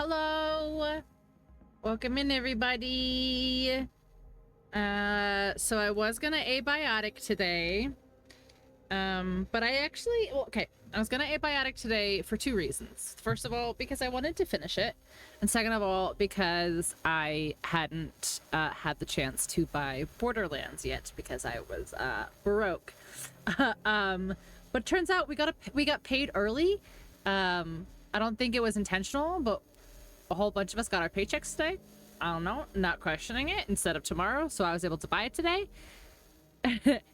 Hello! Welcome in, everybody! So I was gonna abiotic today. But I actually... Well, okay. I was gonna abiotic today for two reasons. First of all, because I wanted to finish it. And second of all, because I hadn't had the chance to buy Borderlands yet because I was broke. But turns out we got paid early. I don't think it was intentional, but a whole bunch of us got our paychecks today. I don't know, not questioning it, instead of tomorrow, so I was able to buy it today.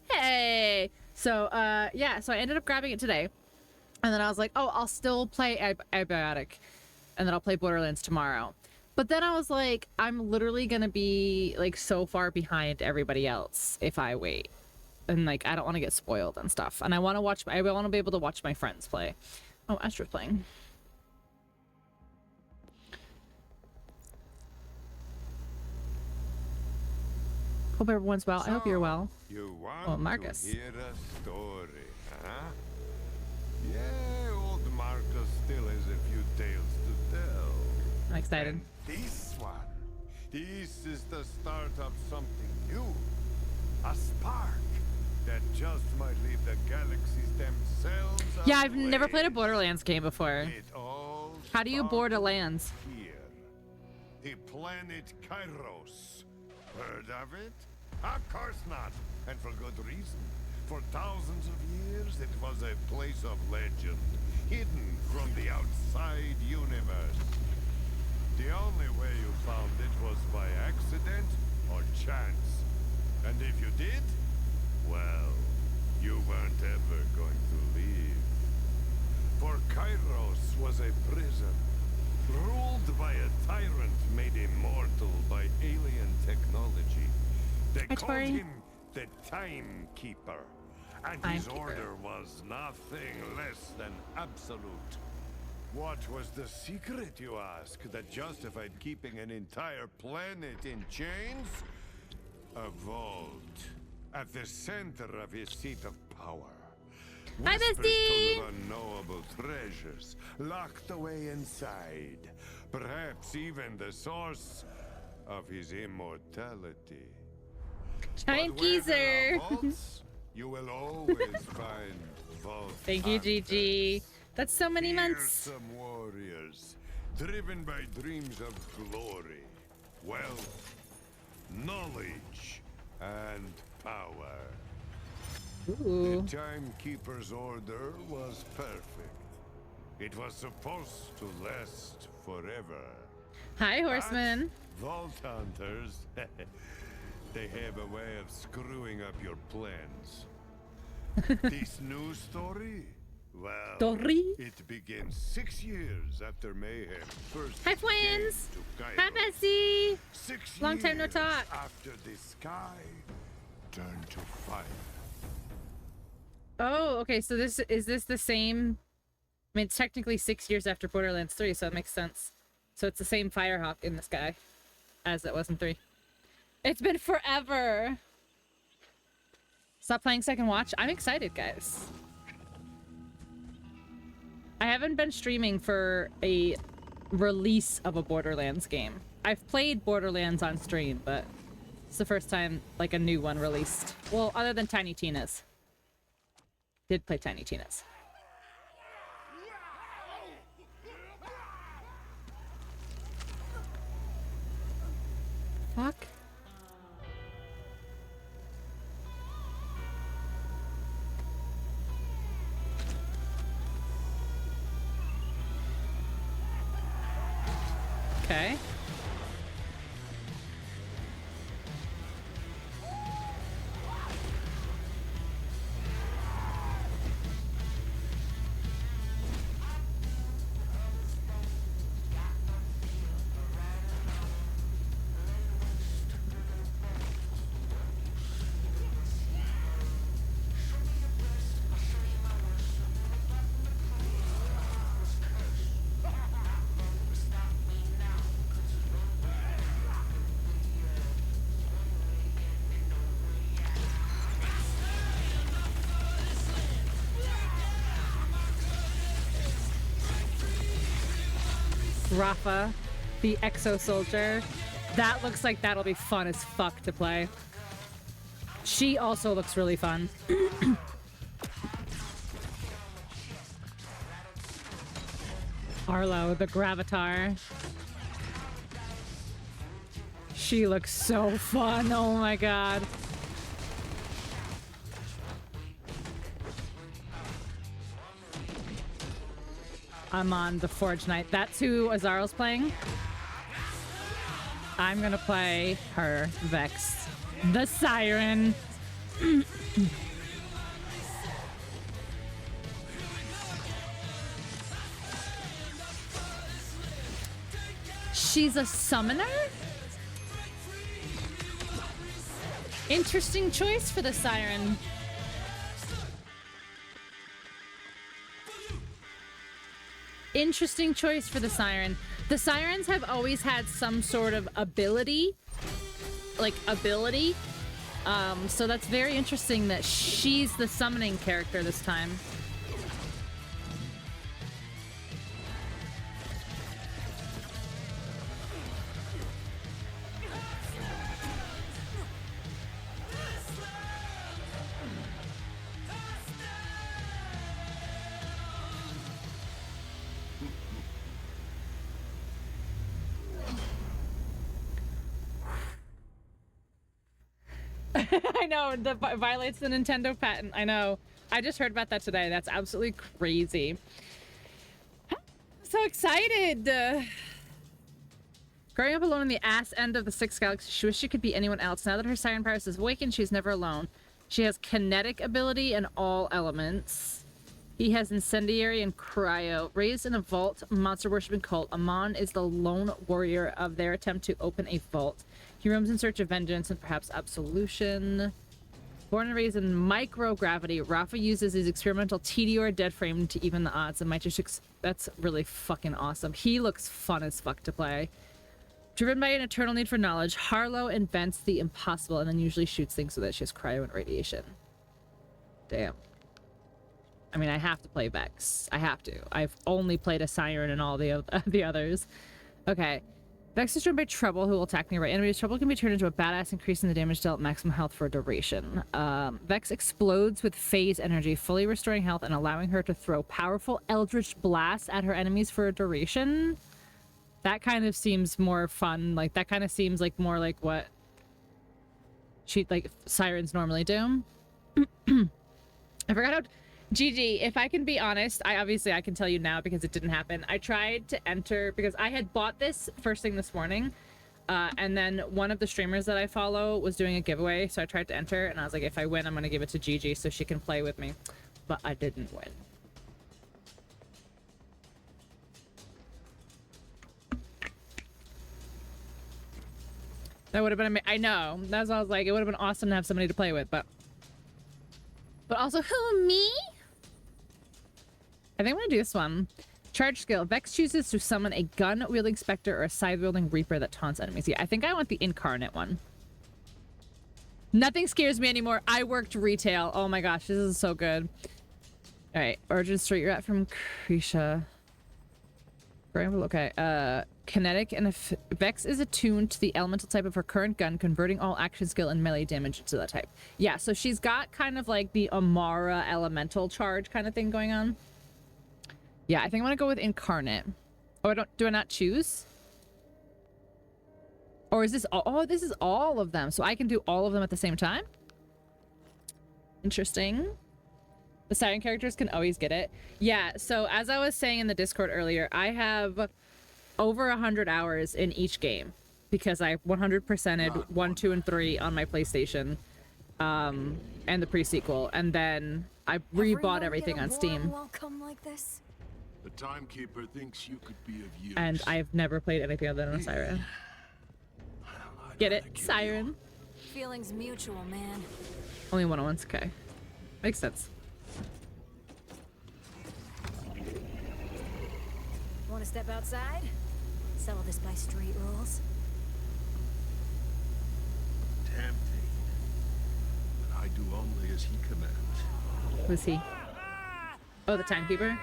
Hey! So, yeah, so I ended up grabbing it today. And then I was like, oh, I'll still play Abiotic. And then I'll play Borderlands tomorrow. But then I was like, I'm literally gonna be, like, so far behind everybody else if I wait. And, like, I don't want to get spoiled and stuff. And I want to be able to watch my friends play. Oh, Astra's playing. Hope everyone's well. So, I hope you're well. You want Oh, Marcus. to hear a story, huh? Yeah, old Marcus still has a few tales to tell. I'm excited. And this one, this is the start of something new. A spark that just might lead the galaxies themselves. Yeah, I've never played a Borderlands game before. It all How do you Borderlands? here. The planet Kairos. Heard of it? Of course not, and for good reason. For thousands of years, it was a place of legend, hidden from the outside universe. The only way you found it was by accident or chance. And if you did, well, you weren't ever going to leave. For Kairos was a prison, ruled by a tyrant made immortal by alien technology. They called him the Timekeeper, and his order was nothing less than absolute. What was the secret, you ask, that justified keeping an entire planet in chains? A vault at the center of his seat of power. Hi, bestie! Full of unknowable treasures locked away inside. Perhaps even the source of his immortality. Giant geezer! You will always find vault. Thank you, Gigi. That's so many months. Fearsome warriors, driven by dreams of glory, wealth, knowledge, and power. Ooh. The Timekeeper's order was perfect. It was supposed to last forever. Hi, Horseman. But Vault Hunters, they have a way of screwing up your plans. This new story? Well, it begins 6 years after Mayhem first Hi, twins. came to Hi, Kairos. Bessie. 6 Long time no years talk. after the sky turned to fire. Oh, okay. So is this the same? I mean, it's technically 6 years after Borderlands 3, so it makes sense. So it's the same Firehawk in the sky as it was in 3. It's been forever. Stop playing Second Watch. I'm excited, guys. I haven't been streaming for a release of a Borderlands game. I've played Borderlands on stream, but it's the first time like a new one released. Well, other than Tiny Tina's. Did play Tiny Tina's. Fuck. Okay. Rafa, the Exo Soldier. That looks like that'll be fun as fuck to play. She also looks really fun. Arlo, the Gravatar. She looks so fun. Oh my god. I'm on the Forge Knight. That's who Azaro's playing. I'm gonna play her, Vex. The Siren. She's a summoner? Interesting choice for the Siren. Interesting choice for the Siren. The Sirens have always had some sort of ability. So that's very interesting that she's the summoning character this time. I know, violates the Nintendo patent. I know. I just heard about that today. That's absolutely crazy. So excited! Growing up alone in the ass end of the Sixth Galaxy, she wished she could be anyone else. Now that her Siren Powers is awakened, she's never alone. She has kinetic ability in all elements. He has incendiary and cryo. Raised in a vault monster worshipping cult, Amon is the lone warrior of their attempt to open a vault. He roams in search of vengeance and perhaps absolution. Born and raised in microgravity, Rafa uses his experimental Tediore dead frame to even the odds. And might just that's really fucking awesome. He looks fun as fuck to play. Driven by an eternal need for knowledge, Harlow invents the impossible and then usually shoots things with it. She has cryo and radiation. Damn. I mean, I have to play Vex. I have to. I've only played a Siren and all the others. Okay. Vex is joined by Trouble, who will attack nearby enemies. Trouble can be turned into a badass, increasing the damage dealt maximum health for a duration. Vex explodes with phase energy, fully restoring health and allowing her to throw powerful eldritch blasts at her enemies for a duration. That kind of seems more fun. Like, that kind of seems like more like what Sirens normally do. I forgot how... GG, if I can be honest, I can tell you now because it didn't happen. I tried to enter because I had bought this first thing this morning, and then one of the streamers that I follow was doing a giveaway, so I tried to enter, and I was like, if I win, I'm gonna give it to GG so she can play with me, but I didn't win. That would have been I know. That's why I was like, it would have been awesome to have somebody to play with, but also, who, me? I think I'm gonna do this one. Charge skill. Vex chooses to summon a gun-wielding specter or a scythe-wielding reaper that taunts enemies. Yeah, I think I want the incarnate one. Nothing scares me anymore. I worked retail. Oh my gosh, this is so good. All right, Origin Street. You're at from Krisha. Okay. Kinetic, and if Vex is attuned to the elemental type of her current gun, converting all action skill and melee damage into that type. Yeah, so she's got kind of like the Amara elemental charge kind of thing going on. Yeah, I think I'm gonna go with incarnate. Oh, do I not choose? Or is this all? Oh, this is all of them, so I can do all of them at the same time? Interesting. The Siren characters can always get it. Yeah, so as I was saying in the Discord earlier, I have over 100 hours in each game because I 100%ed 1, 2, and 3 on my PlayStation, and the pre-sequel, and then I rebought everything on Steam. Like this? The timekeeper thinks you could be of use. And I've never played anything other than a Siren. Get it? Siren. Feelings mutual, man. Only one at once. Okay, makes sense. Want to step outside? Settle this by street rules. Tempting. But I do only as he commands. Who's he? Oh, the timekeeper?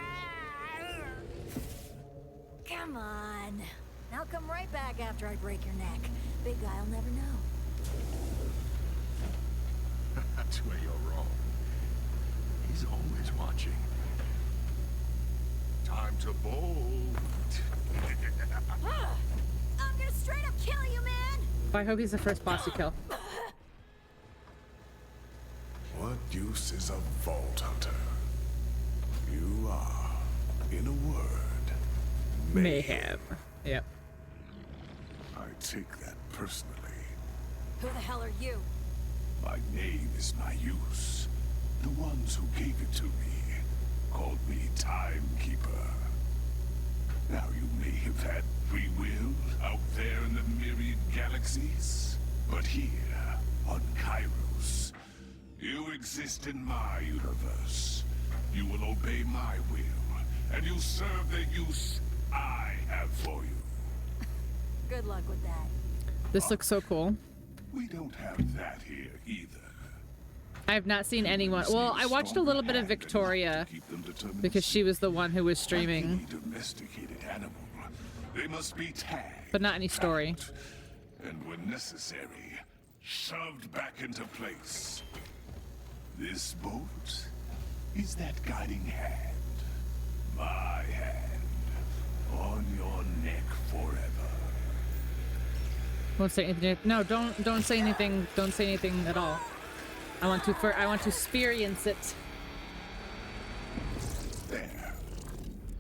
Come Come on. I'll come right back after I break your neck. Big guy'll never know. That's where you're wrong. He's always watching. Time to bolt. I'm gonna straight up kill you, man! I hope he's the first boss you kill. What use is a Vault Hunter? You are, in a word, Mayhem. Yep. I take that personally. Who the hell are you? My name is Mayus. The ones who gave it to me called me Timekeeper. Now you may have had free will out there in the myriad galaxies, but here, on Kairos, you exist in my universe. You will obey my will, and you'll serve the use I have for you. Good luck with that. This looks so cool. We don't have that here either. I have not seen anyone. Well, I watched a little bit of Victoria because she was the one who was streaming, Like any domesticated animal, they must be tagged, but not any story. packed, and when necessary, shoved back into place. This bolt is that guiding hand. My hand on your neck forever. Won't say anything. No, don't say anything. Don't say anything at all. I want to experience it. There.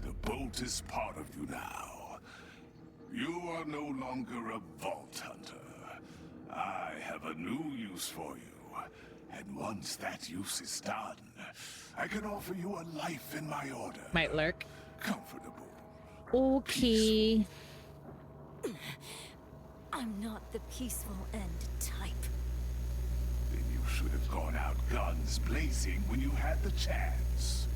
The bolt is part of you now. You are no longer a Vault Hunter. I have a new use for you. And once that use is done, I can offer you a life in my order. Might lurk. Comfortable. Okay. I'm not the peaceful end type. Then you should have gone out guns blazing when you had the chance.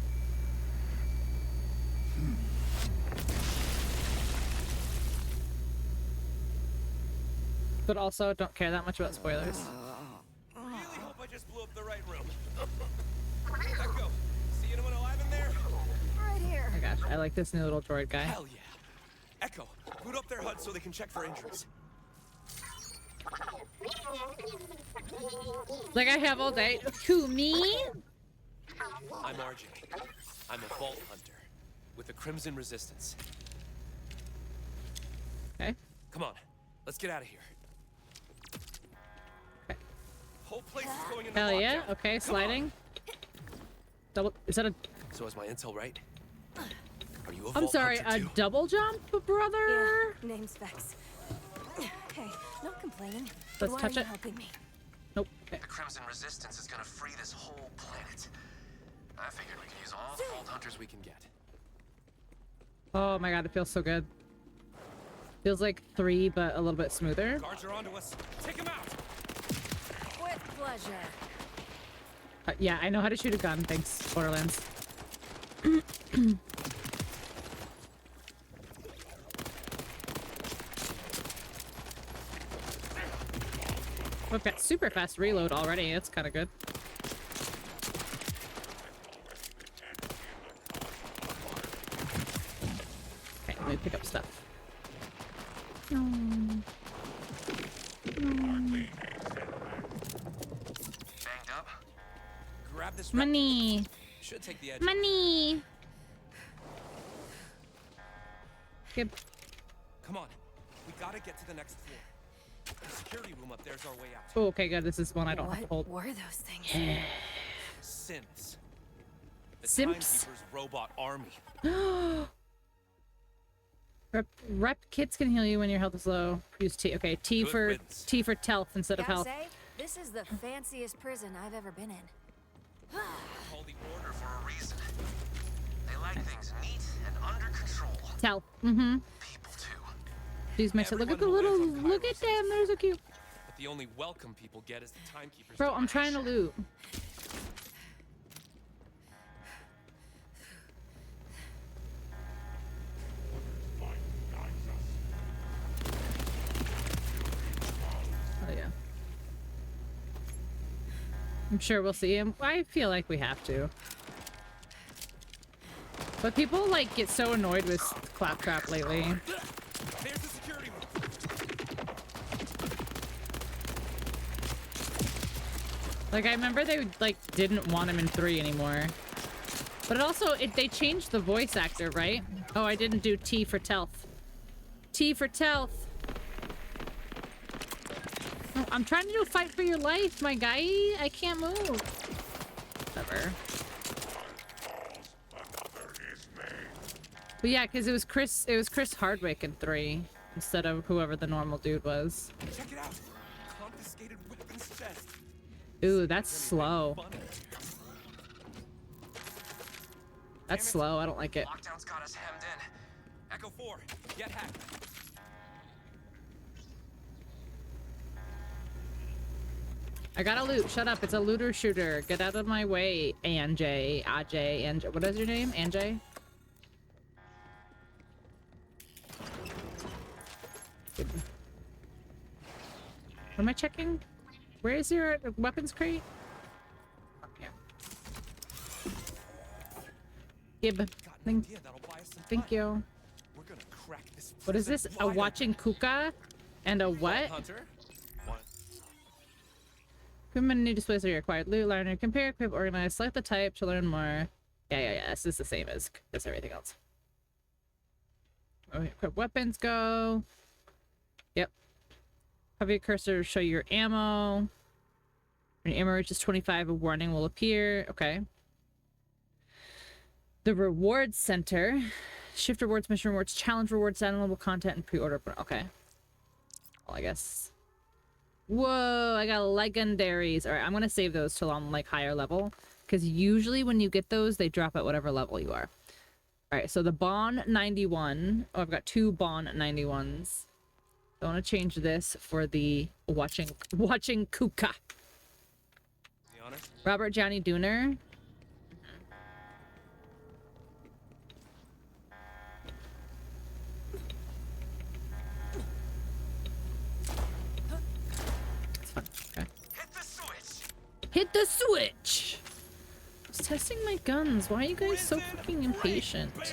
But also, don't care that much about spoilers. Really hope I just blew up the right room. Echo, see anyone alive in there? Right here. Oh my gosh, I like this new little droid guy. Hell yeah. Echo, boot up their HUD so they can check for injuries. Like I have all day. Who, me? I'm RJ. I'm a Vault Hunter with the Crimson Resistance. Okay. Come on, let's get out of here. Okay. Whole place is going into Hell yeah. lockdown. Okay, Come on. sliding. Double. Is that a? So is my intel right? Are you a I'm Vault sorry, Hunter a too? double jump, brother. Yeah, name's Vex. Hey, not complaining. Let's Why touch are you it. helping me? Nope. Okay. The Crimson Resistance is gonna free this whole planet. I figured we could use all the Vault Hunters we can get. Oh my god, it feels so good. Feels like 3, but a little bit smoother. Guards are onto us. Take them out. With pleasure. Yeah, I know how to shoot a gun. Thanks, Borderlands. We've got super fast reload already. That's kind of good. Okay, let me pick up stuff. Banged up. Grab this. Money! Should take the edge. Money! Good. Come on. We gotta get to the next floor. The security room up there's our way out. Oh, okay, good. This is one I don't have to What hold. were those things? Synths. The Simps? Timekeeper's robot army. Rep kits can heal you when your health is low. Use T. Okay, T Good for riddance. T for health instead of Gotta health. say, this is the fanciest prison I've ever been in. Call the order for a reason. They like things neat and under control. Tell. Mm-hmm. People too. Jeez, my look at the Everyone who little. lives on Look Kairos at them. They're so cute. But the only welcome people get is the Timekeeper's Bro, I'm trying to loot. Oh yeah. I'm sure we'll see him. I feel like we have to. But people like get so annoyed with Claptrap lately. There's the security room. Like, I remember they like didn't want him in 3 anymore. But it also, they changed the voice actor, right? Oh, I didn't do T for Telth. T for Telth. Oh, I'm trying to do Fight for Your Life, my guy. I can't move. Whatever. But yeah, because it was Chris Hardwick in 3 instead of whoever the normal dude was. Check it out. Confiscated weapons chest. Ooh, that's slow. That's slow. I don't like it. Lockdown's got us hemmed in. Echo 4, get hacked. I gotta loot. Shut up. It's a looter shooter. Get out of my way, Anjay. Ajay. Anjay. What is your name? Anjay? What am I checking? Where is your weapons crate? Okay. Gib. Thank you. We're gonna crack this. What is this? A watching Kuka? And a what? Hunter? Equipment new displays are required. Loot, learner, compare, equip, organize, select the type to learn more. Yeah. This is the same as everything else. Okay, equip weapons, go. Yep. Have your cursor show your ammo. When your ammo reaches 25, a warning will appear. Okay. The rewards center. Shift rewards, mission rewards, challenge rewards, downloadable content, and pre-order. Okay. Well, I guess. Whoa, I got legendaries. All right, I'm going to save those till I'm like higher level. Because usually when you get those, they drop at whatever level you are. All right, so the Bon 91. Oh, I've got 2 Bon 91s. I want to change this for the watching Kuka. Robert Johnny Dooner. Okay. Hit the switch! I was testing my guns. Why are you guys so fucking impatient? Nice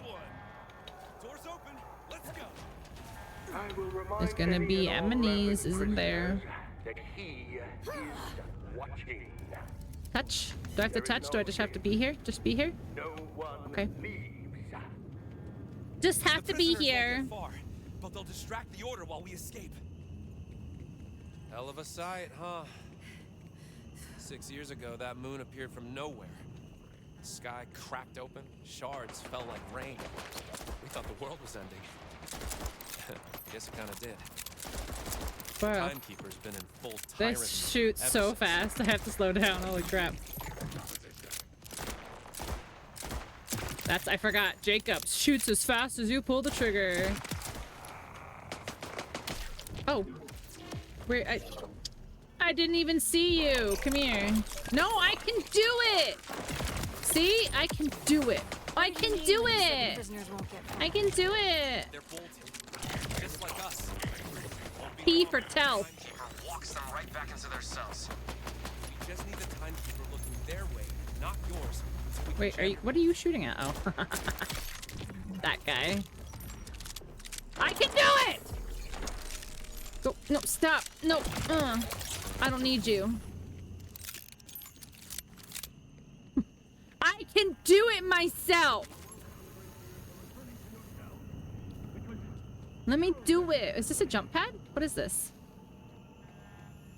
one. Doors open. Let's go. There's gonna be enemies, isn't there? That he is watching. Touch? Do I have to touch? Do I just have to be here? Just be here? No one Okay. leaves. Just have to be Prisoners won't here. get far, but they'll distract the order while we escape. Hell of a sight, huh? 6 years ago, that moon appeared from nowhere. The sky cracked open, shards fell like rain. We thought the world was ending. Guess it kind of did. Wow. Timekeeper's been in full tyrant This shoots ever so since. fast. I have to slow down. Holy crap. I forgot. Jacobs shoots as fast as you pull the trigger. Oh. Where? I didn't even see you. Come here. No, I can do it. See? I can do it. I can do it. Prisoners won't get I can do it. They're bolted, just like us. P for tell. Timekeeper walks them right back into their cells. We just need the timekeeper looking their way, not yours. So we can Wait, what are you shooting at? Oh. That guy. I can do it! Go, no, stop. No, I don't need you. I can do it myself! Let me do it. Is this a jump pad? What is this?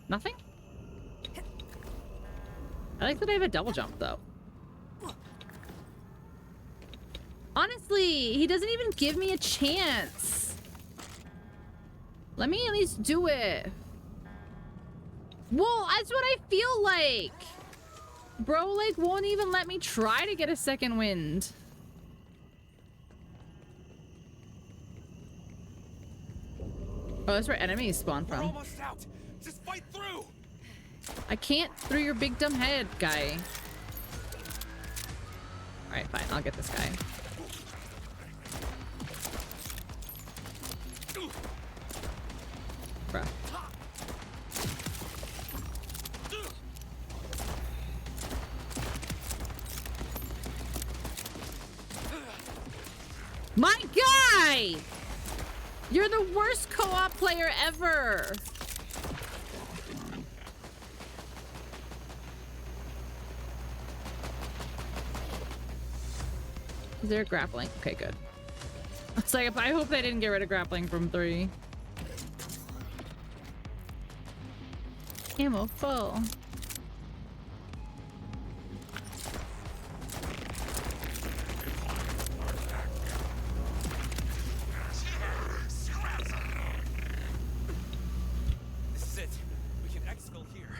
Nothing? I like that I have a double jump, though. Honestly, he doesn't even give me a chance. Let me at least do it. Well, that's what I feel like. Bro, like, won't even let me try to get a second wind. Oh, that's where enemies spawn We're from. almost out. Just fight through. I can't through your big dumb head, guy. Alright, fine. I'll get this guy. Bruh. My guy! You're the worst co-op player ever! Is there grappling? Okay, good. It's like, I hope they didn't get rid of grappling from 3. Ammo full. This is it. We can exfil here.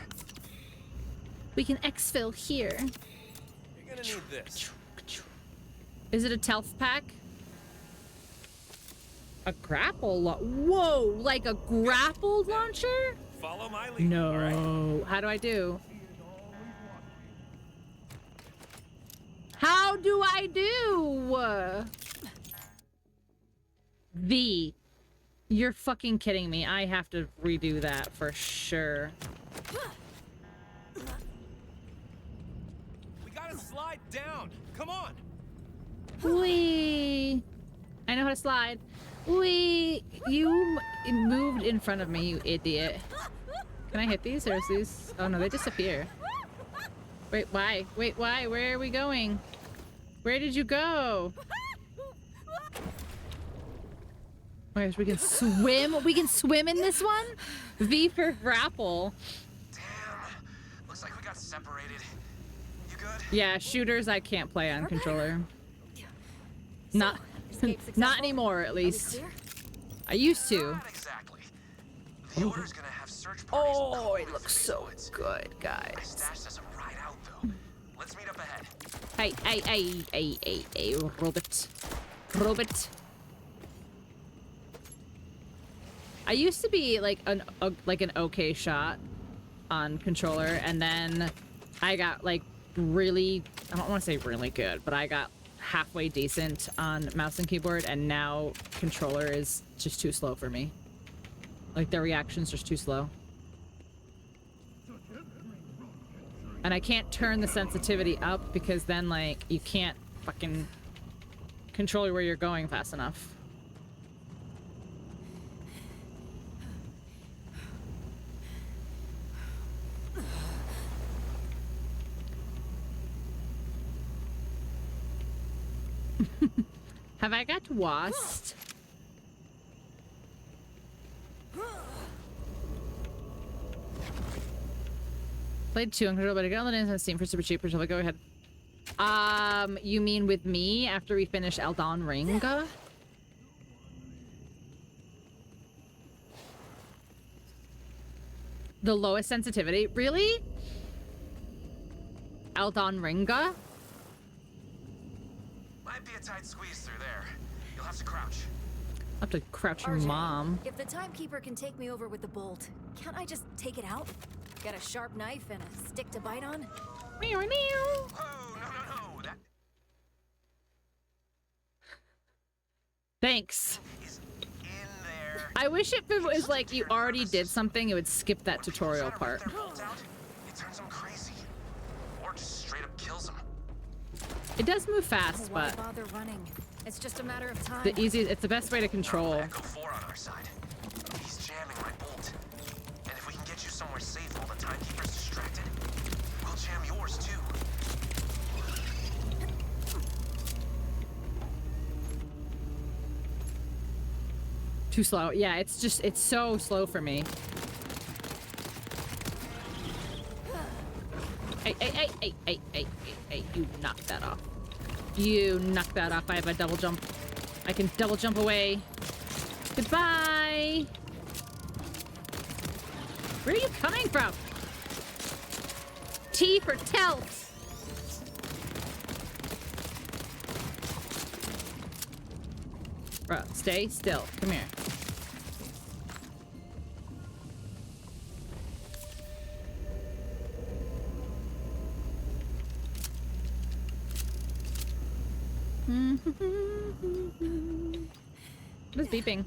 We can exfil here. You're gonna need this. Is it a Telf pack? A grapple whoa, like a grapple launcher? Follow my lead. No. All right. How do I do? How do I do? V. You're fucking kidding me. I have to redo that for sure. We gotta slide down. Come on. Wee. I know how to slide. Wee. You moved in front of me, you idiot. Can I hit these or is these? Oh no, they disappear. Wait, why? Wait, why? Where are we going? Where did you go? Oh gosh, we can swim. We can swim in this one? V for grapple. Damn. Looks like we got separated. You good? Yeah, shooters I can't play on controller. Not not anymore, at least. I used to. Not exactly. The order's gonna have search parties. Oh, it looks so good, I guys. stashed us a ride out though. Let's meet up ahead. Hey, Robert. Robert. I used to be like an okay shot on controller, and then I got like really, I don't want to say really good, but I got halfway decent on mouse and keyboard, and now controller is just too slow for me. Like the reaction's just too slow. And I can't turn the sensitivity up because then like you can't fucking control where you're going fast enough. Have I got washed? Played 2 on control, but I got all the names on Steam for super cheap. So go ahead. You mean with me after we finish Elden Ring? The lowest sensitivity? Really? Elden Ring? Might be a tight squeeze through there. You'll have to crouch. I'll have to crouch your RJ, mom. If the timekeeper can take me over with the bolt, can't I just take it out? Got a sharp knife and a stick to bite on? Meow, meow. Oh, no. That Thanks. is in there. I wish if it was like you already did something, it would skip that tutorial part. Their bolt out, it turns them crazy. Or just straight up kills them. It does move fast, Why but bother running? It's just a matter of time. it's the best way to control. Echo 4 on our side. He's jamming my bolt. And if we can get you somewhere safe while the timekeeper's distracted, we'll jam yours too. Too slow. Yeah, it's so slow for me. Hey, you knocked that off. You knocked that off. I have a double jump. I can double jump away. Goodbye. Where are you coming from? T for Telt. Bro, stay still. Come here. What is beeping?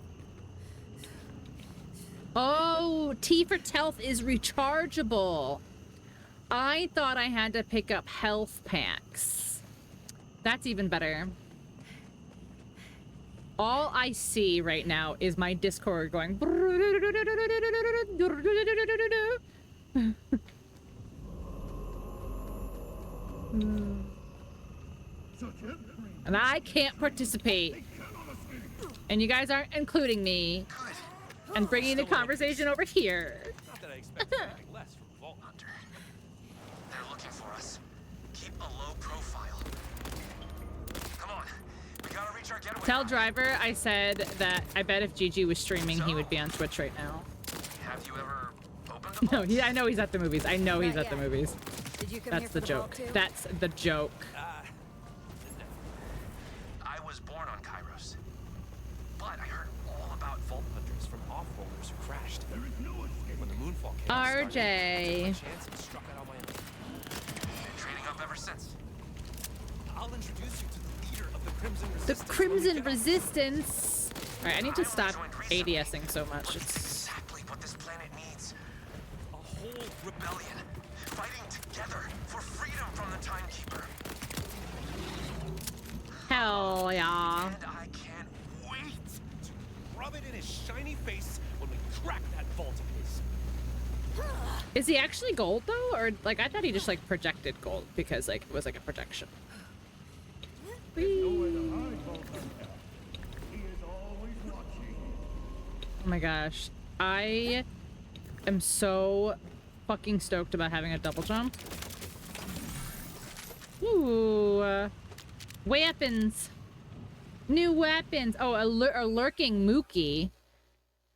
Oh, T for Telf is rechargeable. I thought I had to pick up health packs. That's even better. All I see right now is my Discord going. And I can't participate. And you guys aren't including me and bringing the conversation over here. Not that I expected anything less from Vault Hunter. They're looking for us. Keep a low profile. Come on. We gotta reach our getaway. Tell Driver I said that I bet if Gigi was streaming, he would be on Twitch right now. Have you ever opened a No, I know he's at the movies. I know he's Not at the yet. movies. Did you come That's here the for joke. vault too? That's the joke. I was born on Kairos. But I heard All about Vault Hunters from off-rollers who crashed. There is no escape. When the Moonfall came, RJ. chance and struck out on my own. been training up ever since. I'll introduce you to the leader of the Crimson The Resistance. Crimson Resistance. All right, I need to stop ADSing so much. It's Exactly what this planet needs. A whole Rebellion. Fighting together for freedom from the Timekeeper. hell yeah. And I can't wait. to rub it in his shiny face when we crack that vault of his. Is he actually gold though, or like I thought he just like projected gold because like it was like a projection. Whee! Oh my gosh, I am so fucking stoked about having a double jump. Ooh, weapons, new weapons. Oh, a lurking Mookie.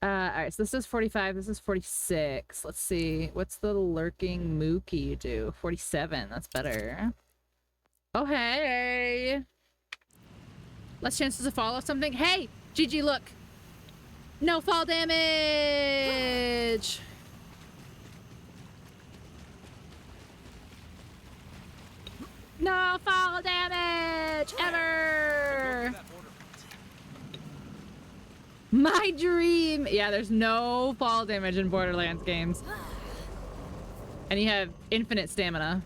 All right, so this is 45, this is 46. Let's see, what's the lurking Mookie do? 47, that's better. Oh, hey. Less chances to fall off something. Hey, Gigi, look. No fall damage. No fall damage ever. My dream. Yeah, there's no fall damage in Borderlands games. And you have infinite stamina.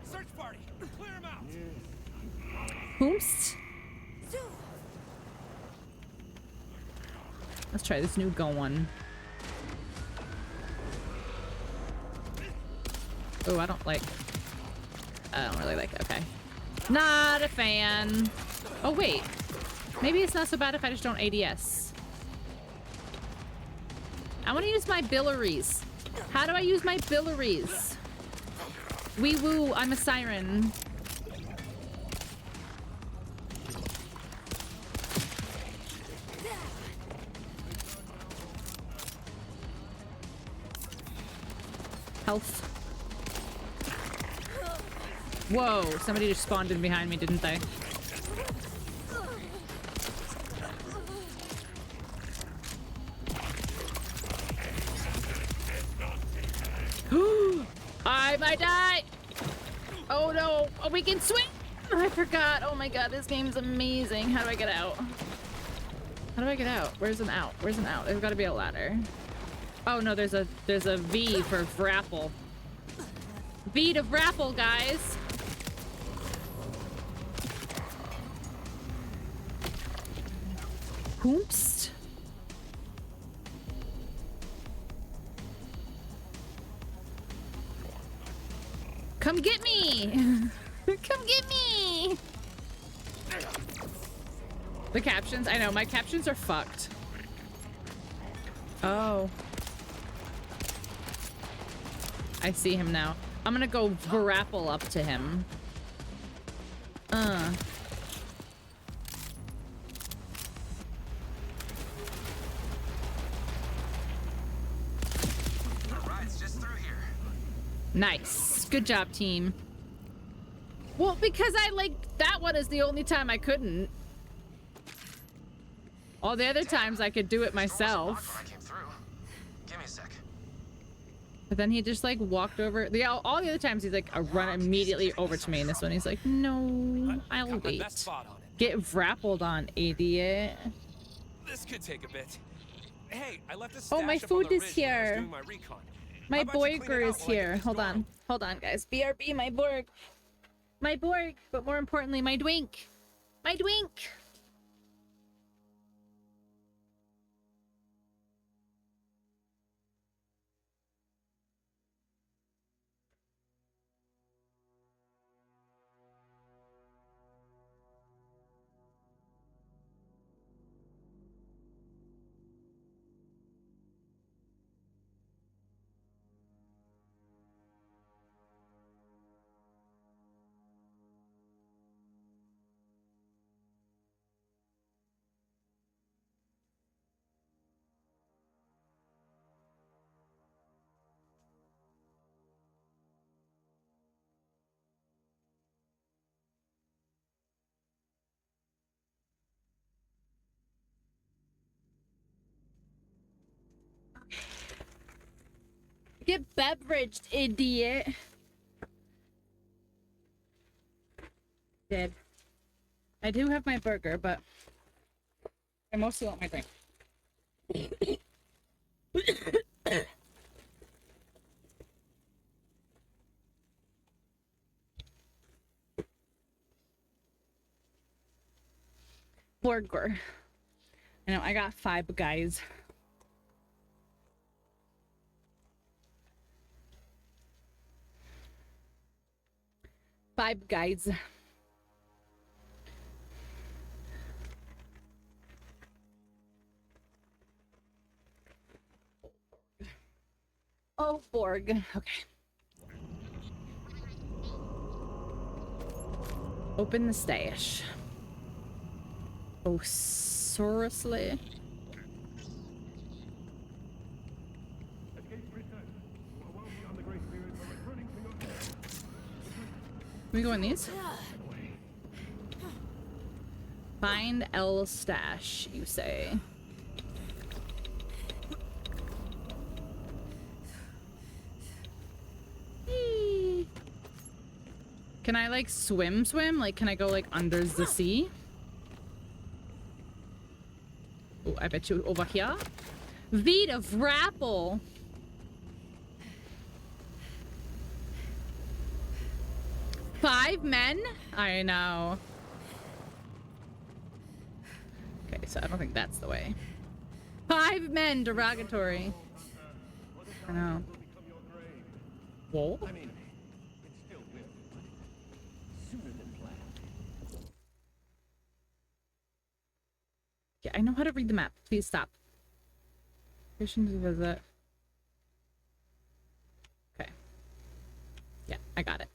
Search party, clear him out. Whomst? Let's try this new one. Oh, I don't really like it. Okay. Not a fan. Oh, wait. Maybe it's not so bad if I just don't ADS. I want to use my Billiries. How do I use my Billiries? Wee woo, I'm a siren. Health. Whoa, somebody just spawned in behind me, didn't they? I might die! Oh no! Oh, we can swing! I forgot. Oh my god, this game's amazing. How do I get out? How do I get out? Where's an out? Where's an out? There's gotta be a ladder. Oh no, there's a V for Vrapple. V to Vrapple, guys! Hoopst. Come get me! Come get me! The captions, I know, my captions are fucked. Oh. I see him now. I'm gonna go grapple up to him. Ride's just through here. Nice. Good job, team. Well, because that one is the only time I couldn't. All the other times I could do it myself. When I came through. Give me a sec. But then he just like walked over. All the other times he's like run immediately over to me. And this one he's like, no, I'll Got my wait. best spot on it. Get vrappled on, idiot. This could take a bit. Hey, I left a Oh, stash my up on food the is ridge when I was here. doing my recon. My How about you clean it Borger out is while I get here. this Hold going? on. Hold on, guys. BRB, my Borg. My Borg. But more importantly, my Dwink. My Dwink. Get beveraged, idiot. Dead. I do have my burger, but I mostly want my drink. Burger. I know, I got 5 guys. Five guys. Oh, Borg. Okay. Open the stash. Oh, seriously? Can we go in these? Find L stash, you say. Eee. Can I like swim? Like, can I go like under the sea? Oh, I bet you over here. Vita Vrapple. Five men? I know. Okay, so I don't think that's the way. 5 men, derogatory. I know. Whoa. I mean, it still will, but sooner than planned. Yeah, I know how to read the map. Please stop. Mission to visit. Okay. Yeah, I got it.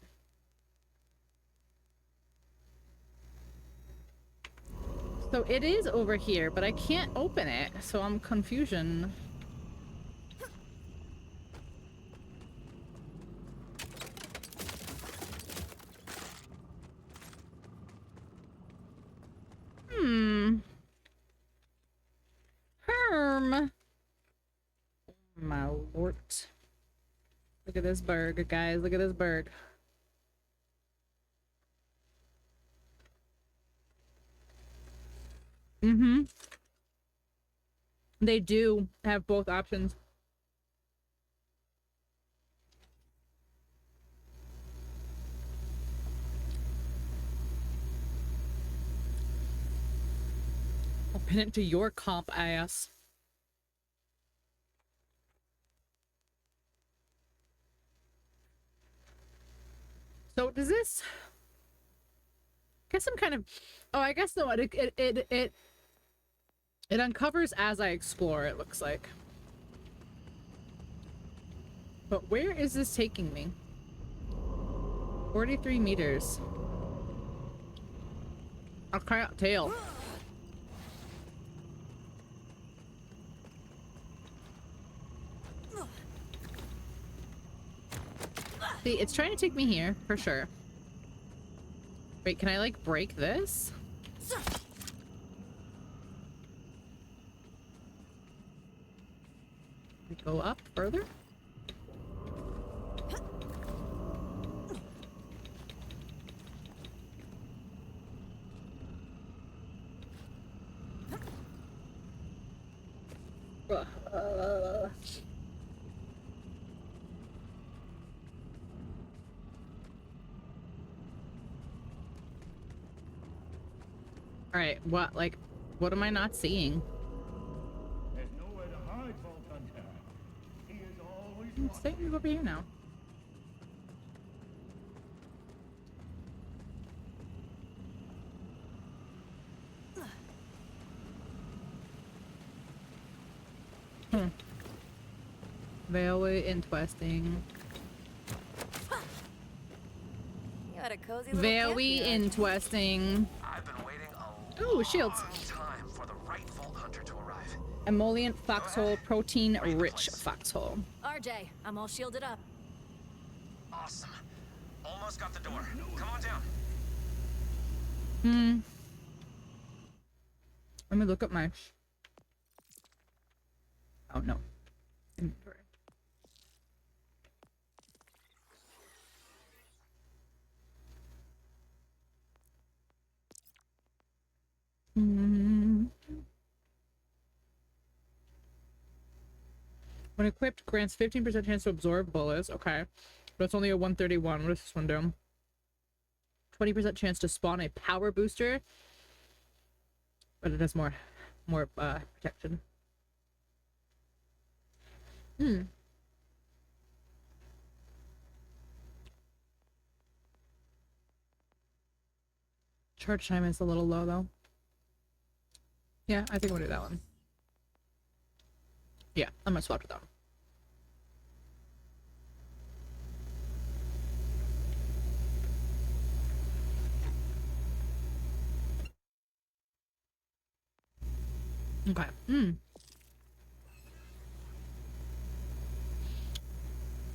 So it is over here, but I can't open it, so I'm confusion. Herm. My lord. Look at this bird, guys. Look at this bird. Mm-hmm. They do have both options. I'll pin it to your comp ass. So does this? I guess I'm kind of. Oh, I guess no. It uncovers as I explore, it looks like. But where is this taking me? 43 meters. I'll cry out tail. See, it's trying to take me here, for sure. Wait, can I, like, break this? We go up further? Alright, what am I not seeing? There's nowhere to hide, Vault Hunter. He is always It's taking me over here now. Very interesting. You got a cozy little Very camp here. interesting. I've been waiting a Ooh, shields. long time for the right Vault Hunter to arrive. Emollient foxhole, protein rich foxhole. RJ, I'm all shielded up. Awesome. Almost got the door. Come on down. Let me look at my. Oh no. Inventory. When equipped, grants 15% chance to absorb bullets. Okay. But it's only a 131. What does this one do? 20% chance to spawn a power booster. But it has more protection. Charge time is a little low though. Yeah, I think we'll do that one. Yeah, I'm gonna swap to that one. Okay.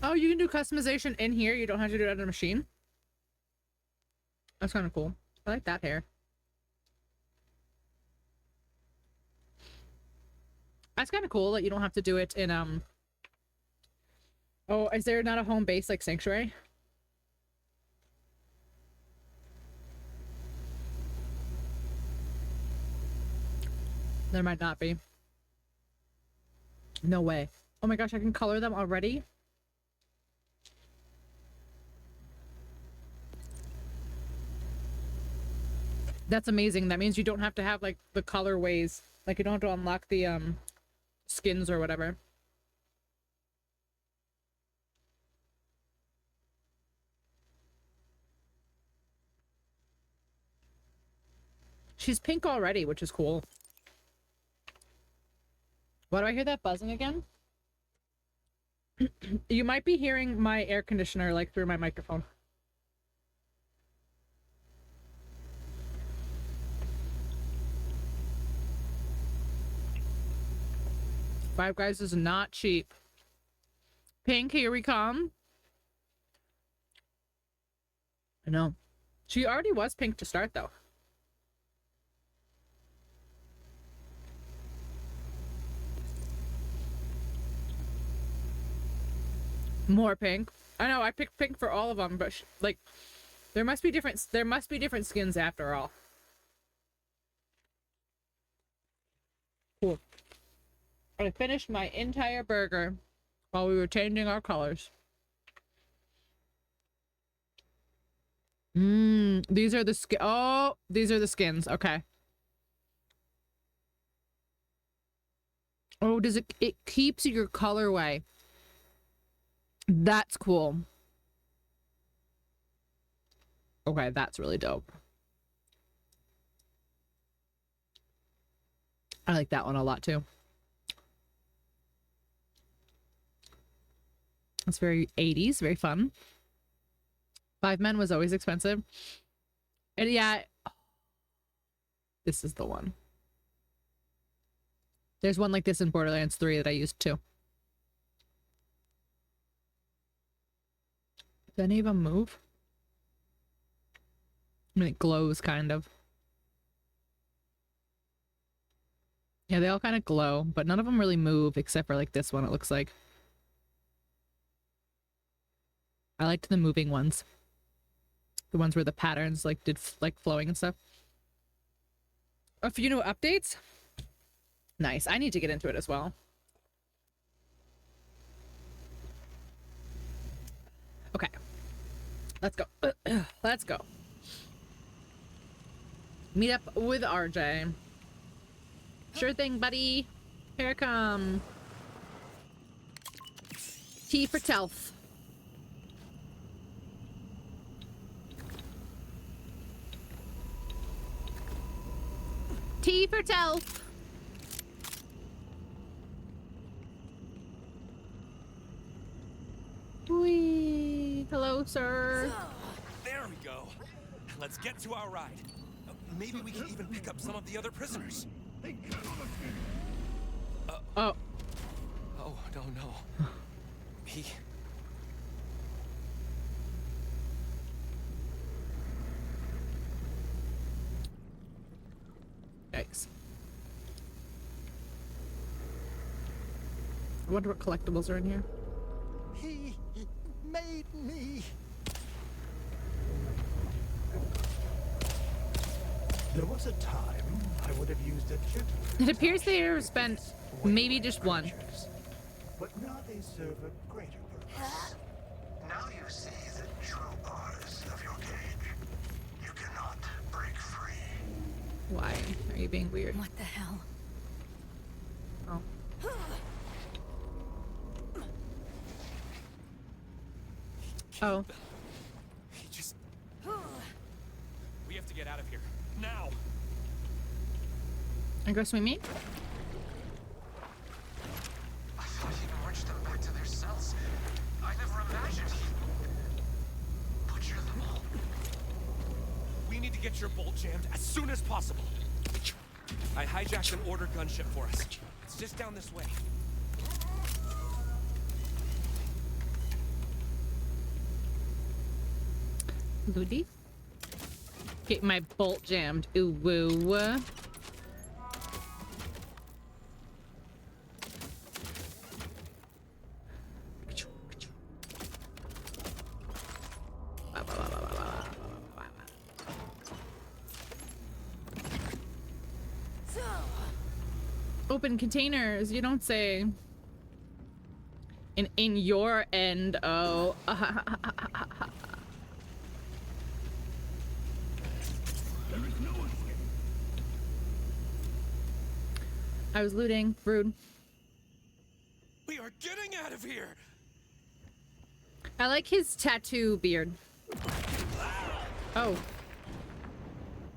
Oh, you can do customization in here. You don't have to do it on a machine. That's kind of cool. I like that hair. That's kind of cool that you don't have to do it in, Oh, is there not a home base like Sanctuary? There might not be. No way. Oh my gosh, I can color them already? That's amazing. That means you don't have to have, like, the colorways. Like, you don't have to unlock the, skins or whatever. She's pink already, which is cool. Why do I hear that buzzing again? You might be hearing my air conditioner, like, through my microphone. Five Guys is not cheap. Pink, here we come. I know. She already was pink to start, though. More pink. I know, I picked pink for all of them, but like, there must be different skins after all. Cool. I finished my entire burger while we were changing our colors. These are the these are the skins. Okay. Oh, does it keeps your colorway. That's cool. Okay, that's really dope. I like that one a lot too. It's very 80s, very fun. 5 Men was always expensive. And yeah, this is the one. There's one like this in Borderlands 3 that I used too. Does any of them move? I mean, it glows kind of. Yeah, they all kind of glow, but none of them really move except for like this one, it looks like. I liked the moving ones. The ones where the patterns like did like flowing and stuff. A few new updates. Nice. I need to get into it as well. Okay. Let's go. Let's go. Meet up with RJ. Sure thing, buddy. Here I come. T for Telf. T for Telf. Whee. Hello, sir. There we go. Let's get to our ride. Maybe we can even pick up some of the other prisoners. Oh. Oh, no. He... Yikes. I wonder what collectibles are in here. He made me. There was a time I would have used a chip. It appears they have spent maybe just one. but now they serve a greater purpose. Now you see the true bars of your cage. You cannot break free. Why are you being weird? What the hell? Oh. Oh. He just... We have to get out of here. Now! And go swim me? I thought he marched them back to their cells. I never imagined he'd butcher them all. We need to get your bolt jammed as soon as possible. I hijacked an order gunship for us. It's just down this way. Ludi? Get my bolt jammed. Ooh woo. Open containers, you don't say. In your end, oh. I was looting. Rude. We are getting out of here! I like his tattoo beard. Oh.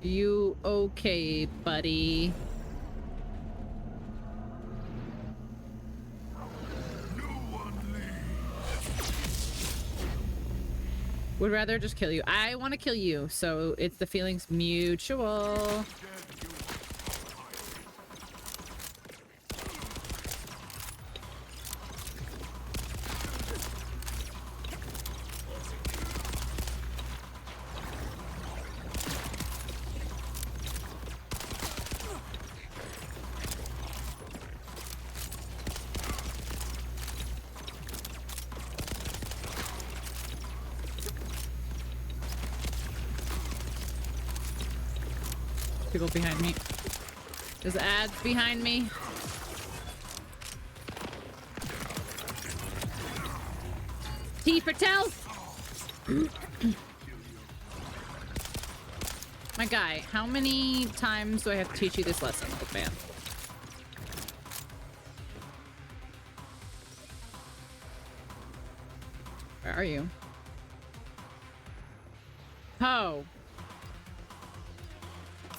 You okay, buddy? Would rather just kill you. I want to kill you, so it's the feelings mutual. People behind me. There's ads behind me. T for tell. My guy, how many times do I have to teach you this lesson, old man? Where are you? Ho.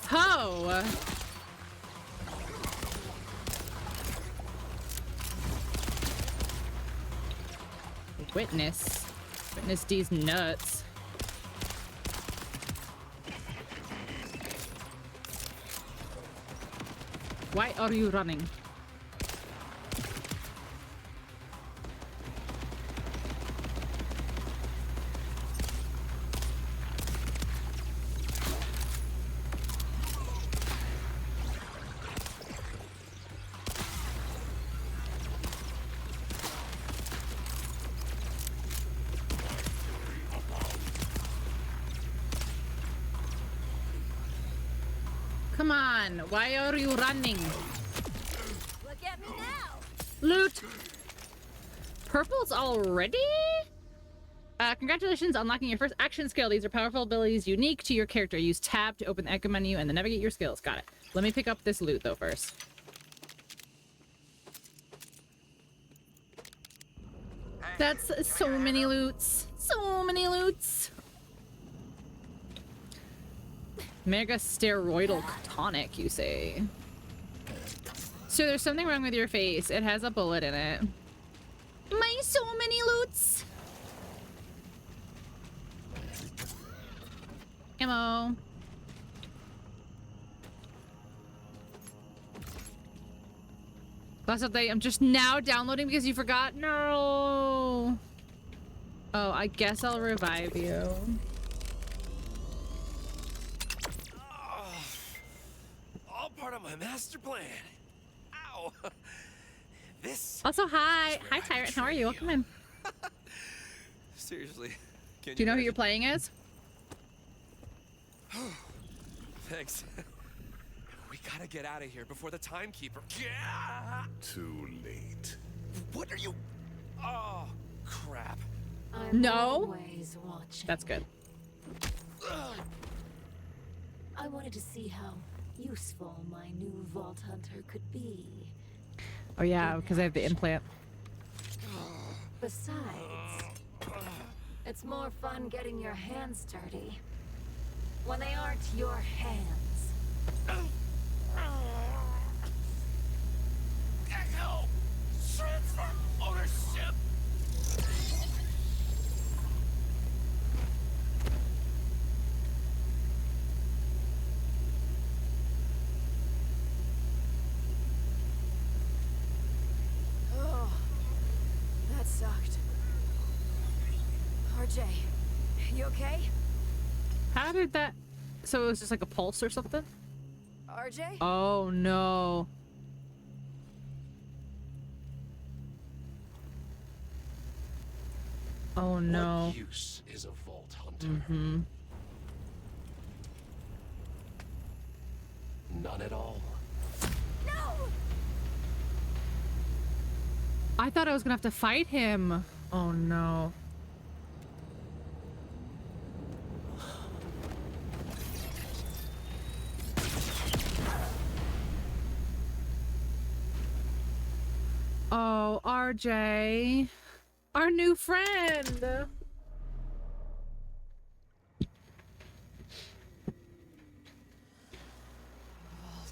Ho! Witness. Witness these nuts. Why are you running? Come on, why are you running? Look at me now. Loot! Purples already? Congratulations on unlocking your first action skill. These are powerful abilities unique to your character. Use tab to open the echo menu and then navigate your skills. Got it. Let me pick up this loot though first. That's so many loots. So many loots. Mega steroidal tonic, you say? So there's something wrong with your face. It has a bullet in it. My so many loots. Ammo. Last update, I'm just now downloading because you forgot? No. Oh, I guess I'll revive you. All part of my master plan. Ow. This. Also, hi. Hi, Tyrant. How are you? Welcome in. Seriously. Can Do you know who you're playing as? Thanks. We gotta get out of here before the timekeeper. Yeah! Too late. What are you? Oh, crap. I'm No. always watching. That's good. I wanted to see how useful my new Vault Hunter could be. Oh yeah, because I have the implant. Besides, it's more fun getting your hands dirty when they aren't your hands. Echo! Transfer ownership! Oh, that sucked. RJ, you okay? How did that? So it was just like a pulse or something? RJ? Oh no. Oh no. What use is a Vault Hunter? Mm-hmm. None at all. No! I thought I was gonna have to fight him. Oh no. Oh, RJ. Our new friend. Vault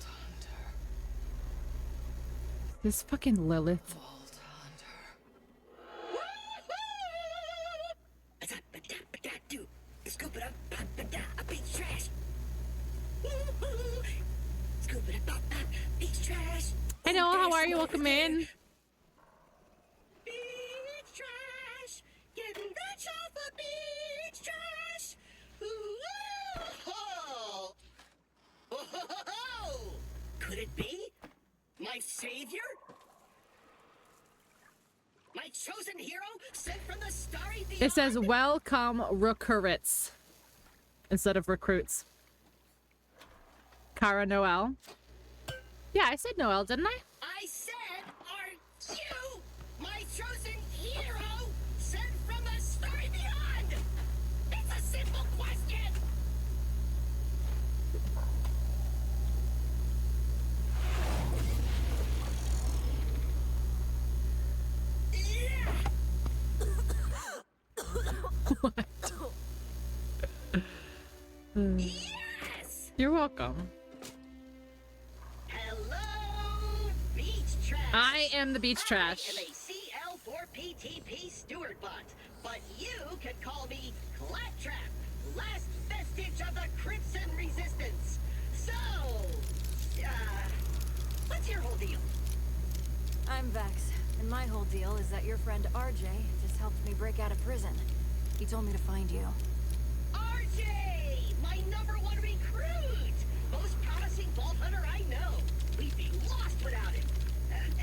Hunter. This fucking Lilith. Vault Hunter. Scoop it up, a beach trash. Scoop it up, beach trash. Hey Noah, how are you? Welcome in. Beach trash. Getting rich off of beach trash. Ooh, oh. Could it be my savior? My chosen hero sent from the starry beyond? It says welcome recruits instead of recruits. Cara Noel. Yeah, I said Noel, didn't I? I said, are you my chosen hero sent from the starry beyond? It's a simple question. What? Yes! You're welcome. Hello, beach trash. I am the beach trash. I am a CL4PTP steward bot, but you can call me Claptrap, last vestige of the Crimson Resistance. So, what's your whole deal? I'm Vex, and my whole deal is that your friend RJ just helped me break out of prison. He told me to find you. RJ, my #1 recruit, most promising Vault Hunter I know. We'd be lost without him.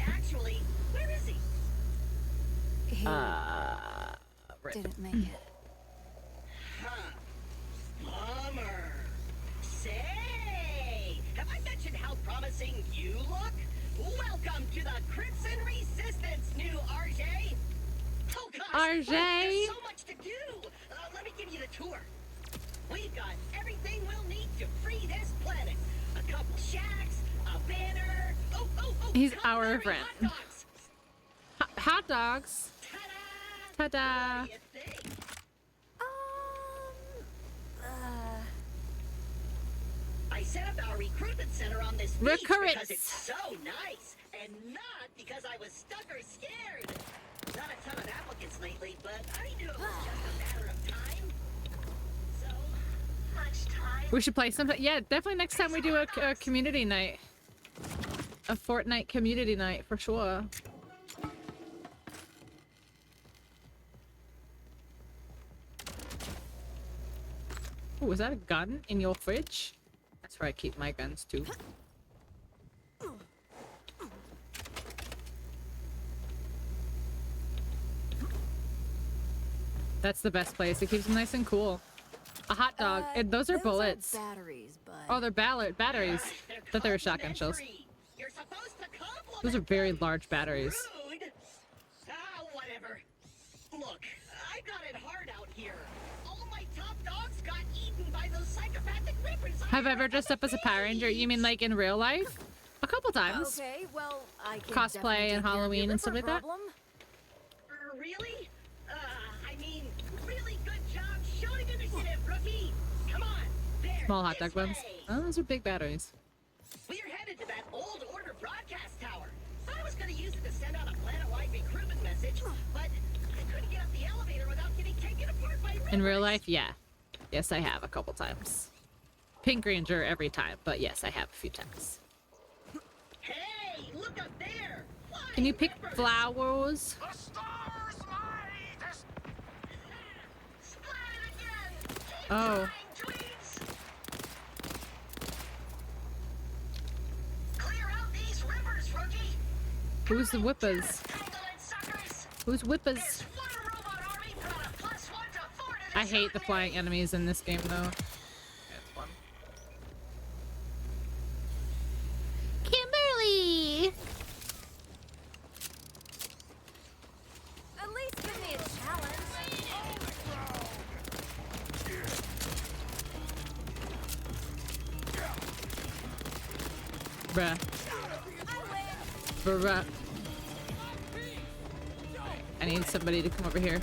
Actually, where is he? He Rip. didn't make it. Huh. Bummer. Say, have I mentioned how promising you look? Welcome to the Crimson Resistance, new RJ. Oh gosh, RJ. there's so much to do. Let me give you the tour. We've got everything we'll need to free this planet. A couple shacks, a banner. Oh. He's culinary our friend. hot dogs. Hot dogs. Ta-da! Ta-da. What do you think? I set up our recruitment center on this beach Recruits. because it's so nice, and not because I was stuck or scared. Not a ton of applicants lately, but I knew it was just a matter of time. So much time. We should play sometime. Yeah, definitely next time we do a community night. A Fortnite community night for sure. Oh, is that a gun in your fridge? That's where I keep my guns too. That's the best place. It keeps them nice and cool. A hot dog. Those are bullets. Batteries, but Oh, they're batteries. Thought they were shotgun shells. You're supposed to compliment Those are very large batteries. Rude. Have I ever dressed up as a Power Ranger? You mean like in real life? A couple times. Okay, well, I can Cosplay definitely and take care of Halloween your and stuff liver like that? problem. Really? I mean, really good job showing initiative, rookie. Come on, there. Small hot dog this buns. way. Oh, those are big batteries. We're headed to that old order broadcast tower. I was gonna use it to send out a planet-wide recruitment message, but I couldn't get up the elevator without getting taken apart by In real Rivers. life, yeah. Yes, I have a couple times. Pink Ranger every time, but yes, I have a few times. Hey, look up there. Can you pick flowers? The stars light! Splat again. Keep Oh. trying, Tweets. Clear out these rivers, rookie. Who's the whippers? Tangling suckers. Who's whippers? There's one robot army, but on a +1 to 4 to the I hate the flying enemies in this game, though. It's fun. Kimberly! At least give me a challenge. Bruh. Bruh. I need somebody to come over here.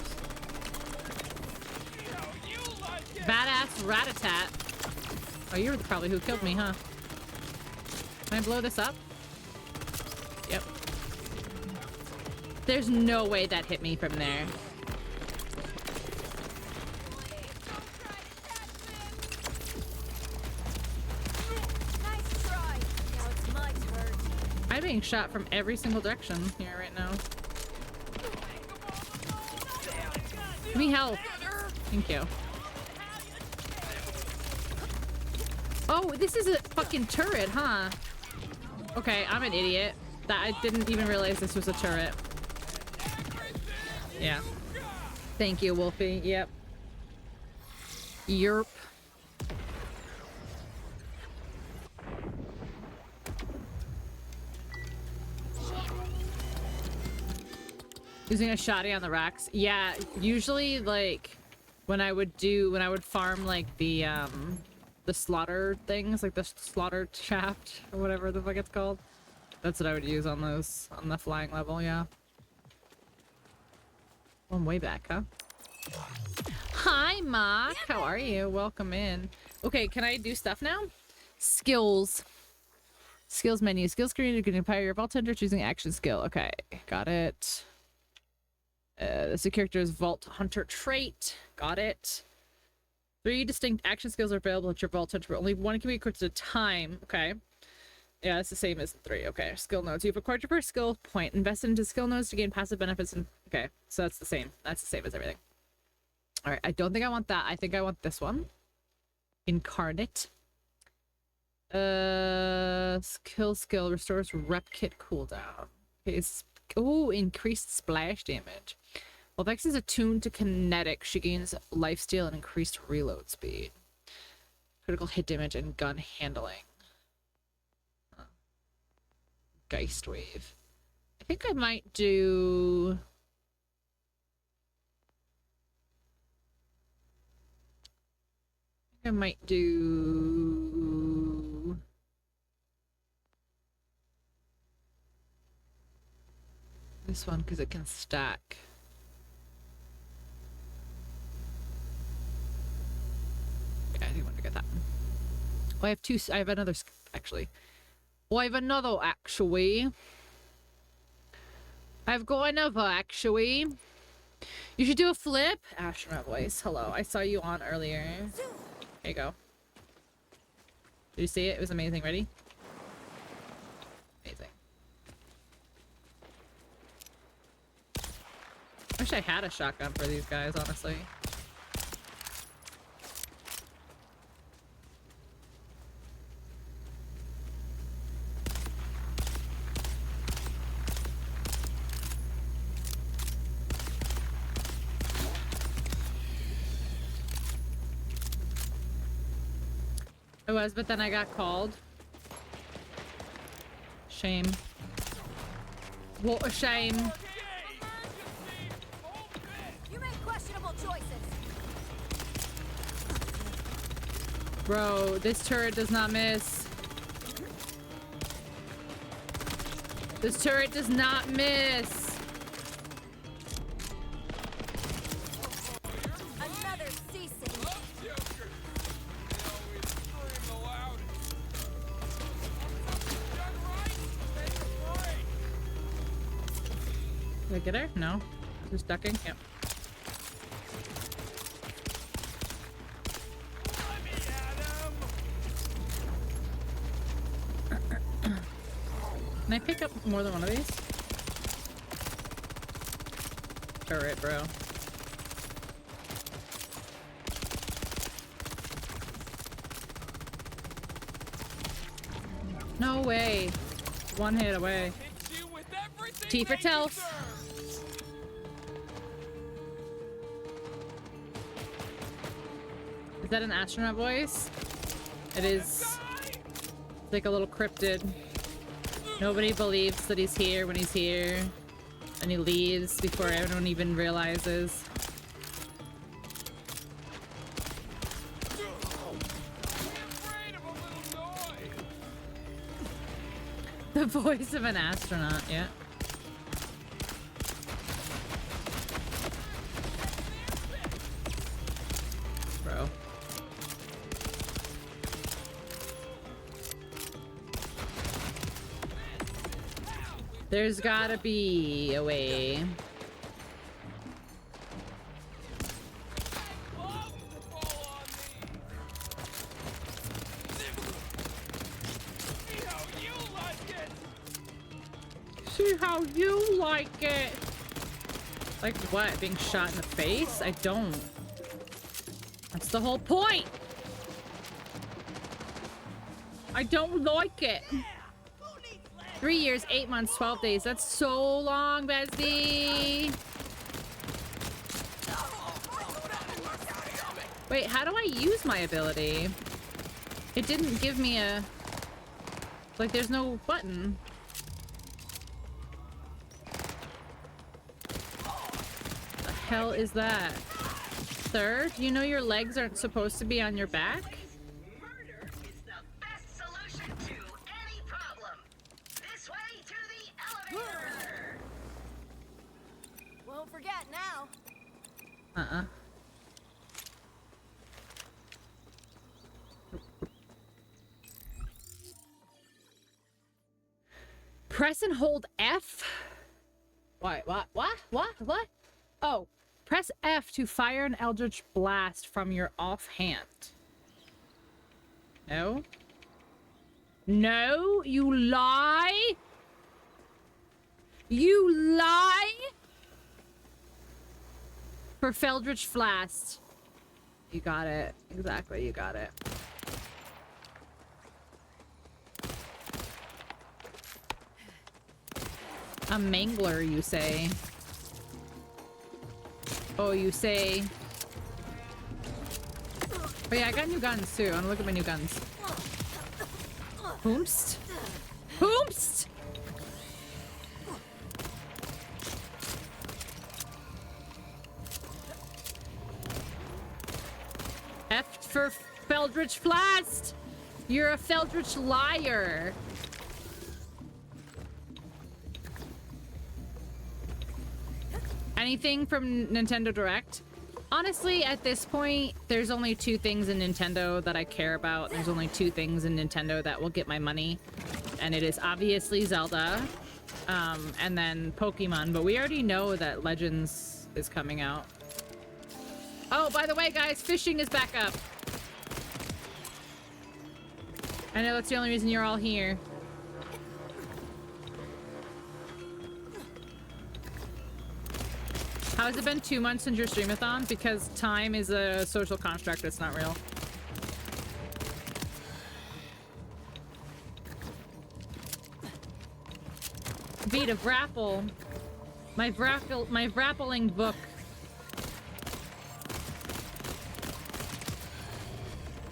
Badass Rat-a-tat. Oh, you're probably who killed me, huh? Can I blow this up? Yep. There's no way that hit me from there. Nice try. Now it's my turn. I'm being shot from every single direction here right now. Give me help. Thank you. Oh, this is a fucking turret, huh? Okay, I'm an idiot. That I didn't even realize this was a turret. Yeah. Thank you, Wolfie. Yep. Yerp. Using a shotty on the racks. Yeah, usually like when I would farm like the slaughter things, like the slaughter shaft or whatever the fuck it's called. That's what I would use on those, on the flying level, yeah. Oh, I'm way back, huh? Hi, Mark. How are you? Welcome in. Okay, can I do stuff now? Skills. Skills menu. Skill screen. You can empower your Vault Hunter choosing action skill. Okay, got it. This character's Vault Hunter trait. Got it. 3 distinct action skills are available at your Vault Hunter, but only one can be equipped at a time. Okay. Yeah, it's the same as the 3. Okay, skill nodes. You've acquired your first skill point. Invest into skill nodes to gain passive benefits. And okay, so that's the same. That's the same as everything. All right, I don't think I want that. I think I want this one. Incarnate. Skill restores rep kit cooldown. Okay, oh, increased splash damage. While Vex is attuned to kinetic, she gains lifesteal and increased reload speed. Critical hit damage and gun handling. Geist wave. I think I might do... I might do... this one because it can stack. Yeah, I think I want to get that one. Oh, I have two. I have another, actually. Oh, I have another, actually. I've got another, actually. You should do a flip. Astronaut voice. Hello. I saw you on earlier. There you go. Did you see it? It was amazing. Ready? Amazing. I wish I had a shotgun for these guys, honestly. I was, but then I got called. Shame. What a shame. You make questionable choices. Bro, this turret does not miss. This turret does not miss. Another ceasing. Did I get her? No. Just ducking? Yep. Can I pick up more than one of these? Alright, bro. No way. One hit away. T for Telf. Is that an astronaut voice? It is. It's like a little cryptid. Nobody believes that he's here when he's here. And he leaves before everyone even realizes. The voice of an astronaut, yeah. Bro. There's gotta be a way. See how you like it. Like what? Being shot in the face? I don't. That's the whole point. I don't like it. 3 years, 8 months, 12 days. That's so long, Bestie. Wait, how do I use my ability? It didn't give me a... Like, there's no button. The hell is that? Sir, do you know your legs aren't supposed to be on your back? Won't forget now. Press and hold F? What? Oh, press F to fire an Eldritch Blast from your offhand. No? No, you lie? You lie? For Feldritch Blast. You got it. Exactly, you got it. A mangler, you say? Oh, you say? Oh yeah, I got new guns too. I wanna look at my new guns. Hoomst? Hoomst! F for Feldritch Blast! You're a Feldritch liar! Anything from Nintendo Direct? Honestly, at this point, there's only 2 things in Nintendo that I care about. There's only 2 things in Nintendo that will get my money. And it is obviously Zelda, and then Pokemon. But we already know that Legends is coming out. Oh, by the way, guys, fishing is back up. I know that's the only reason you're all here. How has it been 2 months since your streamathon? Because time is a social construct, it's not real. Vita, Vrapple. My Vrappling book.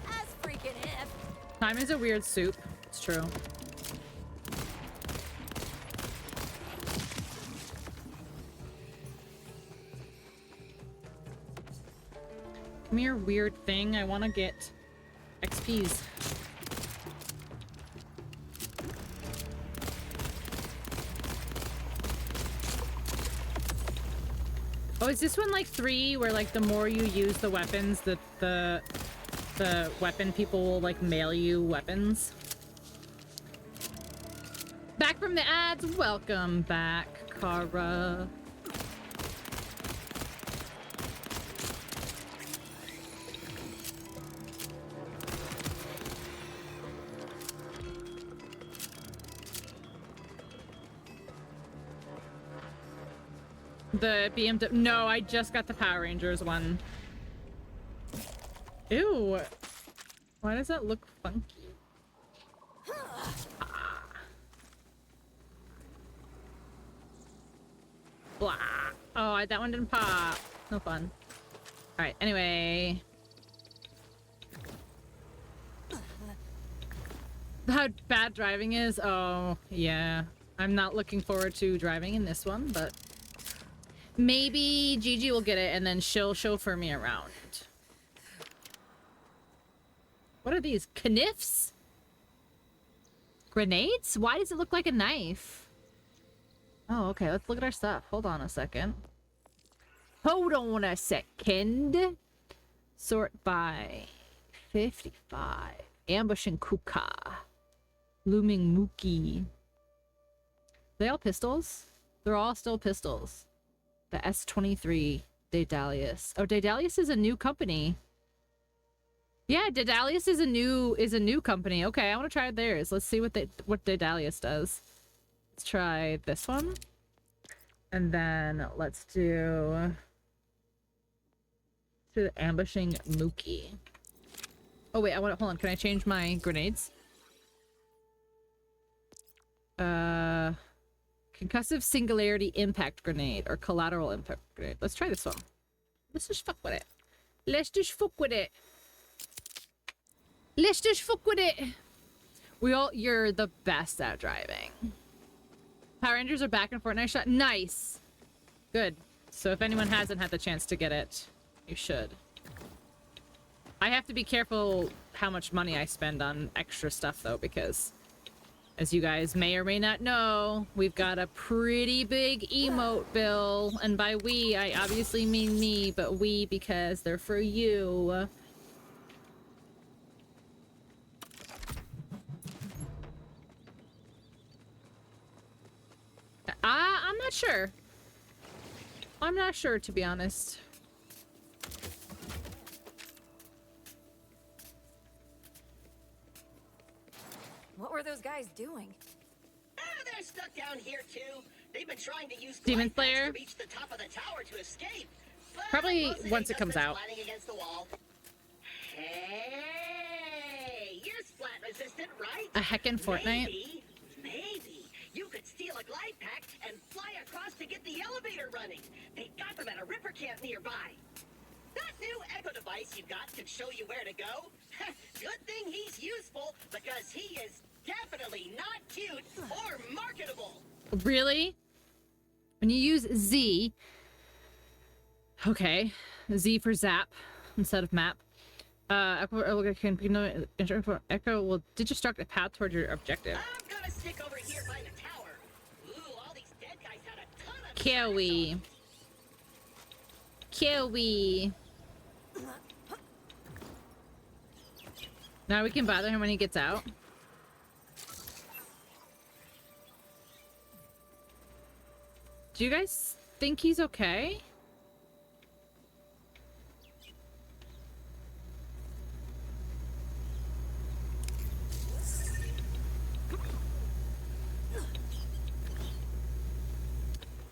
As freaking if. Time is a weird soup. It's true. Come here, weird thing. I want to get XP peas. Oh, is this one like 3 where like the more you use the weapons, the weapon people will like mail you weapons? Back from the ads. Welcome back, Kara. The BMW. No, I just got the Power Rangers one. Ew. Why does that look funky? Blah. Oh, that one didn't pop. No fun. Alright, anyway. How bad driving is? Oh, yeah. I'm not looking forward to driving in this one, but maybe Gigi will get it and then she'll chauffeur me around. What are these? Kniffs? Grenades? Why does it look like a knife? Oh, okay. Let's look at our stuff. Hold on a second. Hold on a second. Sort by 55. Ambushing Kuka. Looming Mookie. Are they all pistols? They're all still pistols. The S23 Daedalus. Oh, Daedalus is a new company. Yeah, Daedalus is a new company. Okay, I want to try theirs. Let's see what Daedalus does. Let's try this one. And then let's do ambushing Mookie. Oh wait, hold on. Can I change my grenades? Concussive Singularity Impact Grenade or Collateral Impact Grenade. Let's try this one. Let's just fuck with it. Let's just fuck with it. Let's just fuck with it. You're the best at driving. Power Rangers are back in Fortnite shot. Nice. Good. So if anyone hasn't had the chance to get it, you should. I have to be careful how much money I spend on extra stuff though, because as you guys may or may not know, we've got a pretty big emote bill. And by we, I obviously mean me, but we because they're for you. I'm not sure. I'm not sure, to be honest. What were those guys doing? They're stuck down here too. They've been trying to use Demon glide packs Slayer? to reach the top of the tower to escape. But Probably mostly once they've it comes just been out. splatting against the wall. Hey, you're splat resistant, right? A heckin' Fortnite? Maybe you could steal a glide pack and fly across to get the elevator running. They got them at a Ripper camp nearby. That new Echo device you got can show you where to go. Good thing he's useful, because he is definitely not cute or marketable. Really? When you use Z... Okay. Z for zap instead of map. Echo will deconstruct a path toward your objective. I'm gonna stick over here by the tower. Ooh, all these dead guys had a ton of Kiwi. Kiwi. Now we can bother him when he gets out. Do you guys think he's okay?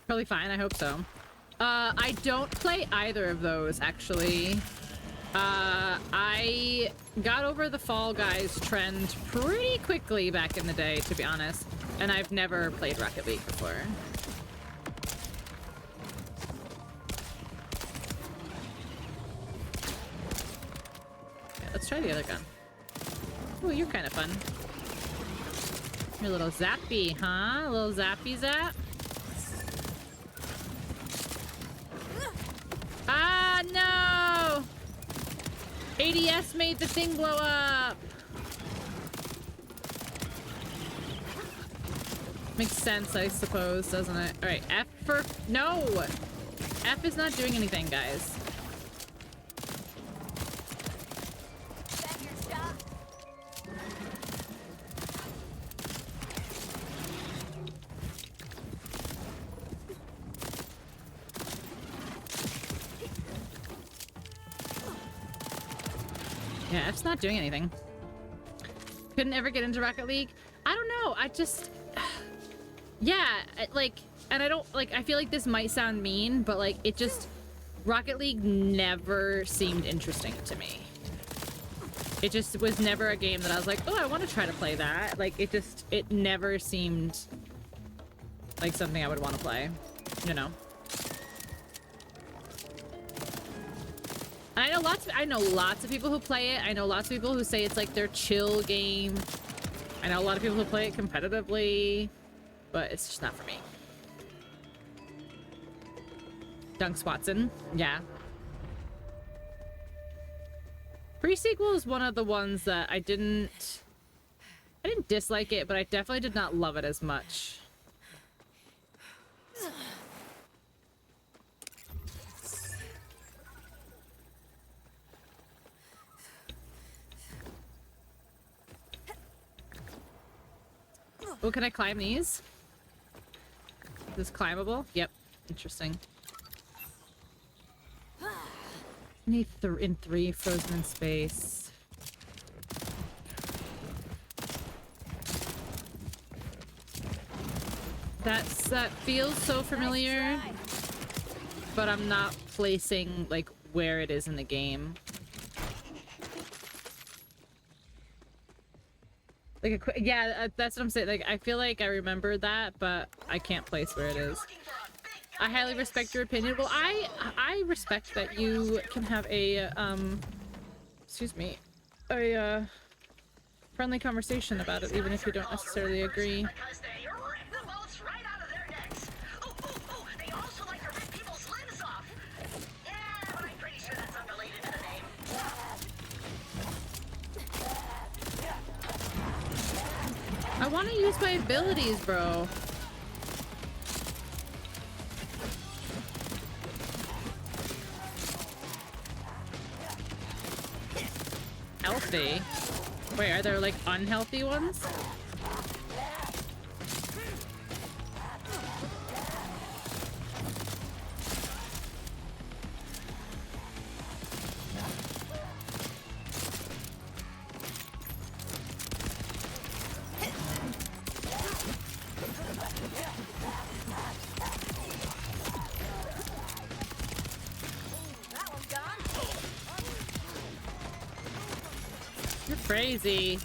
Probably fine, I hope so. I don't play either of those, actually. I got over the Fall Guys trend pretty quickly back in the day, to be honest. And I've never played Rocket League before. Okay, let's try the other gun. Oh, you're kind of fun. You're a little zappy, huh? A little zappy zap? Ah, no! ADS made the thing blow up. Makes sense, I suppose, doesn't it? All right, F for... No! F is not doing anything, guys. Yeah, F's not doing anything. Couldn't ever get into Rocket League. I don't know. I just... Yeah, like... And I don't... Like, I feel like this might sound mean, but, like, it just... Rocket League never seemed interesting to me. It just was never a game that I was like, oh, I want to try to play that. Like, it just... It never seemed like something I would want to play. You know? I know lots of people who play it. I know lots of people who say it's like their chill game. I know a lot of people who play it competitively, but it's just not for me. Dunks Watson, yeah. Pre-sequel is one of the ones that I didn't dislike it, but I definitely did not love it as much. Oh, can I climb these? Is this climbable? Yep. Interesting. Need in 3 frozen in space. That feels so familiar, but I'm not placing like where it is in the game. Like yeah, that's what I'm saying. Like I feel like I remember that, but I can't place where it is. I highly respect your opinion. Well, I respect that you can have a excuse me, a friendly conversation about it, even if you don't necessarily agree. I want to use my abilities, bro. Healthy? Wait, are there like unhealthy ones? Crazy.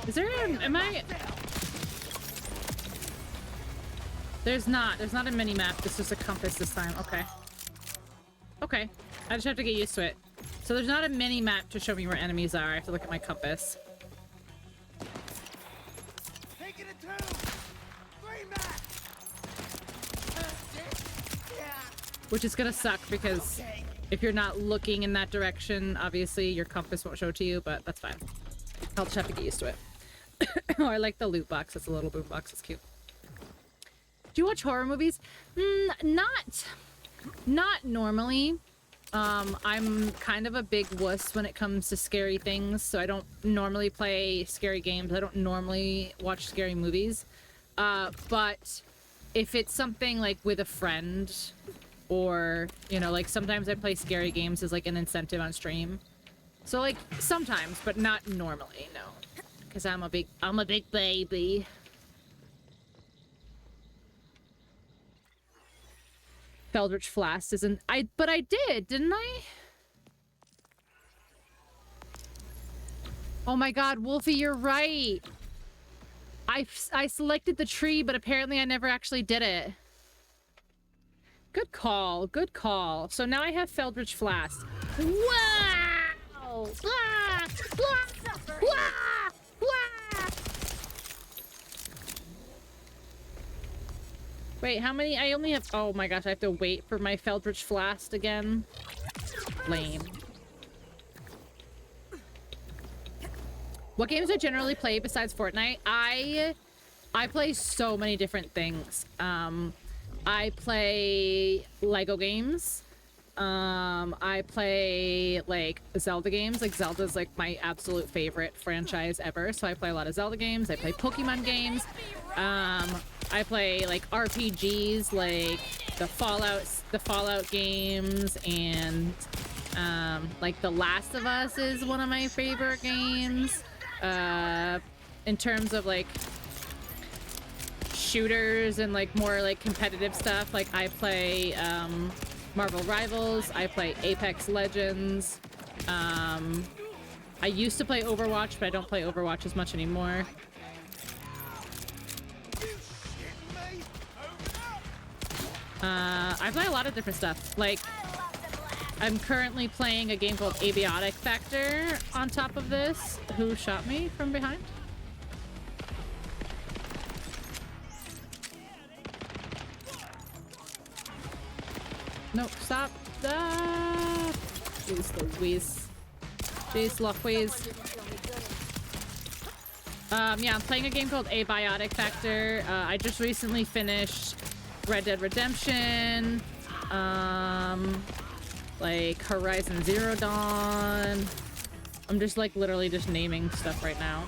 Is there am I? There's not a mini map. It's just a compass this time. Okay. Okay. I just have to get used to it. So there's not a mini map to show me where enemies are. I have to look at my compass. Which is gonna suck because if you're not looking in that direction, obviously your compass won't show to you, but that's fine. I'll just have to get used to it. Oh, I like the loot box. It's a little boom box. It's cute. Do you watch horror movies? Not normally. I'm kind of a big wuss when it comes to scary things, so I don't normally play scary games. I don't normally watch scary movies. But if it's something like with a friend, or, you know, like sometimes I play scary games as like an incentive on stream. So like sometimes, but not normally, no. Because I'm a big baby. Feldritch Flask isn't... But I did, didn't I? Oh my god, Wolfie, you're right. I selected the tree, but apparently I never actually did it. Good call, good call. So now I have Feldritch Flask. Wow! Blah! Blah! Blah! Blah! Wait, how many? I only have... Oh my gosh, I have to wait for my Feldritch Flask again. Lame. What games do I generally play besides Fortnite? I play so many different things. I play Lego games. I play like Zelda games. Like Zelda's like my absolute favorite franchise ever. So I play a lot of Zelda games. I play Pokemon games. I play like RPGs, like the Fallout games, and like The Last of Us is one of my favorite games. In terms of like shooters and like more like competitive stuff, like I play Marvel Rivals, I play Apex Legends. I used to play Overwatch, but I don't play Overwatch as much anymore. I play a lot of different stuff. Like, I'm currently playing a game called Abiotic Factor on top of this. Who shot me from behind? Nope, stop. Ah! Jeez Louise. Jeez Louise. Yeah, I'm playing a game called Abiotic Factor. I just recently finished Red Dead Redemption. Like Horizon Zero Dawn. I'm just like literally just naming stuff right now.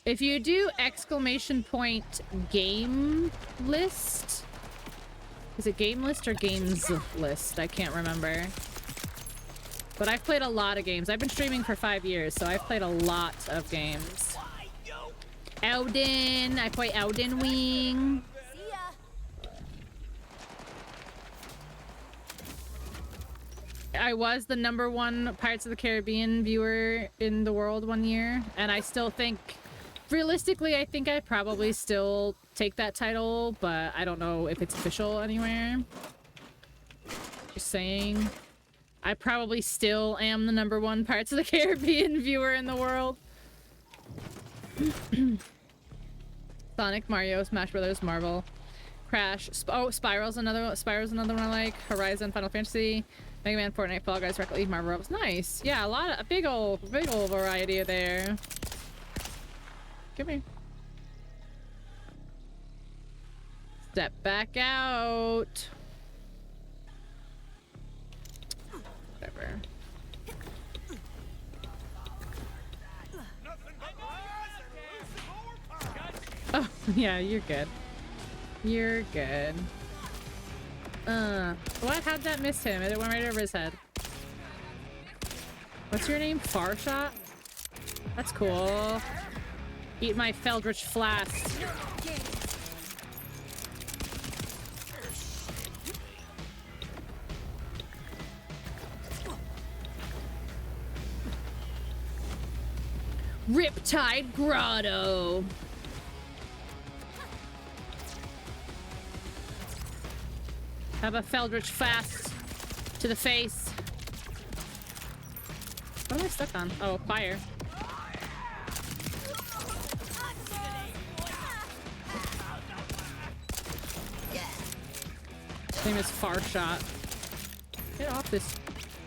If you do exclamation point game list, is it game list or games list? I can't remember. But I've played a lot of games. I've been streaming for 5 years, so I've played a lot of games. Elden, I play Elden Ring. I was the #1 Pirates of the Caribbean viewer in the world one year, and I still think, realistically, I think I probably still take that title, but I don't know if it's official anywhere. Just saying. I probably still am the #1 Pirates of the Caribbean viewer in the world. Sonic, Mario, Smash Brothers, Marvel, Crash, Spiral's another one I like. Horizon, Final Fantasy, Mega Man, Fortnite, Fall Guys, Rocket League, Marvel Rebels. Nice. Yeah, a big old variety there. Come here. Step back out. Whatever. Oh, yeah, you're good. You're good. What? How'd that miss him? It went right over his head. What's your name? Farshot? That's cool. Eat my Feldritch Flask. Riptide Grotto. Have a Feldritch Flask to the face. What am I stuck on? Oh, fire. His name is Farshot. Get off this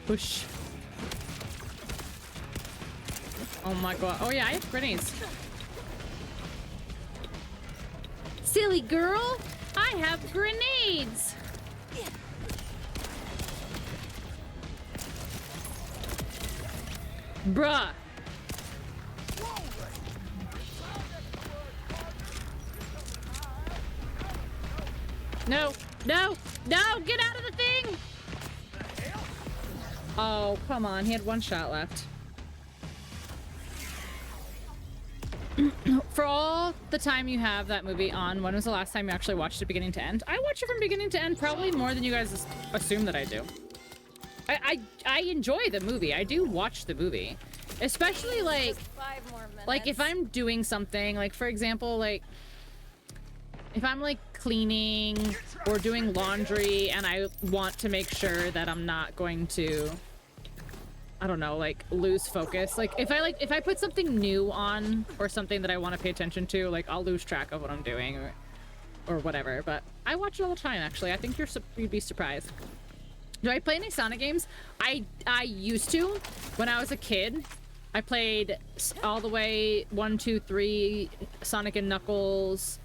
push. Oh my god. Oh yeah, I have grenades. Silly girl! I have grenades! Bruh. No, no, no, get out of the thing! Oh, come on, he had 1 shot left. For all the time you have that movie on, when was the last time you actually watched it beginning to end? I watch it from beginning to end probably more than you guys assume that I do. I enjoy the movie. I do watch the movie. Especially like if I'm doing something, like for example, like if I'm like cleaning or doing laundry and I want to make sure that I'm not going to, I don't know, like lose focus. Like if I put something new on or something that I want to pay attention to, like I'll lose track of what I'm doing or whatever. But I watch it all the time, actually. I think you'd be surprised. Do I play any Sonic games? I used to when I was a kid. I played all the way 1, 2, 3, Sonic and Knuckles,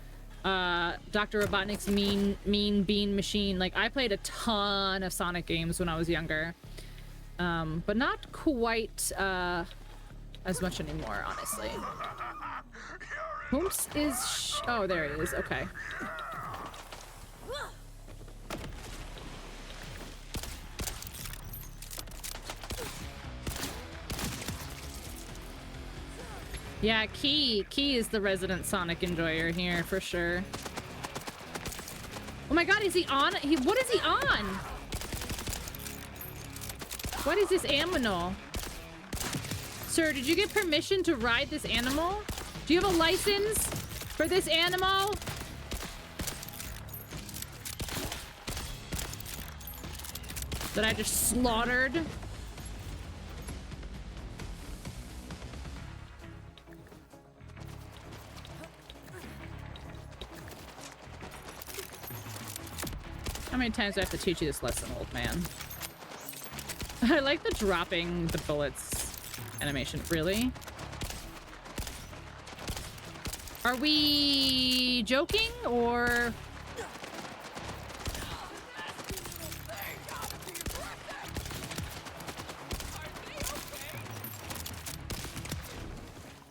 Dr. Robotnik's Mean Bean Machine. Like, I played a ton of Sonic games when I was younger. But not quite as much anymore, honestly. Whoops is... oh, there he is. Okay. Yeah, Key is the resident Sonic enjoyer here for sure. Oh my god, is he on? What is he on? What is this animal? Sir, did you get permission to ride this animal? Do you have a license for this animal? That I just slaughtered? How many times do I have to teach you this lesson, old man? I like the dropping the bullets animation. Really? Are we joking or...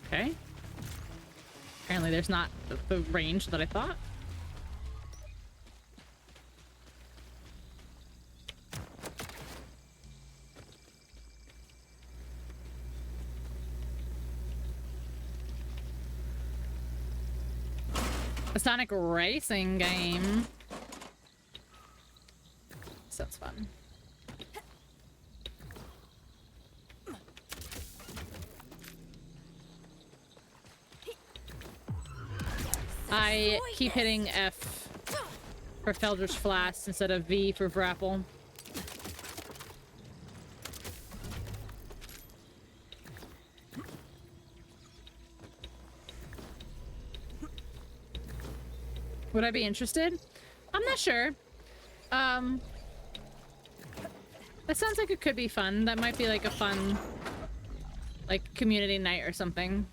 Okay. Apparently there's not the range that I thought. A Sonic racing game. Sounds fun. I keep hitting F for Feldrich Flask instead of V for Vrapple. Would I be interested? I'm not sure. That sounds like it could be fun. That might be like a fun, like, community night or something.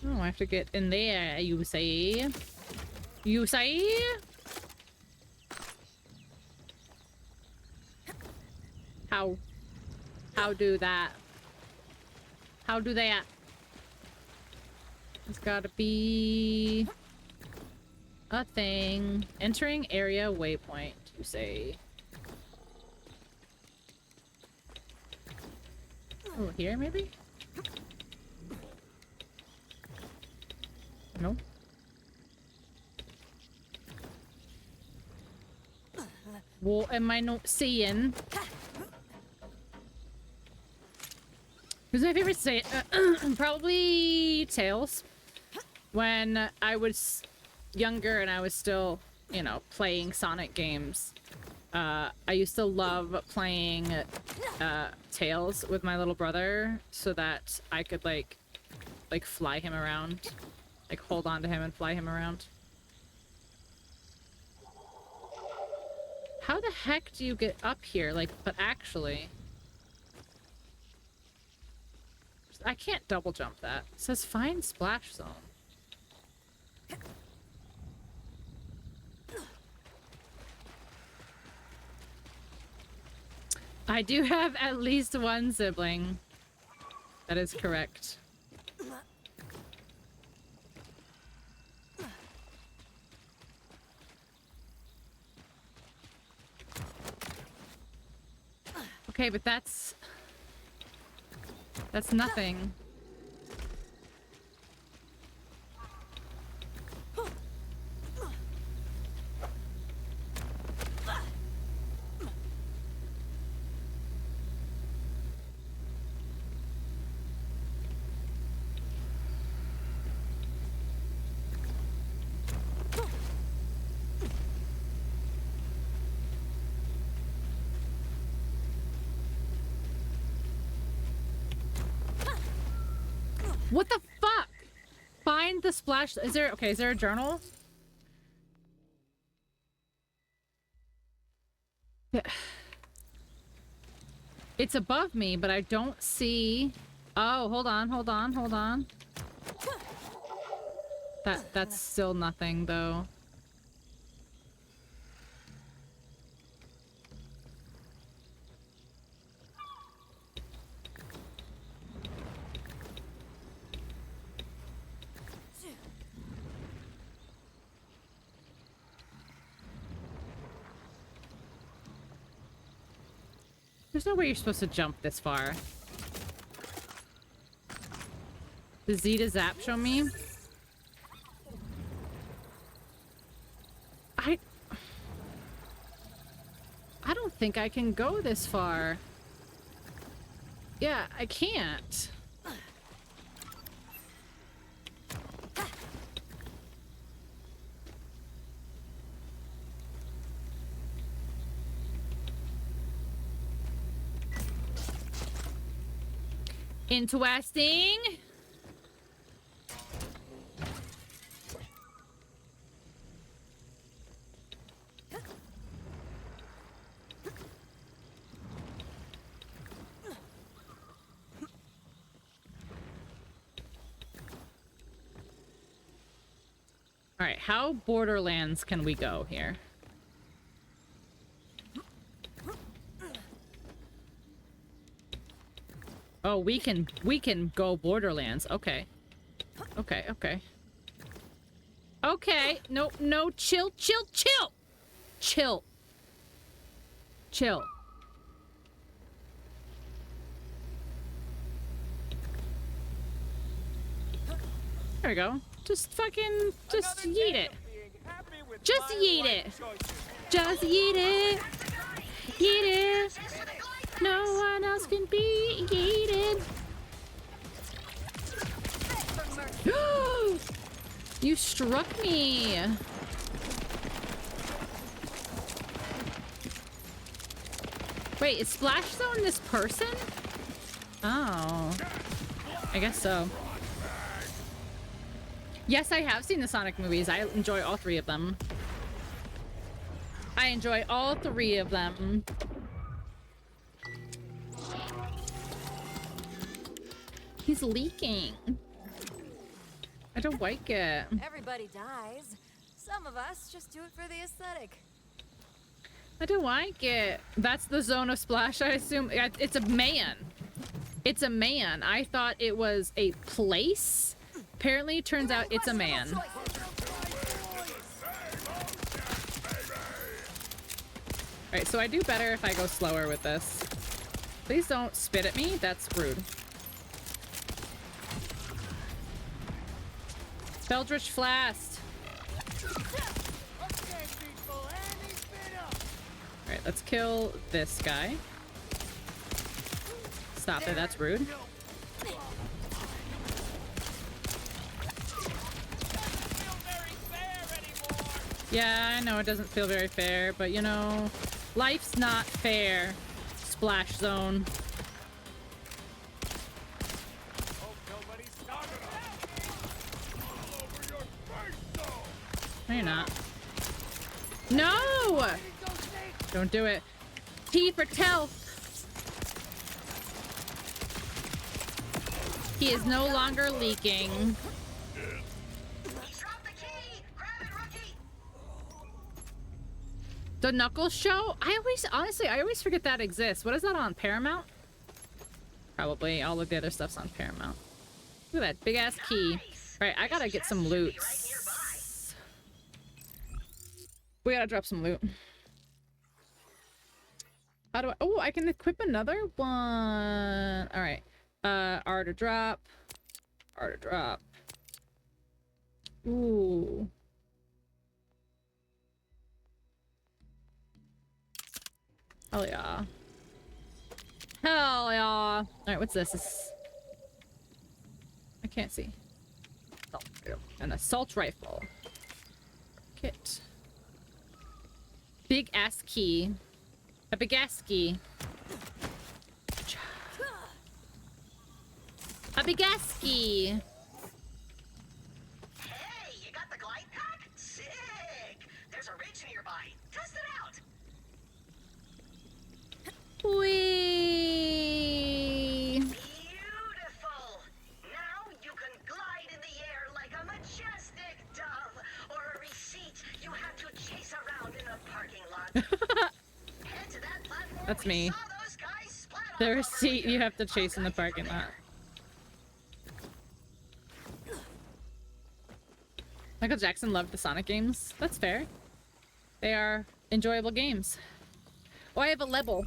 Oh, I have to get in there, you say? You say? How do that? How do that? It's gotta be a thing. Entering area waypoint, you say. Oh, here maybe? No. What am I not seeing? Who's my favorite say? Probably Tails. When I was younger and I was still, you know, playing Sonic games, I used to love playing Tails with my little brother so that I could like fly him around, like hold on to him and fly him around. How the heck do you get up here? Like, but actually, I can't double jump that. It says find splash zone. I do have at least one sibling. That is correct. Okay, but that's nothing. What the fuck? Find the splash. Is there okay? Is there a journal? Yeah. It's above me, but I don't see. Oh, hold on, hold on, hold on. That's still nothing though. There's no way you're supposed to jump this far. Does Zeta Zap show me? I don't think I can go this far. Yeah, I can't. Interesting. All right, how Borderlands can we go here? Oh, we can go Borderlands. Okay. Okay, okay. Okay. No, no, chill, chill, chill. Chill. Chill. There we go. Just fucking, just yeet it. Just yeet it. Just yeet it. Yeet it. No one else can be yeeted. You struck me. Wait, is Splash Zone this person? Oh. I guess so. Yes, I have seen the Sonic movies. I enjoy all three of them. I enjoy all three of them. He's leaking. I don't like it. Everybody dies. Some of us just do it for the aesthetic. I don't like it. That's the zone of Splash, I assume. It's a man. It's a man. I thought it was a place. Apparently, it turns out it's a man. Alright, so I do better if I go slower with this. Please don't spit at me. That's rude. Beldritch Blast. Alright, let's kill this guy. Stop it, that's rude. Yeah, I know it doesn't feel very fair, but you know, life's not fair. Splash Zone. No, you're not. No! Don't do it. T for Telf. He is no longer leaking. The Knuckles Show? Honestly, I always forget that exists. What is that on? Paramount? Probably. All of the other stuff's on Paramount. Look at that big ass key. Alright, I gotta get some loot. We gotta drop some loot. How do I... Oh, I can equip another one. Alright. R to drop. R to drop. Ooh. Hell yeah. Hell yeah. Alright, what's this? I can't see. An assault rifle. Kit. Big ass key. A big ass key. A Bigaski. Hey, you got the glide pack? Sick! There's a ridge nearby. Test it out! Whee! Beautiful! Now you can glide in the air like a majestic dove, or a receipt you have to chase around in the parking lot. Head to that platform. That's we me. saw those guys splat The all over receipt here. you have to chase in the I'll guide parking you from lot. there. Michael Jackson loved the Sonic games. That's fair. They are enjoyable games. Oh, I have a level.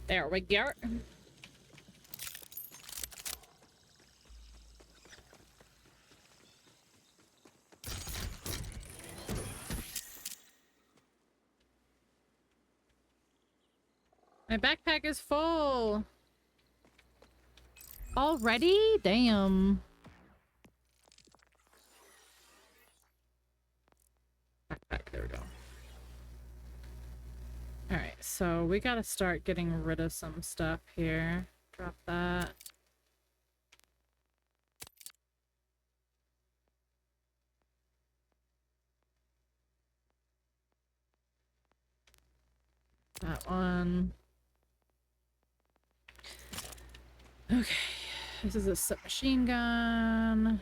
There we go. My backpack is full. Already? Damn. Backpack, there we go. Alright, so we gotta start getting rid of some stuff here. Drop that. That one. Okay, this is a submachine gun.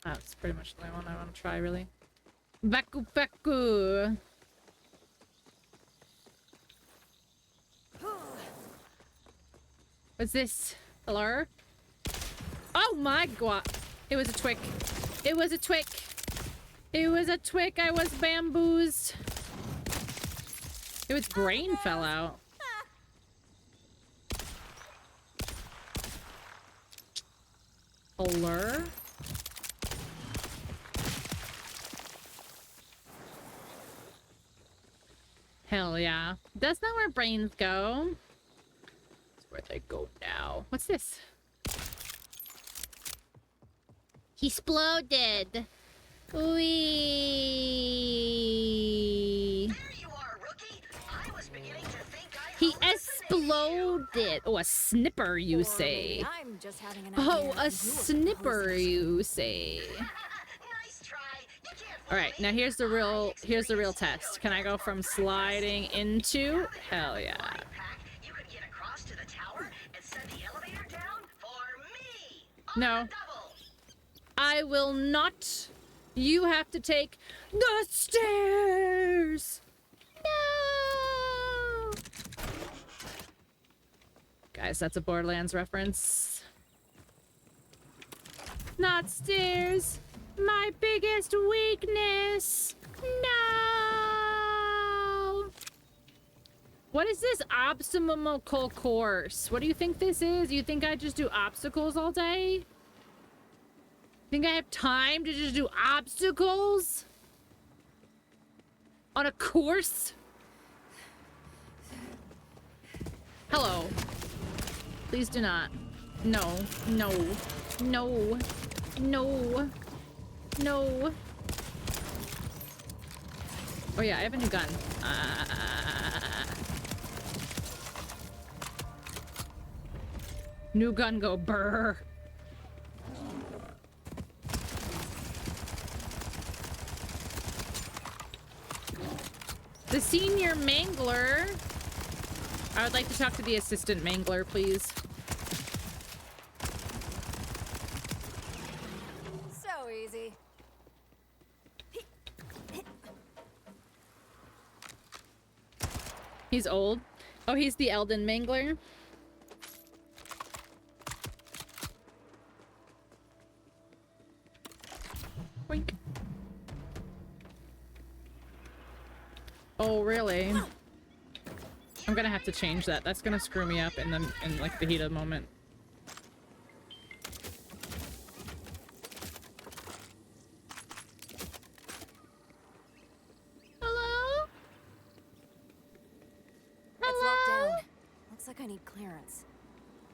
That's pretty much the only one I want to try, really. Baku Baku! What's this? Hello? Oh my god! It was a twick. It was a twick. It was a twick. I was bamboozed. Its brain fell out. Allure? Hell yeah. That's not where brains go. That's where they go now. What's this? He exploded. Wee. There you are, rookie. I was beginning to think I He exploded. Oh, a snipper, you Or say? maybe I'm just having an Oh, idea a and you were snipper, proposing. you say? Nice try. You can't All right, now here's the real test. Can I go from sliding into? Hell yeah. pack. You could get across to the tower and send the elevator down for me. On No. the double. I will not. You have to take the stairs. No. Guys, that's a Borderlands reference. Not stairs. My biggest weakness. No. What is this obstacle course? What do you think this is? You think I just do obstacles all day? Think I have time to just do obstacles? On a course? Hello. Please do not. No. No. No. No. No. Oh yeah, I have a new gun. New gun go brr. The senior mangler. I would like to talk to the assistant mangler, please. So easy. He's old. Oh, he's the Elden Mangler. Boink. Oh, really? I'm gonna have to change that. That's gonna screw me up in like the heat of the moment. like I need clearance.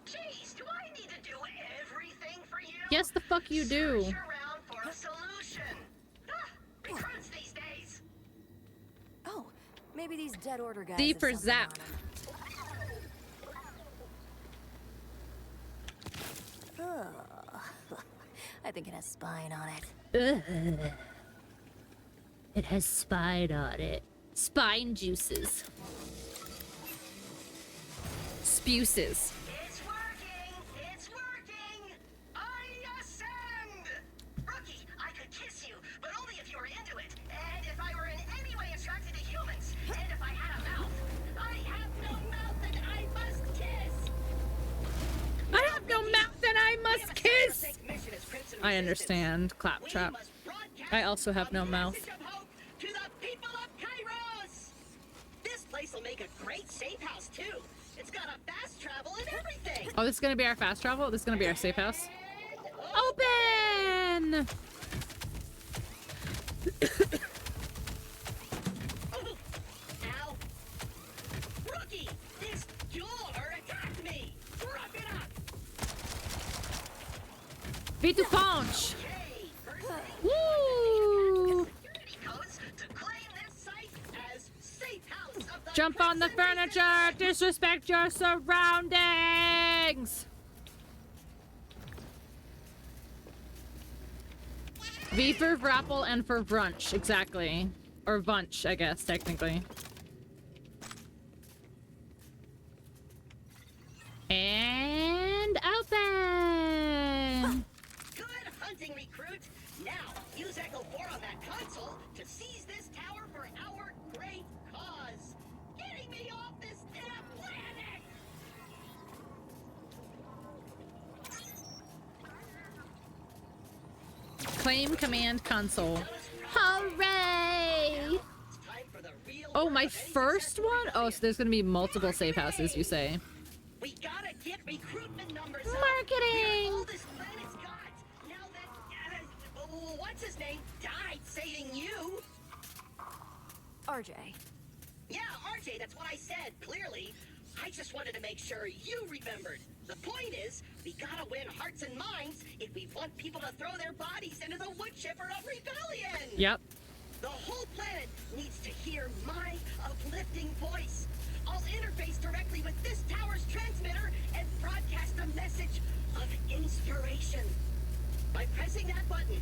Jeez, do I need to do everything for you? Yes, the fuck you do. Search around for a solution. Recruits these days. Oh, maybe these dead order guys. D have for something zap. on 'em. Oh, I think it has spine on it. Ugh. It has spine on it. Spine juices. Spuces. It's working. It's working. I ascend. Rookie, I could kiss you, but only if you were into it, and if I were in any way attracted to humans, and if I had a mouth. I have no mouth and I must kiss. I have no mouth and I must kiss. I understand, Claptrap. I also have no mouth. To the people of Kairos. This place will make a great safe house too. It's got a fast travel and everything. Oh, this is gonna be our fast travel? This is gonna be our safe house? Open! Oh, ow. Rookie, this door attacked me. Rough it up. V2 punch! Okay, first thing, Woo! security codes to claim this site as safe house of the Jump on the Crimson furniture! Disrespect your surroundings! V for Vrapple and for Vrunch, exactly. Or Vunch, I guess, technically. And open! Good hunting, recruit. Now, use Echo 4 on that console to seize this tower for our great cause. Getting me off this damn planet! Claim command console. Hooray! It's time for the real Oh, work my of any first disaster one? Oh, so there's gonna be multiple safe houses, you say. We gotta get recruitment numbers up. Marketing! We're all this planet's got. Now that, what's his name, died saving you. RJ. Yeah, RJ, that's what I said, clearly. I just wanted to make sure you remembered. The point is, we gotta win hearts and minds if we want people to throw their bodies into the wood chipper of rebellion. Yep. The whole planet needs to hear my uplifting voice. I'll interface directly with this tower's transmitter and broadcast a message of inspiration. By pressing that button,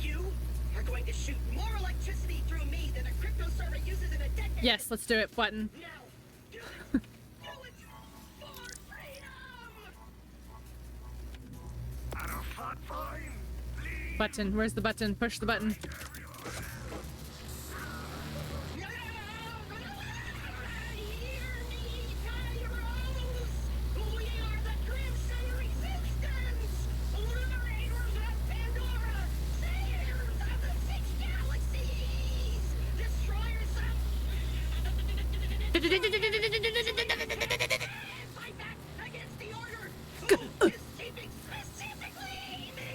you are going to shoot more electricity through me than a crypto server uses in a decade. Yes, let's do it, button. Now, do it. Do it for freedom! And a fat fine. Button, where's the button? Push the button. Hear me, Kairos! We are the Crimson Resistance! Liberators of Pandora! Saviors of the Six Galaxies! Destroyers of... Fight back against the Order! Who is keeping specifically me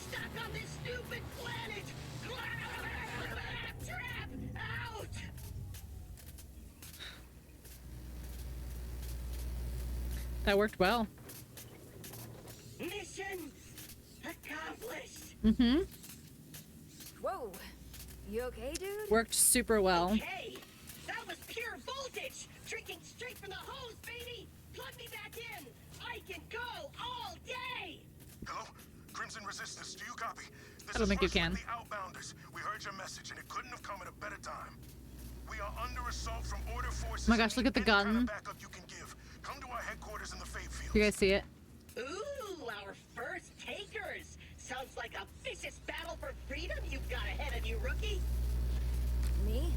stuck on this stupid planet? Trap out! That worked well. Mission accomplished. Mm-hmm. Whoa. You okay, dude? Worked super well. Okay, that was pure voltage. Drinking straight from the hose, baby. Plug me back in. I can go all day. Hello? Crimson Resistance, do you copy? This I don't think you First can. with the Outbounders. We heard your message and it couldn't have come at a better time. We are under assault from Order forces. Oh my gosh, look at the Any kind of gun. backup you can give. Come to our headquarters in the Fate Fields. You guys see it? Ooh, our first takers. Sounds like a vicious battle for freedom you've got ahead of you, rookie. Me?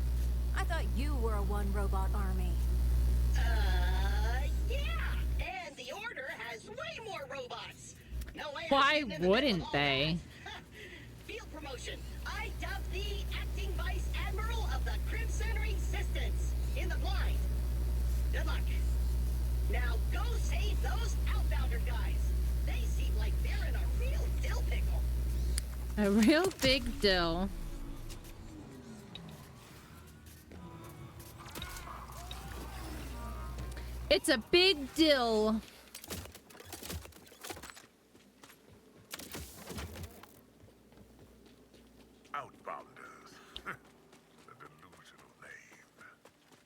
I thought you were a one-robot army. Yeah. And the Order has way more robots. No way. Why wouldn't they? Field promotion. I dubbed the acting vice admiral of the Crimson Resistance in the blind. Good luck. Now go save those Outbounder guys. They seem like they're in a real dill pickle. A real big dill. It's a big deal. Outbounders. A delusional name.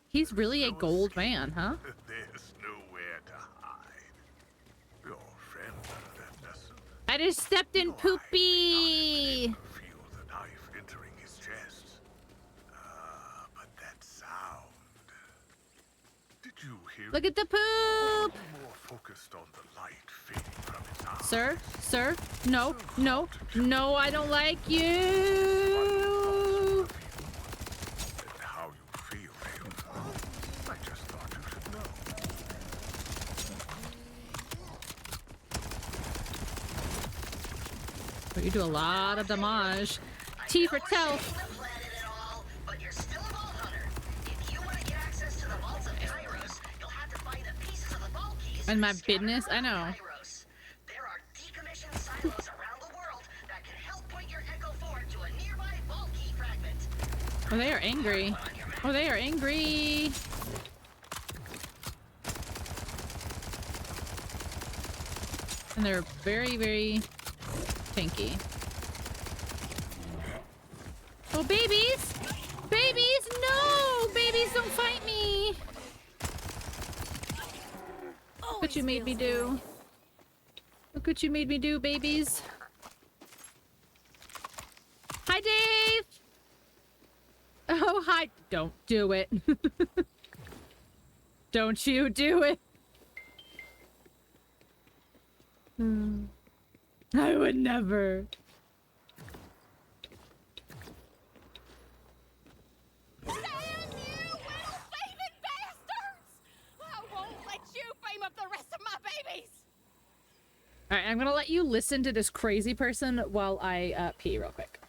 He's really a gold man, huh? There's nowhere to hide. Your friend left us. I just stepped in poopy. Feel the knife entering his chest. But that sound. Did you hear? Look at the poop. More focused on the light fading from his eyes. Sir, sir, no, no, no, I don't like you. And how you feel, Hale. I just thought you should know. But you do a lot of damage. T for tell. But you're still a vault hunter. If you want to get access to the vaults of Kairos, you'll have to find the pieces of the vault keys. And my business, I know. Kairos. There are decommissioned silos around the world that can help point your Echo forward to a nearby vault key fragment. Oh, they are angry. Oh, they are angry. And they're very, very pinky. Oh, babies! Babies, no! Babies, don't fight me! Look what you made me do. Look what you made me do, babies. Hi, Dave! Oh, hi. Don't do it. Don't you do it. I would never. Damn you, little thieving bastards! I won't let you frame up the rest of my babies! Alright, I'm gonna let you listen to this crazy person while I pee real quick.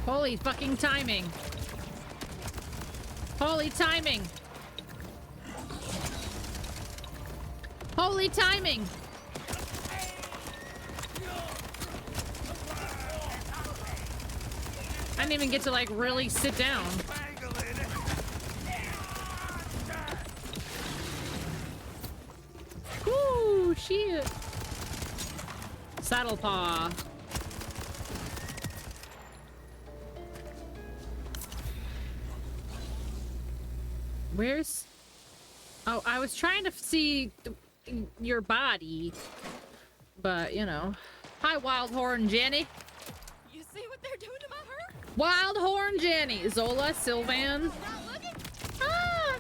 Holy fucking timing. Holy timing. Holy timing. I didn't even get to like really sit down. Woo, shit. Saddle paw. Where's... Oh, I was trying to see your body. But, you know. Hi, Wildhorn Jenny. You see what they're doing to my herd? Wildhorn Jenny. Zola, Sylvan. Ah!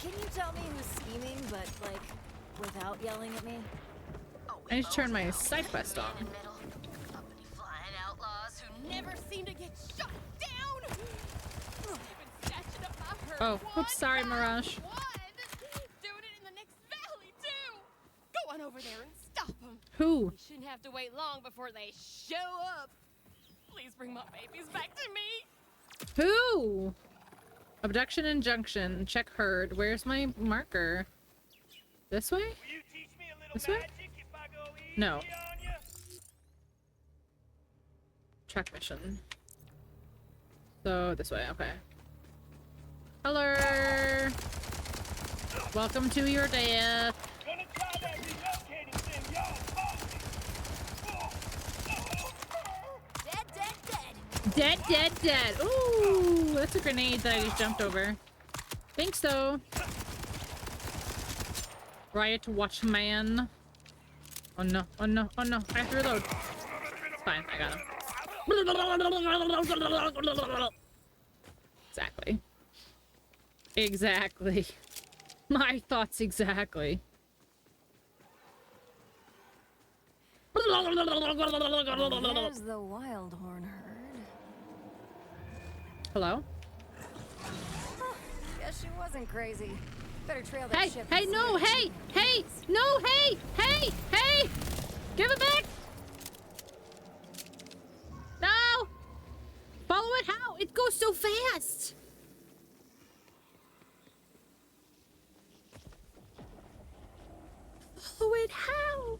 Can you tell me who's scheming, but like, without yelling at me? I need to turn my side quest on. Flying outlaws who never seem to get shut down. They've been snatching up my herd. Oh, oops, sorry, Mirage. Doing it in the next valley too. Go on over there and stop them. Who? We shouldn't have to wait long before they show up. Please bring my babies back to me. Who? Abduction and junction. Check herd. Where's my marker? This way? This way? No. Track mission. So this way, okay. Hello. Welcome to your death. Dead, dead, dead. Ooh, that's a grenade that I just jumped over. Think so. Riot Watchman. Oh no, oh no, oh no. I have to reload. It's fine, I got him. Exactly. Exactly. My thoughts exactly. There's the Wildhorn herd. Hello? Guess she wasn't crazy. Better trail that Hey, ship. hey, and no, see her. hey, hey, no, hey, hey, hey! Give it back! No! Follow it how? It goes so fast! Follow it how?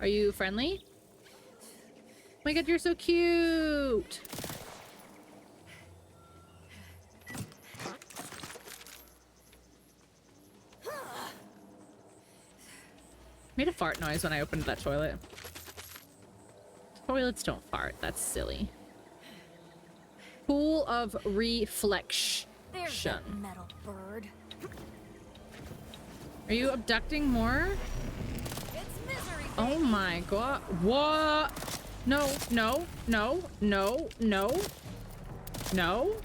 Are you friendly? Oh my god, you're so cute! Made a fart noise when I opened that toilet. Toilets don't fart. That's silly. Pool of reflection. There's that metal bird. Are you abducting more? It's misery. Oh my god. What? No, no, no, no, no. No.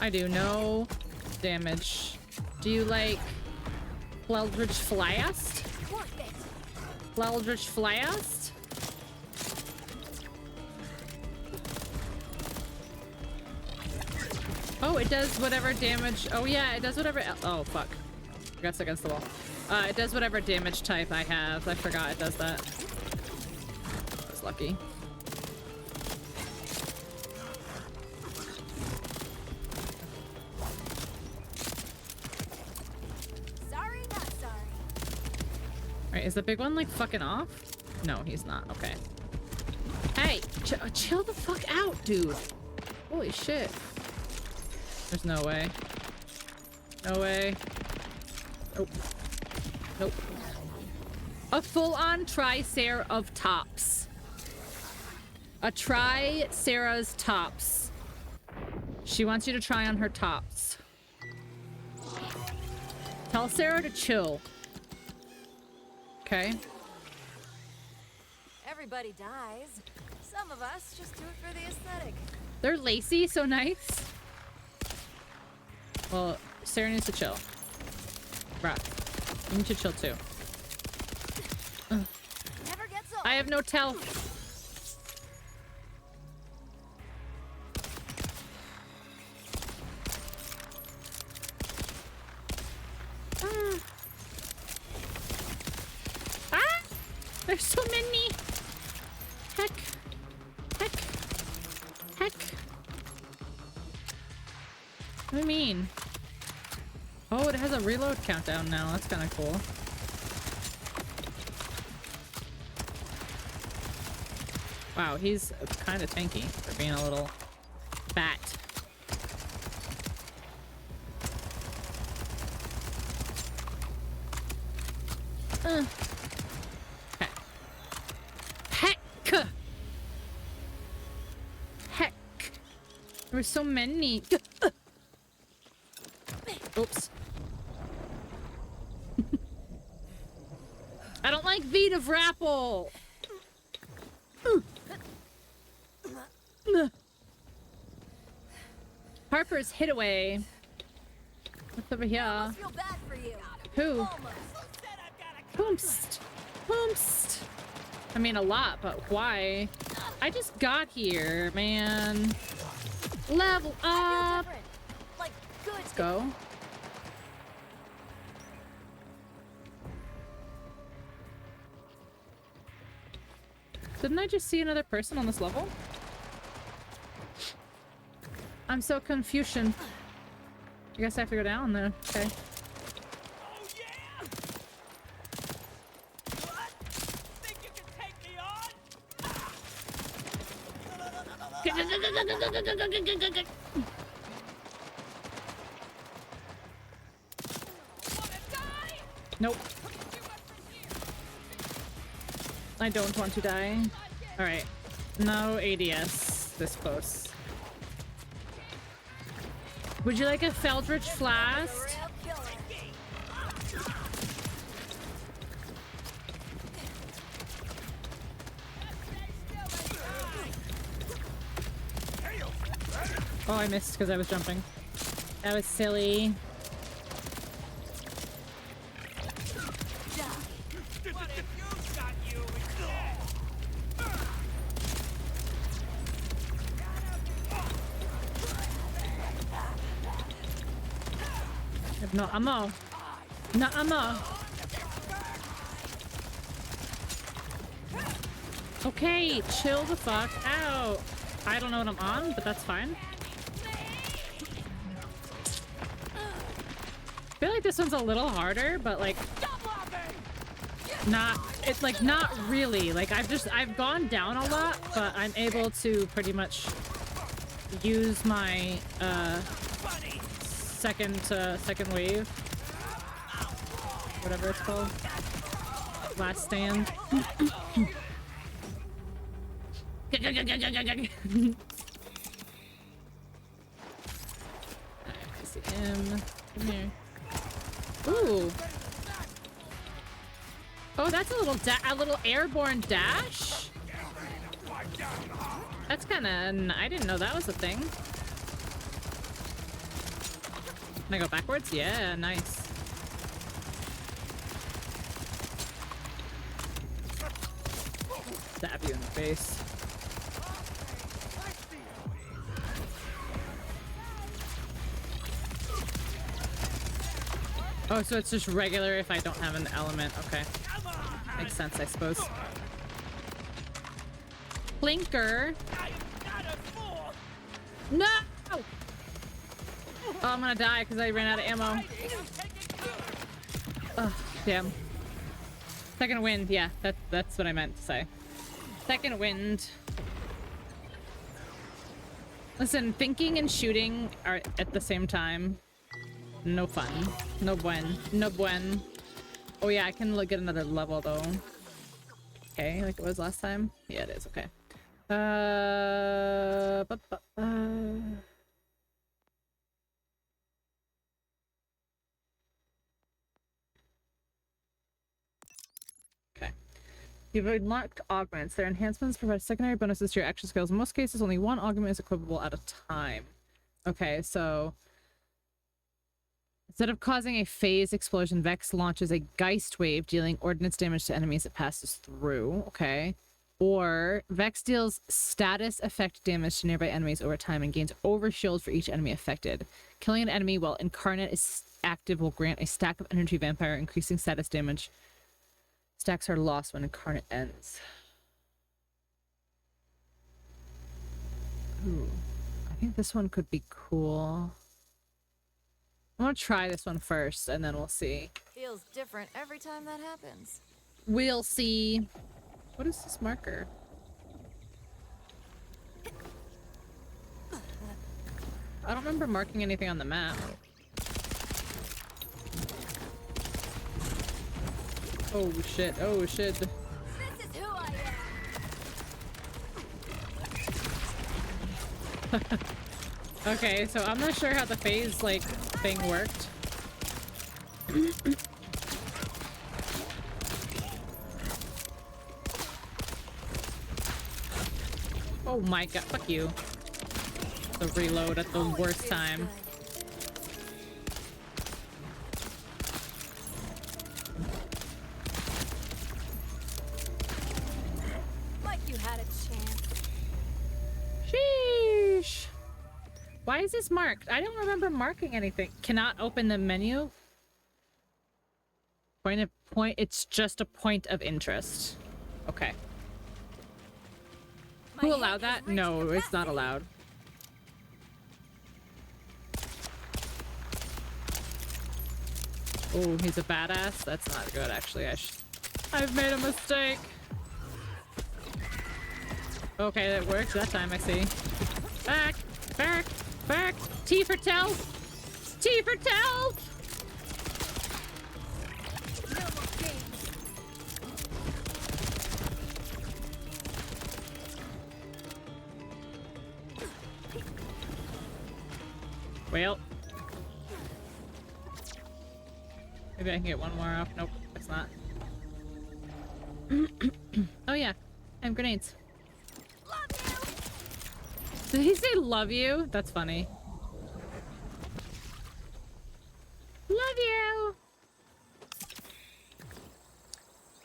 I do no damage. Do you like Eldritch Flast? Eldritch Flast? Oh, it does whatever damage. Oh yeah, it does whatever. Oh fuck. I guess against the wall. It does whatever damage type I have. I forgot it does that. I was lucky. Sorry, not sorry. Alright, is the big one like fucking off? No, he's not. Okay. Hey, chill the fuck out, dude. Holy shit. There's no way. No way. Nope. Nope. A full-on Tri-Sarah of tops. A Tri-Sarah's tops. She wants you to try on her tops. Tell Sarah to chill. Okay. Everybody dies. Some of us just do it for the aesthetic. They're lacy, so nice. Well, Sarah needs to chill. Right. You need to chill too. Ugh. Never gets old. I have no tell. Ah! There's so many. Heck. Heck. Heck. What do you mean? Oh, it has a reload countdown now. That's kind of cool. Wow, he's kind of tanky for being a little fat. Heck. Heck! Heck! There were so many. speed of Rapple. Harper's Hideaway. What's over here? I feel bad for you. Who? Poomst. Poomst. I mean, a lot, but why? I just got here, man. Level up. Like, good. Let's go. Didn't I just see another person on this level? I'm so confusion. I guess I have to go down there. Okay. Nope. I don't want to die. Alright. No ADS this close. Would you like a Feldritch Flask? Oh, I missed because I was jumping. That was silly. No ammo. No ammo. Okay, chill the fuck out. I don't know what I'm on, but that's fine. I feel like this one's a little harder, but like not, it's like not really. Like I've gone down a lot, but I'm able to pretty much use my second wave, whatever it's called, last stand. I see him. Come here. Ooh. Oh, that's a little airborne dash. That's kind of. I didn't know that was a thing. Can I go backwards? Yeah, nice. Stab you in the face. Oh, so it's just regular if I don't have an element. Okay. Makes sense, I suppose. Blinker. No! Oh, I'm gonna die because I ran out of ammo. Oh, damn. Second wind, yeah, that's what I meant to say. Second wind. Listen, thinking and shooting are at the same time. No fun. No buen. No buen. Oh yeah, I can get another level though. Okay, like it was last time? Yeah, it is, okay. You've unlocked augments. Their enhancements provide secondary bonuses to your action skills. In most cases, only one augment is equipable at a time. Okay, so instead of causing a phase explosion, Vex launches a Geist wave, dealing ordnance damage to enemies it passes through. Okay. Or Vex deals status effect damage to nearby enemies over time and gains overshield for each enemy affected. Killing an enemy while Incarnate is active will grant a stack of energy vampire, increasing status damage. Stacks are lost when Incarnate ends. Ooh, I think this one could be cool. I'm gonna try this one first, and then we'll see. Feels different every time that happens. We'll see. What is this marker? I don't remember marking anything on the map. Oh shit, oh shit. This is who I am. Okay, so I'm not sure how the phase, like, thing worked. Oh my god, fuck you. The reload at the worst time. Like you had a chance. Sheesh. Why is this marked? I don't remember marking anything. Cannot open the menu. It's just a point of interest. Okay. Who allowed that? No, it's not allowed. Oh, he's a badass? That's not good, actually. I've made a mistake. Okay, that works that time, I see. Back! Back! Back! T for tell! T for tell! Well. Maybe I can get one more off. Nope, it's not. Oh yeah, I have grenades. Did he say love you? That's funny. Love you.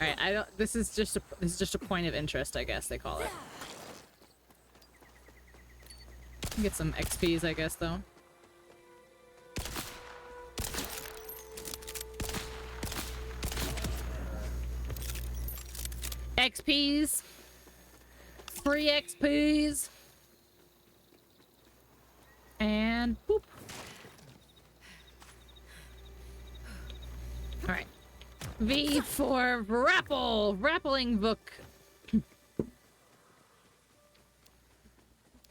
All right, I don't. This is just a point of interest, I guess they call it. Get some XPs, I guess, though. XPs. Free XPs. And boop. All right. V for Rapple. Rappling book.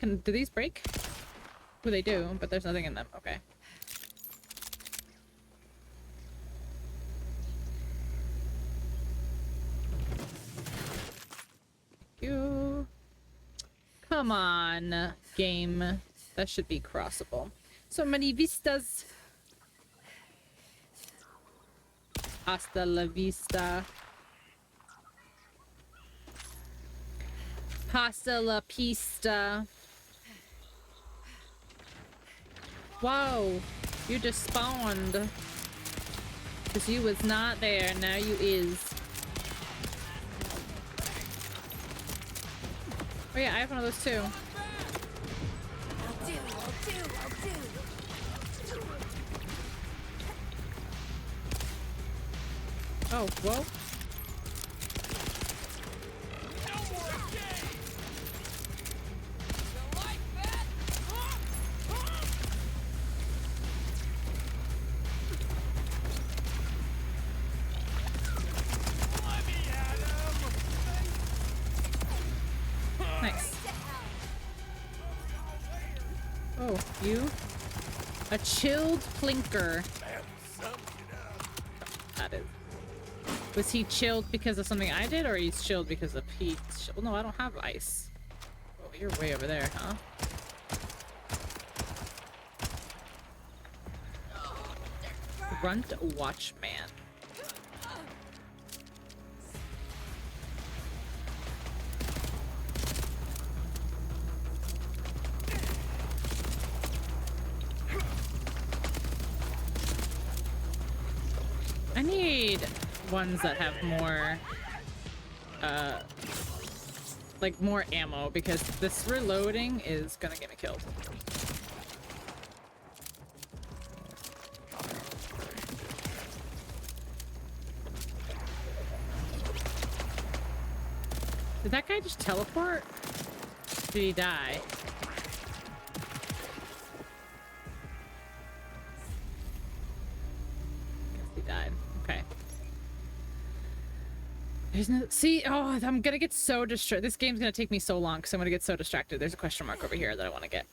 Do these break? Well, they do, but there's nothing in them. Okay. Thank you. Come on, game. That should be crossable. So many vistas. Hasta la vista. Hasta la pista. Whoa, you just spawned. Cause you was not there, now you is. Oh yeah, I have one of those too. Oh, whoa. Nice. Oh, you? A chilled flinker. That is. Was he chilled because of something I did, or he's chilled because of heat? Well, no, I don't have ice. Oh, you're way over there, huh? Grunt Watchman. I need ones that have more like more ammo, because this reloading is gonna get me killed. Did that guy just teleport? Did he die? Guess he died. Okay. There's no— see, oh, I'm gonna get so distracted. This game's gonna take me so long because I'm gonna get so distracted. There's a question mark over here that I want to get.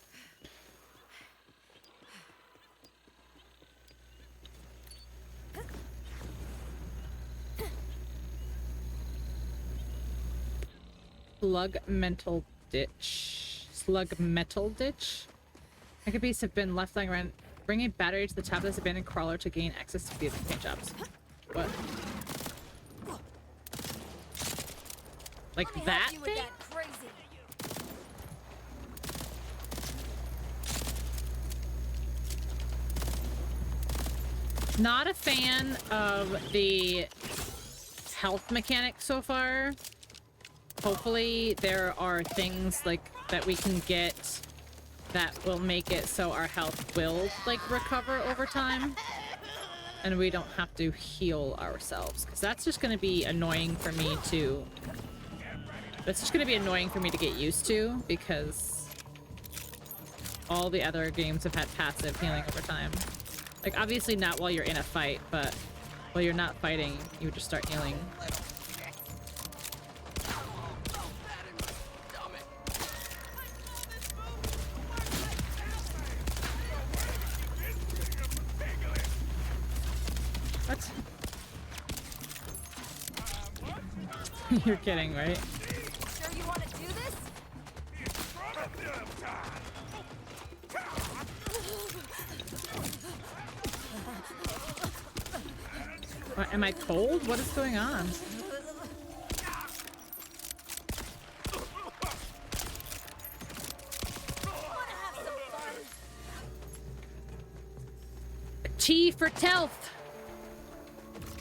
Slug Mental Ditch. Slug Metal Ditch? Maccabees have been left lying around. Bring a battery to the top of this abandoned crawler to gain access to the paint jobs. What? Like that thing? Not a fan of the health mechanic so far. Hopefully there are things like that we can get that will make it so our health will like recover over time and we don't have to heal ourselves, because that's just going to be annoying for me to get used to, because all the other games have had passive healing over time. Like, obviously not while you're in a fight, but while you're not fighting, you would just start healing. What? You're kidding, right? Sure you want to do this? What, am I cold? What is going on? T for Telf.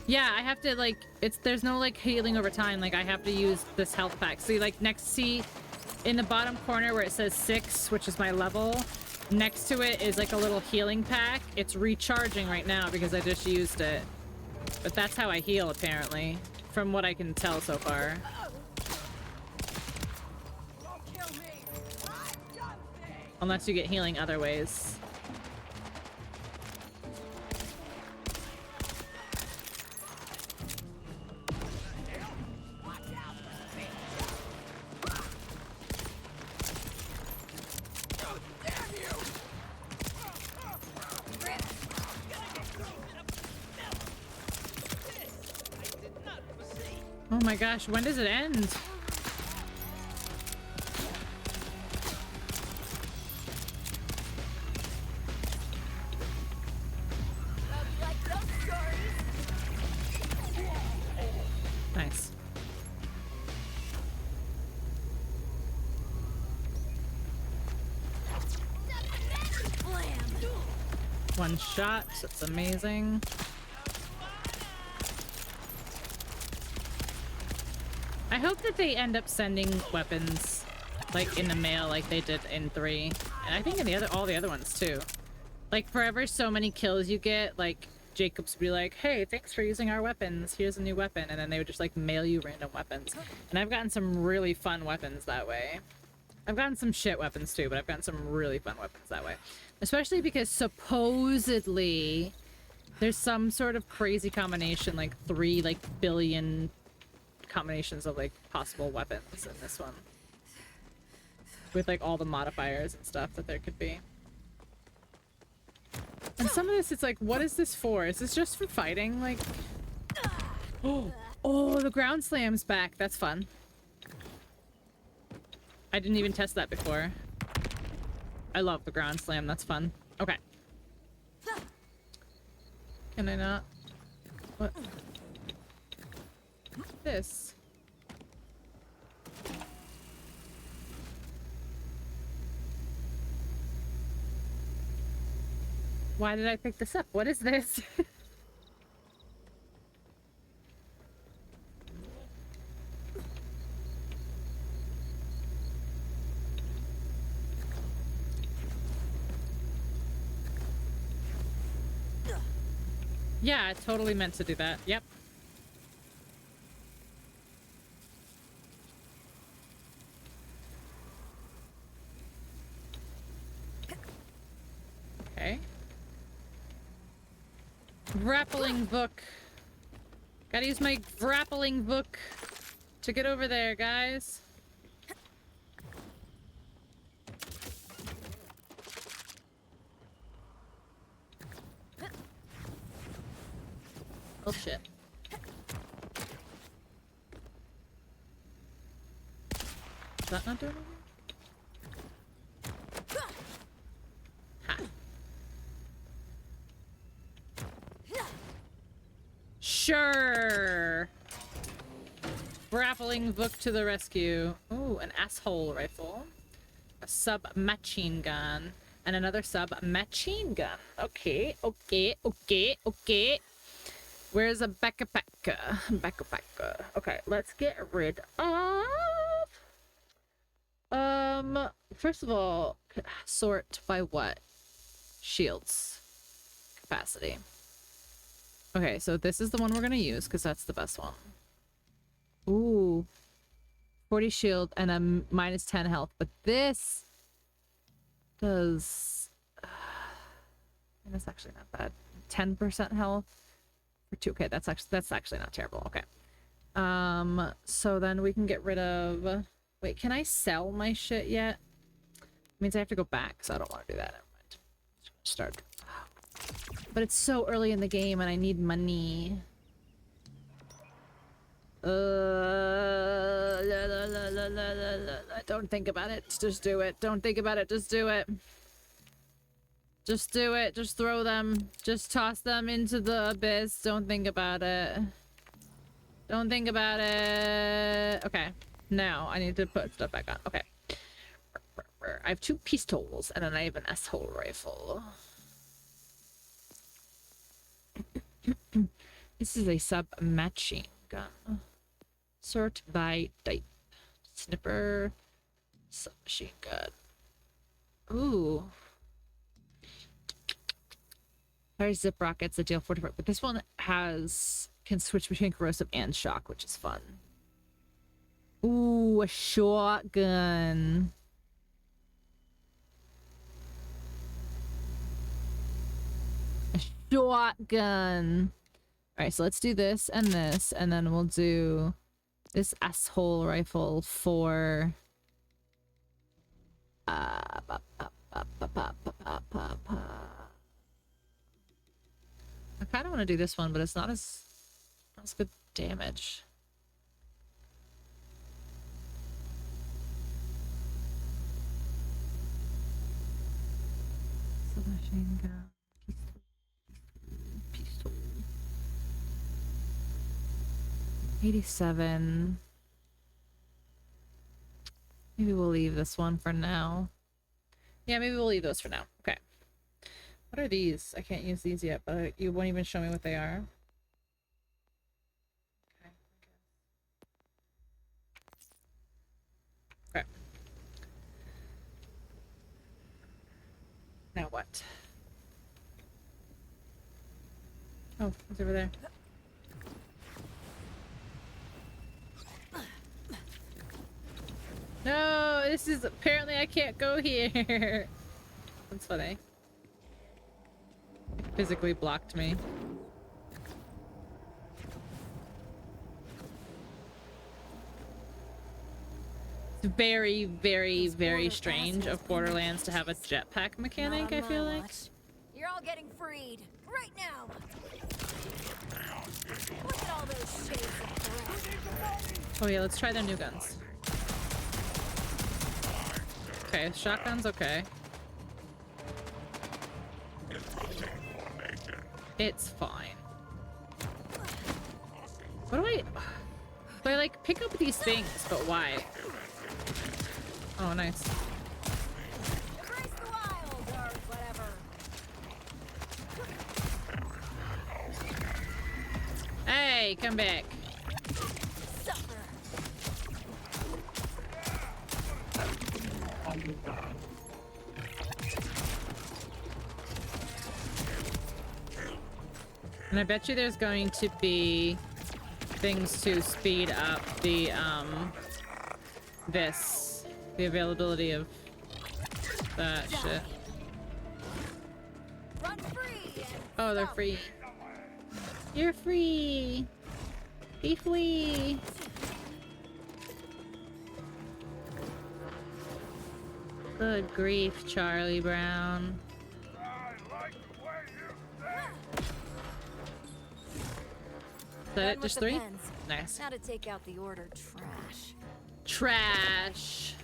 Yeah, I have to like, there's no like healing over time. Like I have to use this health pack. See, like see in the bottom corner where it says 6, which is my level, next to it is like a little healing pack. It's recharging right now because I just used it. But that's how I heal, apparently, from what I can tell so far. Unless you get healing other ways. Oh my gosh, when does it end? Nice. One shot, that's amazing. I hope that they end up sending weapons like in the mail like they did in 3. And I think in all the other ones too. Like for every so many kills you get, like Jacobs would be like, hey, thanks for using our weapons. Here's a new weapon. And then they would just like mail you random weapons. And I've gotten some really fun weapons that way. I've gotten some shit weapons too, but I've gotten some really fun weapons that way. Especially because supposedly there's some sort of crazy combination, like 3 billion combinations of like possible weapons in this one, with like all the modifiers and stuff that there could be. And some of this, it's like, what is this for? Is this just for fighting? Like, oh, the ground slam's back. That's fun. I didn't even test that before. I love the ground slam. That's fun. Okay. Can I not? What? This. Why did I pick this up? What is this? Yeah, I totally meant to do that. Yep. Okay. Grappling book. Gotta use my grappling book to get over there, guys. Oh shit. Is that not doing anything? Ha. Sure. Grappling book to the rescue. Ooh, an asshole rifle. A submachine gun. And another submachine gun. Okay, okay, okay, okay. Where's a backpack? Backpack. Okay, let's get rid of... First of all, sort by what? Shields. Capacity. Okay, so this is the one we're gonna use, because that's the best one. Ooh. 40 shield and a minus 10 health, but this does... that's actually not bad. 10% health for 2. Okay, that's actually not terrible. Okay. So then we can get rid of... Wait, can I sell my shit yet? It means I have to go back, so I don't want to do that. Never mind. Just start. But it's so early in the game and I need money. Don't think about it. Just do it. Don't think about it. Just do it. Just do it. Just throw them. Just toss them into the abyss. Don't think about it. Don't think about it. Okay. Now I need to put stuff back on. Okay. I have 2 pistols and then I have an asshole rifle. This is a submachine gun. Sort by type. Snipper. Submachine gun. Ooh. Fire zip rockets that deal 44. But this one can switch between corrosive and shock, which is fun. Ooh, a shotgun. A shotgun. Alright, so let's do this, and then we'll do this asshole rifle for... I kind of want to do this one, but it's not as good damage. Submachine gun. Pistol. 87. Maybe we'll leave this one for now. Yeah, maybe we'll leave those for now. Okay. What are these? I can't use these yet, but you won't even show me what they are. Okay. Now what? Oh, it's over there. No, this is apparently I can't go here. That's funny. It physically blocked me. It's very, very, very strange of Borderlands to have a jetpack mechanic, I feel like. You're all getting freed right now. Look at all those shades of gray. Oh yeah, let's try their new guns. Okay, shotgun's okay. It's fine. What do I... Do I like pick up these things, but why? Oh, nice. Embrace the wild or whatever. Hey, come back. Suffer. And I bet you there's going to be things to speed up the the availability of that shit. Run free. Oh, they're free. You're free. Be free. Good grief, Charlie Brown. Is that it? Just 3? Nice. Now to take out the order trash. Trash.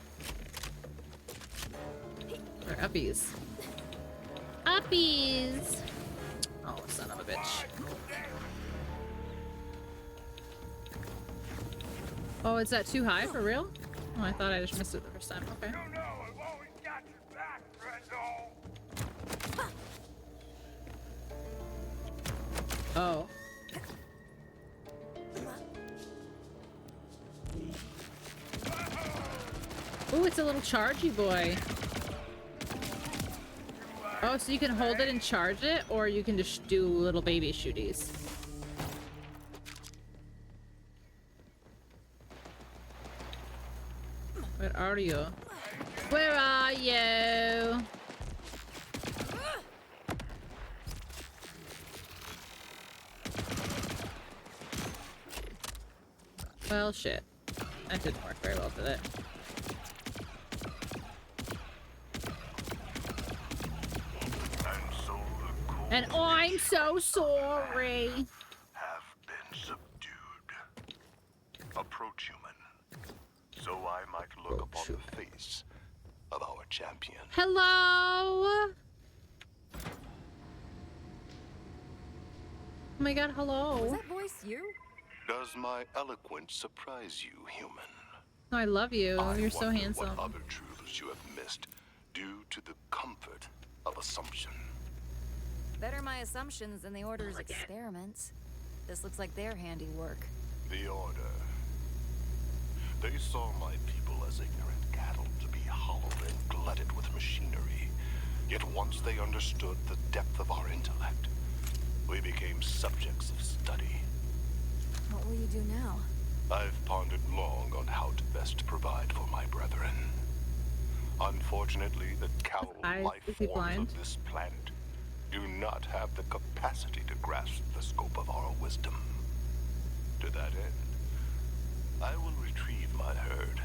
They're uppies. Uppies! Oh, son of a bitch. Oh, is that too high for real? Oh, I thought I just missed it the first time. Okay. Oh. Ooh, it's a little chargy boy. Oh, so you can hold it and charge it, or you can just do little baby shooties. Where are you? Where are you? Well, shit. That didn't work very well, did it? And oh, I'm so sorry. Have been subdued. Approach, human, so I might look upon the face of our champion. Hello. Oh my god, hello. Was that voice you? Does my eloquence surprise you, human? No, I love you. You're so wonder handsome. What other truths you have missed due to the comfort of assumption? Better my assumptions than the Order's experiments. This looks like their handiwork. The Order. They saw my people as ignorant cattle to be hollowed and glutted with machinery. Yet once they understood the depth of our intellect, we became subjects of study. What will you do now? I've pondered long on how to best provide for my brethren. Unfortunately, the cowl life forms of this planet do not have the capacity to grasp the scope of our wisdom. To that end, I will retrieve my herd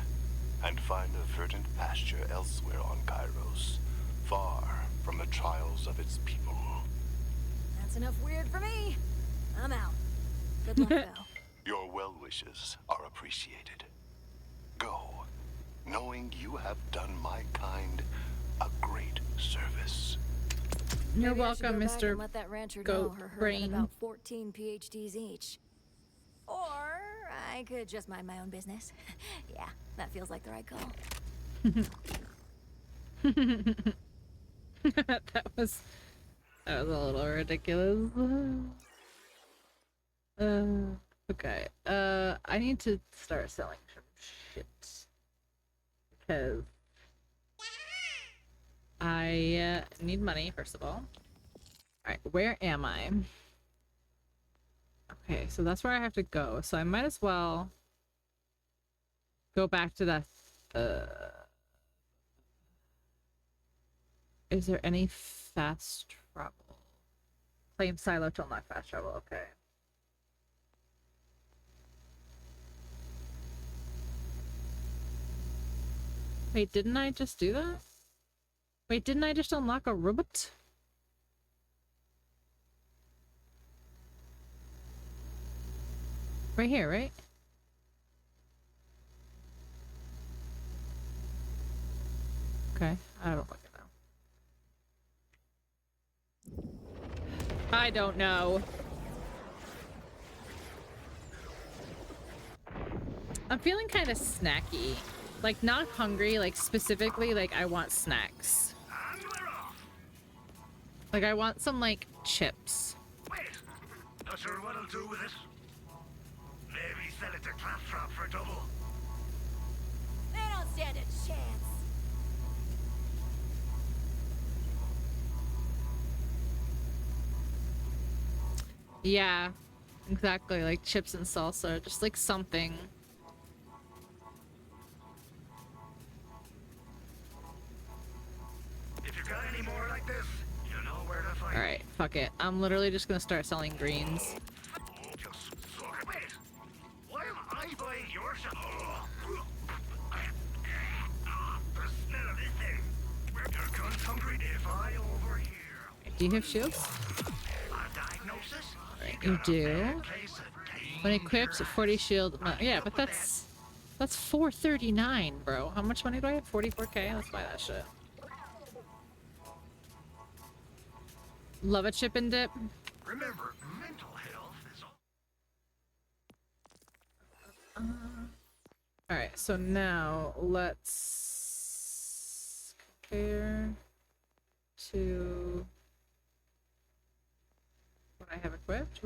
and find a verdant pasture elsewhere on Kairos, far from the trials of its people. That's enough weird for me. I'm out. Good luck, though. Your well wishes are appreciated. Go, knowing you have done my kind a great service. You're Maybe I should welcome, go back Mr. and let that rancher know Goat her herd had Brain. about 14 PhDs each. Or I could just mind my own business. Yeah, that feels like the right call. that was a little ridiculous. Okay. I need to start selling some shit because I need money, first of all. Alright, where am I? Okay, so that's where I have to go. So I might as well go back to that. Is there any fast travel? Claim silo to unlock fast travel. Okay. Wait, didn't I just do that? Wait, didn't I just unlock a robot? Right here, right? Okay, I don't fucking know. I don't know. I'm feeling kind of snacky. Like, not hungry, like, specifically, like, I want snacks. Like, I want some, like, chips. Wait, not sure what I'll do with it. Maybe sell it to Claptrap for double. They don't stand a chance. Yeah, exactly. Like chips and salsa, just like something. If you got any more like this, you know where to find. All right, fuck it. I'm literally just gonna start selling greens. Just suck it. Wait, why am I buying your shop? The smell of this thing. Your gun's hungry if I overhear. Do you have shields? A diagnosis? Right, you do. When equipped, 40 shield. Yeah, but that's 439, bro. How much money do I have? 44k. Let's buy that shit. Love a chip and dip. Remember, mental health is all. All right, so now let's compare to what I have equipped.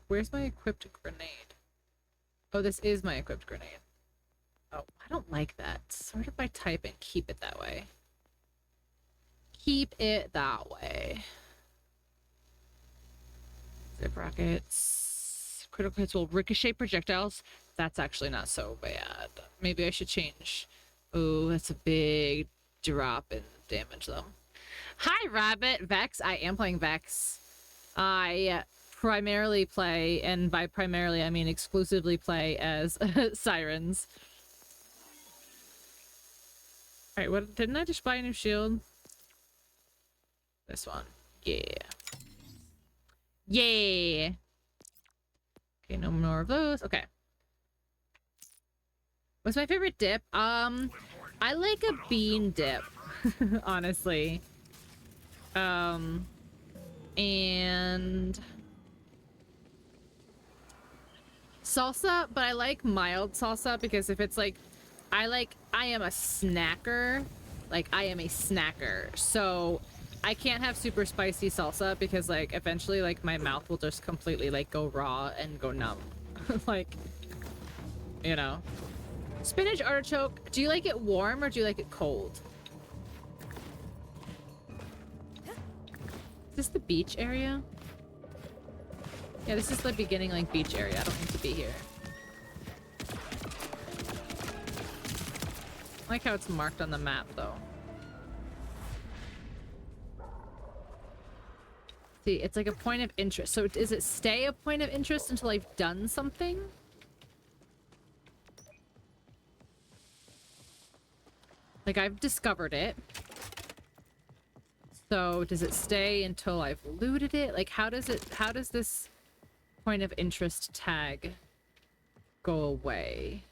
Where's my equipped grenade? Oh, this is my equipped grenade. Oh, I don't like that. Sort it by type and keep it that way. Keep it that way. Zip rockets. Critical hits will ricochet projectiles. That's actually not so bad. Maybe I should change. Oh, that's a big drop in damage though. Hi, Rabbit. Vex. I am playing Vex. I primarily play, and by primarily I mean exclusively play as Sirens. Alright, what didn't I just buy a new shield? This one. Yeah. Yeah. Okay, no more of those. Okay. What's my favorite dip? I like a bean dip, honestly. And salsa, but I like mild salsa because if it's like, I am a snacker. Like, I am a snacker. So I can't have super spicy salsa because like eventually like my mouth will just completely like go raw and go numb. Like, you know. Spinach artichoke, do you like it warm or do you like it cold? Is this the beach area? Yeah, this is the beginning like beach area. I don't need to be here. I like how it's marked on the map though. See, it's like a point of interest. So does it stay a point of interest until I've done something? Like, I've discovered it. So does it stay until I've looted it? Like, how does this point of interest tag go away?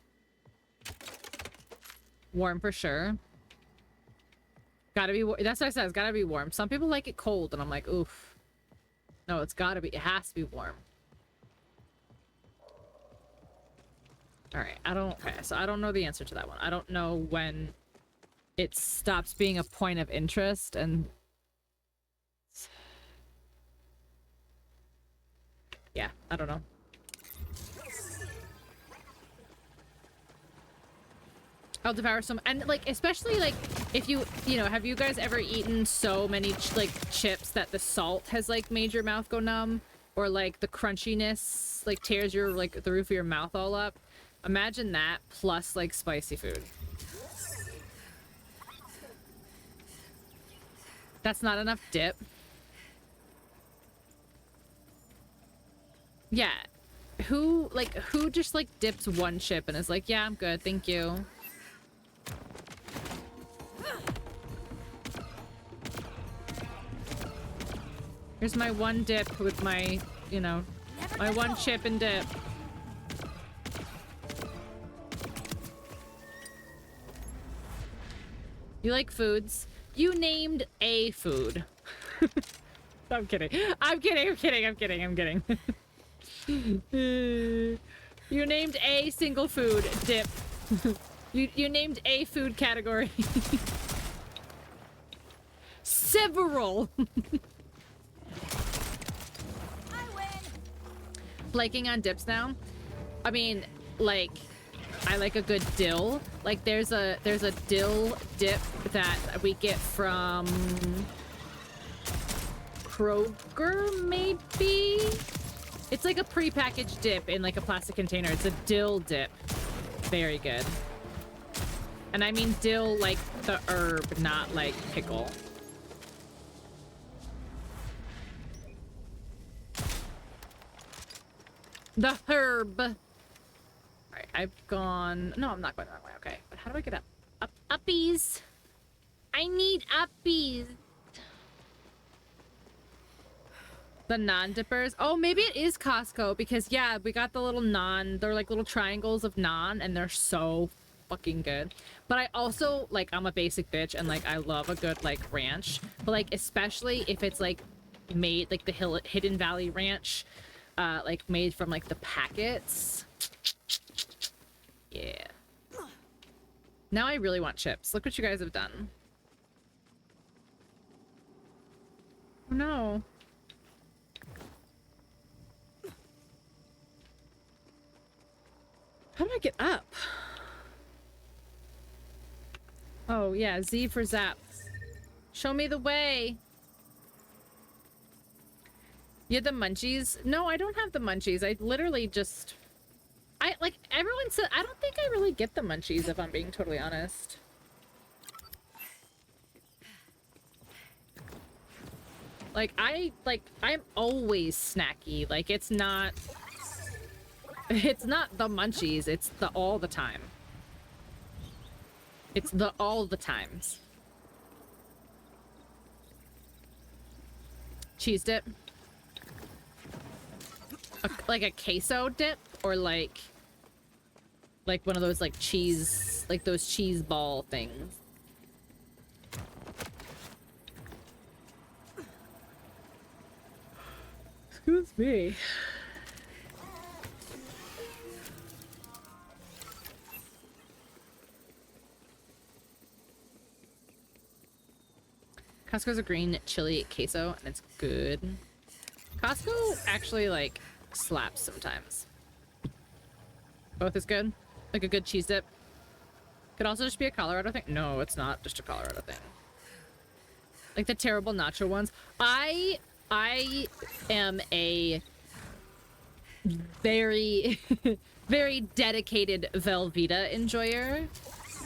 Warm for sure. Gotta be, that's what I said, it's gotta be warm. Some people like it cold and I'm like, oof. No, it's gotta be, it has to be warm. Alright, okay, so I don't know the answer to that one. I don't know when it stops being a point of interest and... Yeah, I don't know. I'll devour some, and like especially like if you know, have you guys ever eaten so many like chips that the salt has like made your mouth go numb, or like the crunchiness like tears your like the roof of your mouth all up? Imagine that plus like spicy food. That's not enough dip. Yeah, who just like dips one chip and is like, yeah, I'm good, thank you. Here's my one dip with my, you know, my one chip and dip. You like foods? You named a food. I'm kidding. I'm kidding. You named a single food, dip. You named a food category. Several. I win. Flaking on dips now. I mean, like, I like a good dill. Like, there's a dill dip that we get from Kroger, maybe? It's like a pre-packaged dip in like a plastic container. It's a dill dip. Very good. And I mean dill like the herb, not like pickle. The herb. Alright, I've gone... No, I'm not going the wrong way. Okay, but how do I get up? Uppies! I need uppies! The non-dippers. Oh, maybe it is Costco because, yeah, we got the little naan. They're like little triangles of naan and they're so fucking good. But I also, like, I'm a basic bitch and, like, I love a good, like, ranch. But, like, especially if it's, like, made, like, the Hidden Valley Ranch, like, made from, like, the packets. Yeah. Now I really want chips. Look what you guys have done. No. How do I get up? Oh, yeah, Z for zap. Show me the way. You have the munchies? No, I don't have the munchies. I literally just... like, everyone said... I don't think I really get the munchies, if I'm being totally honest. Like, I'm always snacky. Like, it's not the munchies, it's the all the time. It's the all the times. Cheese dip. Like a queso dip, or like one of those like cheese, like those cheese ball things. Excuse me. Costco's a green chili queso, and it's good. Costco actually, like, slaps sometimes. Both is good. Like a good cheese dip. Could also just be a Colorado thing. No, it's not just a Colorado thing. Like the terrible nacho ones. I am a very, very dedicated Velveeta enjoyer.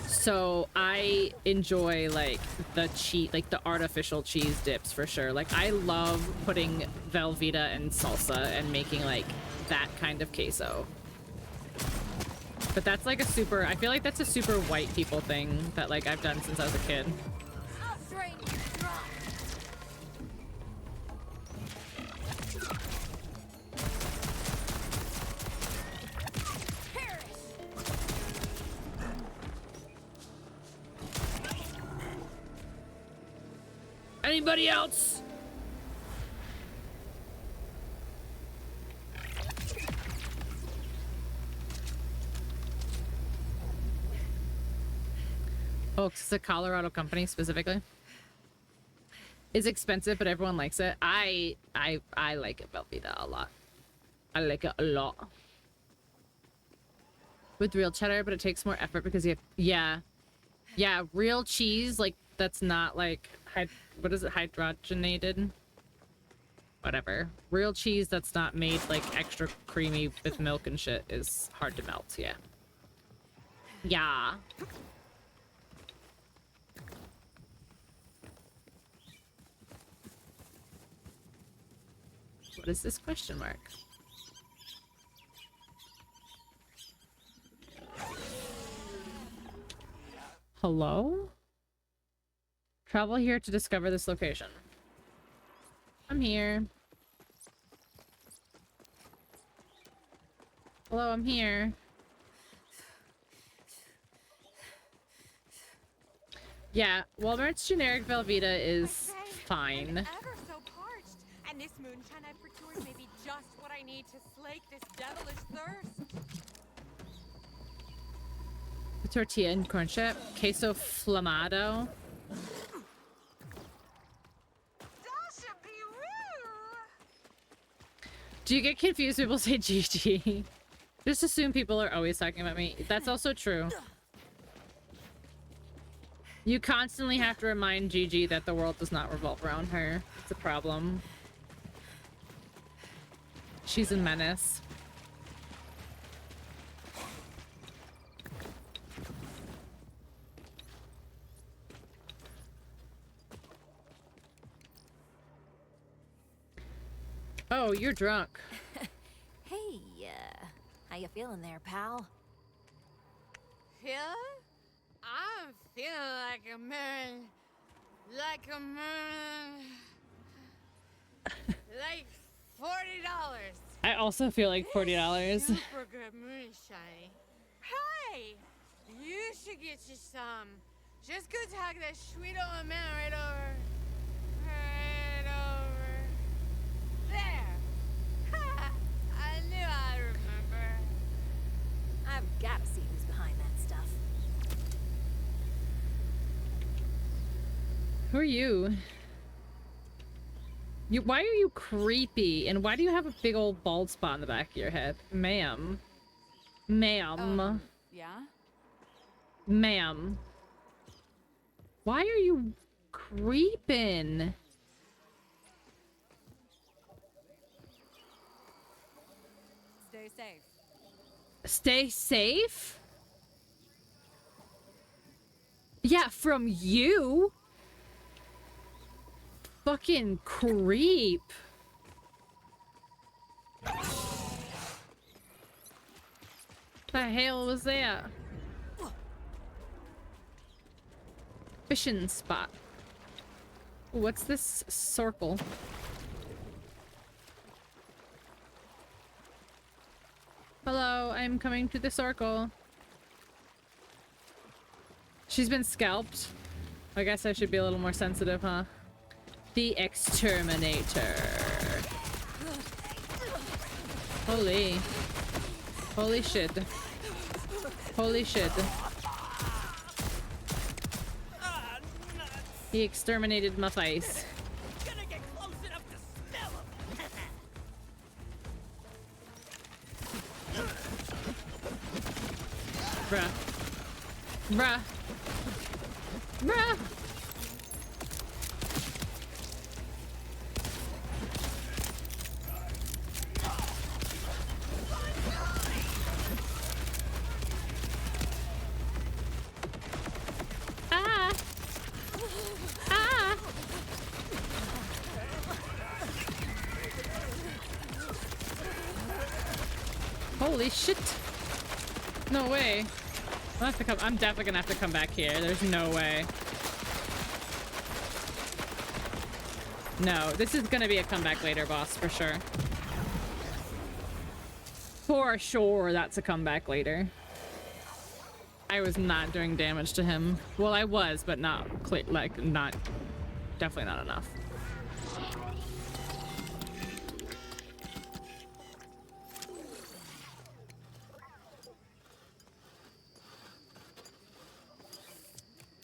So I enjoy like the artificial cheese dips for sure. Like I love putting Velveeta and salsa and making like that kind of queso. But that's like I feel like that's a super white people thing that like I've done since I was a kid. Anybody else? Oh, it's a Colorado company specifically. It's expensive, but everyone likes it. I like it, Velveeta, a lot. I like it a lot. With real cheddar, but it takes more effort because you have, yeah, real cheese, like that's not like what is it, hydrogenated? Whatever. Real cheese that's not made like extra creamy with milk and shit is hard to melt, yeah. Yeah. What is this question mark? Hello? Travel here to discover this location. I'm here. Hello, I'm here. Yeah, Walmart's generic Velveeta is fine. Ever so parched, and this moonshine I've procured may be just what I need to slake this devilish thirst. The tortilla and corn chip, queso flamado. Do you get confused when people say GG? Just assume people are always talking about me. That's also true. You constantly have to remind Gigi that the world does not revolve around her. It's a problem. She's a menace. Oh, you're drunk. Hey, how you feeling there, pal? Feeling? I'm feeling like a man. Like a man. Like $40. I also feel like $40. Super good moonshine. Hey! You should get you some. Just go talk that sweet old man right over. Right over. There! Ha! I knew I'd remember. I've gotta see who's behind that stuff. Who are you? Why are you creepy? And why do you have a big old bald spot in the back of your head? Ma'am. Ma'am. Yeah? Ma'am. Why are you creeping? Stay safe. Stay safe? Yeah, from you? Fucking creep. The hell was that? Fishing spot. What's this circle? Hello, I'm coming to the circle. She's been scalped. I guess I should be a little more sensitive, huh? The exterminator. Holy. Holy shit. Holy shit. He exterminated my face. Gonna get close enough to smell him. Bruh. Bruh. Bruh. Ah. Ah. Holy shit. No way. I'll have to come. I'm definitely gonna have to come back here. There's no way. No, this is gonna be a comeback later boss for sure. For sure, that's a comeback later. I was not doing damage to him. Well, I was, but not clear. Like, not. Definitely not enough.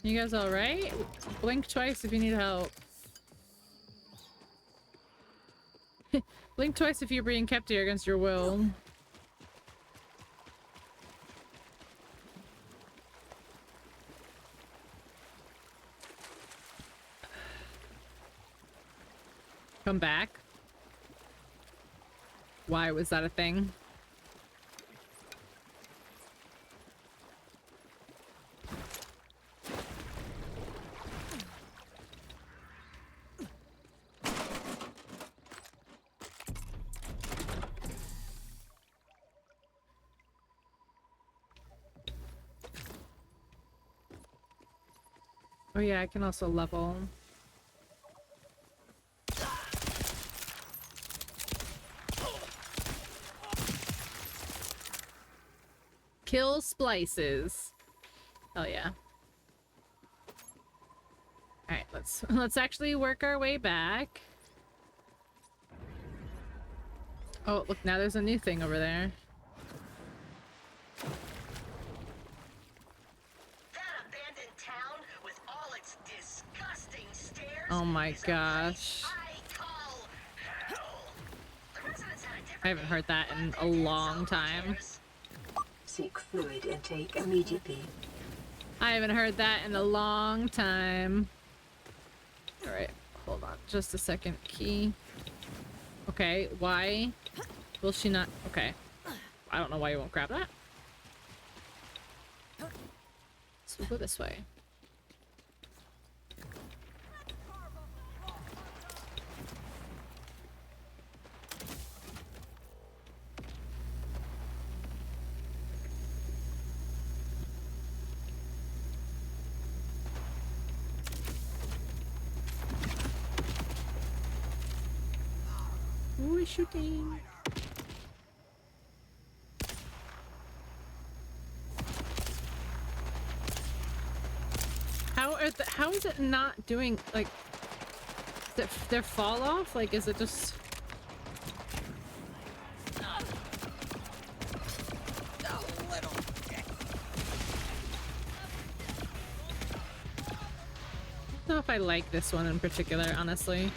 You guys alright? Blink twice if you need help. Blink twice if you're being kept here against your will. Come back. Why was that a thing? Oh yeah, I can also level. Kill splices. Hell yeah. Alright, let's actually work our way back. Oh, look, now there's a new thing over there. Oh my gosh. I haven't heard that in a long time. Seek fluid intake immediately. I haven't heard that in a long time. Alright, hold on just a second. Key. Okay, why will she not? Okay. I don't know why you won't grab that. So we'll go this way. Who is shooting? How is it not doing, like, is it their fall off? Like, is it just... I don't know if I like this one in particular, honestly.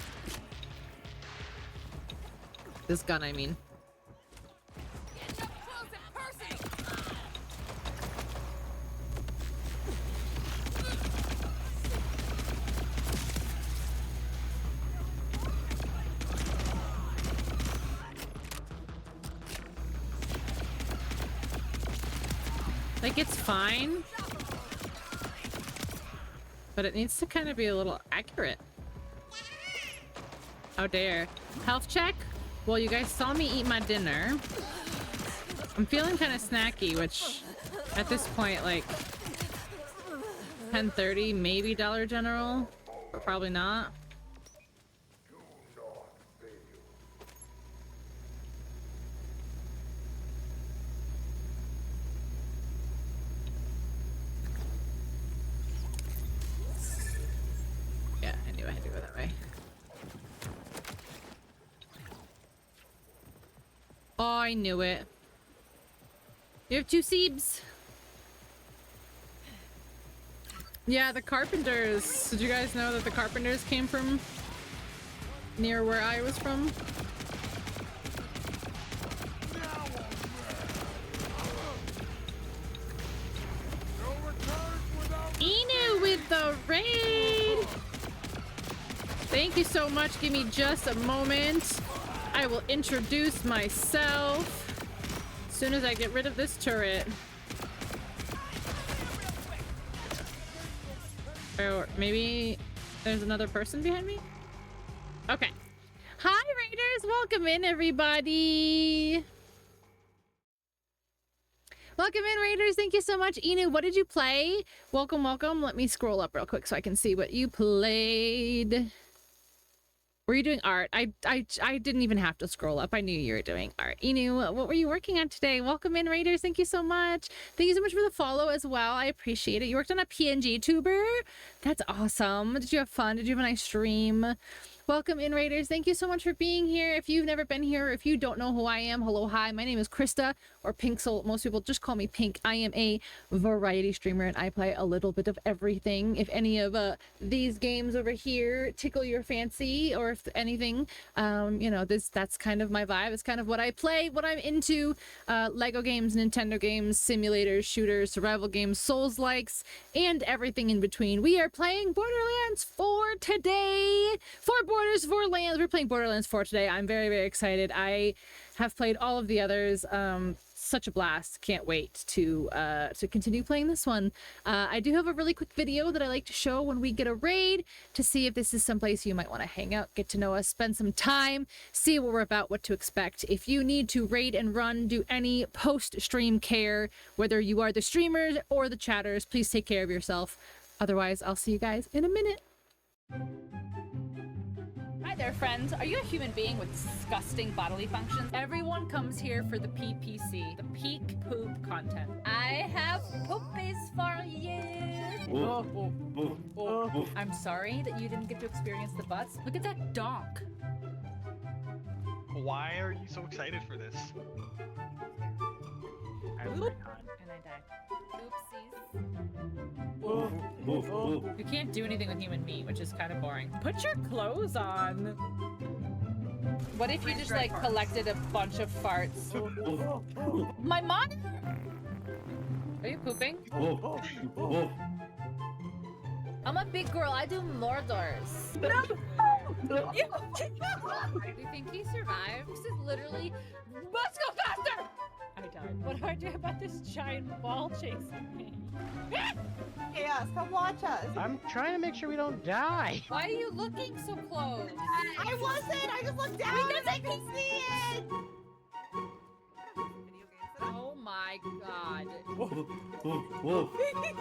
This gun, I mean. Like, it's fine, but it needs to kind of be a little accurate. How dare. Health check? Well, you guys saw me eat my dinner. I'm feeling kind of snacky, which at this point, like 10:30, maybe Dollar General, but probably not. Yeah, I knew I had to go that way. Oh, I knew it. You have 2 Seebs. Yeah, the Carpenters. Did you guys know that the Carpenters came from near where I was from? Inu with the raid! Thank you so much. Give me just a moment. I will introduce myself as soon as I get rid of this turret. Or maybe there's another person behind me? Okay. Hi, Raiders! Welcome in, everybody! Welcome in, Raiders! Thank you so much. Inu, what did you play? Welcome, welcome. Let me scroll up real quick so I can see what you played. Were you doing art? I didn't even have to scroll up. I knew you were doing art. Inu, what were you working on today? Welcome in, Raiders. Thank you so much. Thank you so much for the follow as well. I appreciate it. You worked on a PNG tuber? That's awesome. Did you have fun? Did you have a nice stream? Welcome in, Raiders. Thank you so much for being here. If you've never been here, if you don't know who I am, hello, hi. My name is Krista, or Pinksel. Most people just call me Pink. I am a variety streamer, and I play a little bit of everything. If any of these games over here tickle your fancy, or if anything, you know, that's kind of my vibe. It's kind of what I play, what I'm into. Lego games, Nintendo games, simulators, shooters, survival games, Souls-likes, and everything in between. We are playing Borderlands 4 today. Borders, 4 Lands. We're playing Borderlands 4 today. I'm very, very excited. I have played all of the others. Such a blast. Can't wait to continue playing this one. I do have a really quick video that I like to show when we get a raid to see if this is someplace you might want to hang out, get to know us, spend some time, see what we're about, what to expect. If you need to raid and run, do any post-stream care, whether you are the streamers or the chatters, please take care of yourself. Otherwise, I'll see you guys in a minute. Hi there, friends. Are you a human being with disgusting bodily functions? Everyone comes here for the PPC, the peak poop content. I have poopies for you. I'm sorry that you didn't get to experience the butts. Look at that donk. Why are you so excited for this? And I died. Oopsies. You can't do anything with human meat, which is kind of boring. Put your clothes on. What if you just like collected a bunch of farts? My mom? Are you pooping? I'm a big girl. I do Mordors. No! You think he survived? This is literally. Let's go faster! I died. What do I do about this giant ball chasing me? Chaos, come watch us. I'm trying to make sure we don't die. Why are you looking so close? I wasn't. I just looked down and I could see it. Oh my god.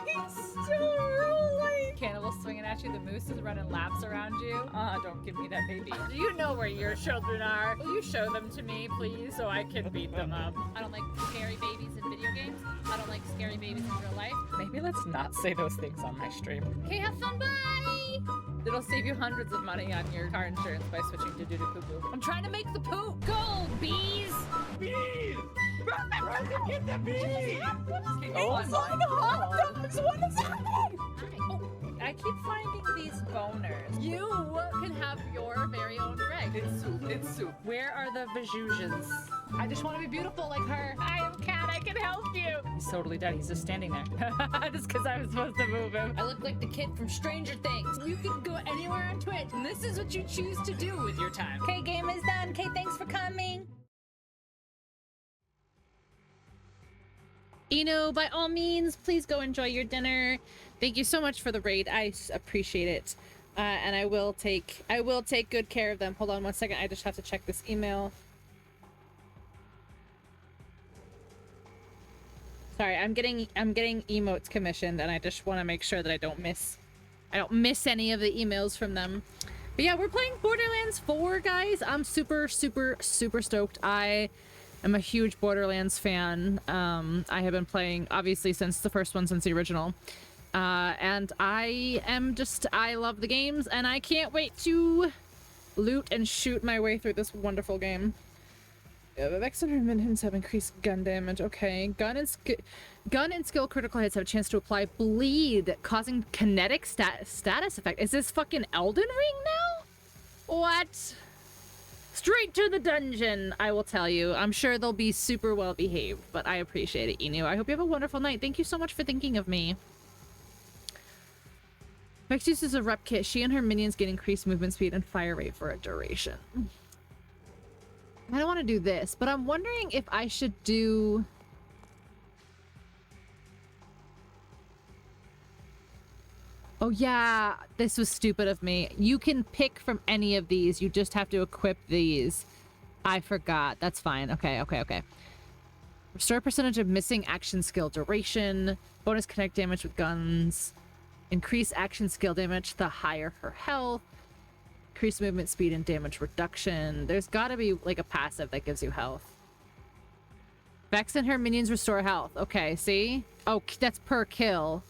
He's still rolling. Cannibal swinging at you. The moose is running laps around you. Don't give me that baby. Do you know where your children are? Will you show them to me, please, so I can beat them up? I don't like scary babies in video games. I don't like scary babies in real life. Maybe let's not say those things on my stream. Okay, have fun. Bye. It'll save you hundreds of money on your car insurance by switching to doo-doo-poo-poo. I'm trying to make the poop. Go, bees! Bees! Run, get the bees! Oh, my hot dogs! What is happening? Oh, I keep finding these boners. You can have your very own Greg. It's soup. It's soup. Where are the Vajuzhans? I just want to be beautiful like her. I am Cat. I can help you. He's totally dead. He's just standing there. Just because I was supposed to move him. I look like the kid from Stranger Things. You can go anywhere on Twitch, and this is what you choose to do with your time. Okay, game is done. Okay, thanks for coming. By all means, please go enjoy your dinner. Thank you so much for the raid. I appreciate it. And I will take good care of them. Hold on one second. I just have to check this email. Sorry, I'm getting emotes commissioned, and I just want to make sure that I don't miss any of the emails from them. But yeah, we're playing Borderlands 4, guys. I'm super stoked. I am a huge Borderlands fan. I have been playing, obviously, since the first one, since the original. And I love the games, and I can't wait to loot and shoot my way through this wonderful game. Vex and minions have increased gun damage. Okay. Gun and skill critical hits have a chance to apply bleed, causing kinetic status effect. Is this fucking Elden Ring now? What? Straight to the dungeon, I will tell you. I'm sure they'll be super well behaved, but I appreciate it, Inu. I hope you have a wonderful night. Thank you so much for thinking of me. Vex uses a rep kit. She and her minions gain increased movement speed and fire rate for a duration. I don't want to do this, but I'm wondering if I should do... Oh yeah, this was stupid of me. You can pick from any of these. You just have to equip these. I forgot. That's fine. Okay. Restore percentage of missing action skill duration. Bonus connect damage with guns. Increase action skill damage the higher her health. Increase movement speed and damage reduction. There's gotta be like a passive that gives you health. Vex and her minions restore health. Okay, see? Oh, that's per kill.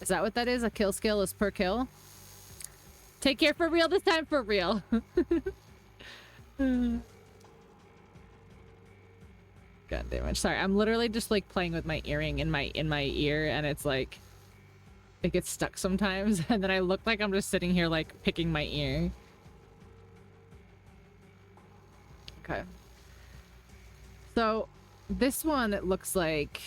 Is that what that is? A kill skill is per kill? Take care for real this time, for real. Gun damage. Sorry, I'm literally just like playing with my earring in my ear, and it's like it gets stuck sometimes, and then I look like I'm just sitting here like picking my ear. Okay. So this one, it looks like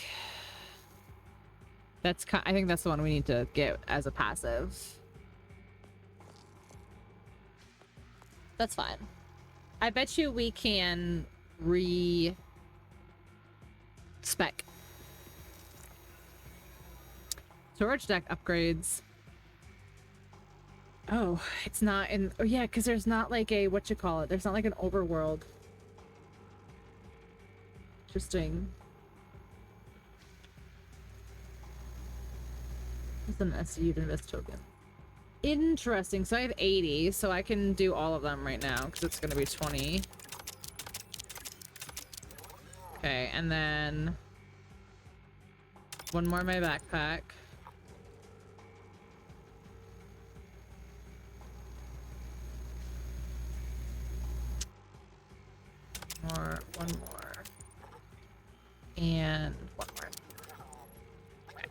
I think that's the one we need to get as a passive. That's fine. I bet you we can spec. Storage deck upgrades. Oh, it's not in... Oh, yeah, because there's not like a... Whatchamacallit? There's not like an overworld. Interesting. It's an SU invest token. Interesting. So I have 80, so I can do all of them right now because it's going to be 20. Okay, and then one more in my backpack. One more. And one more. Okay.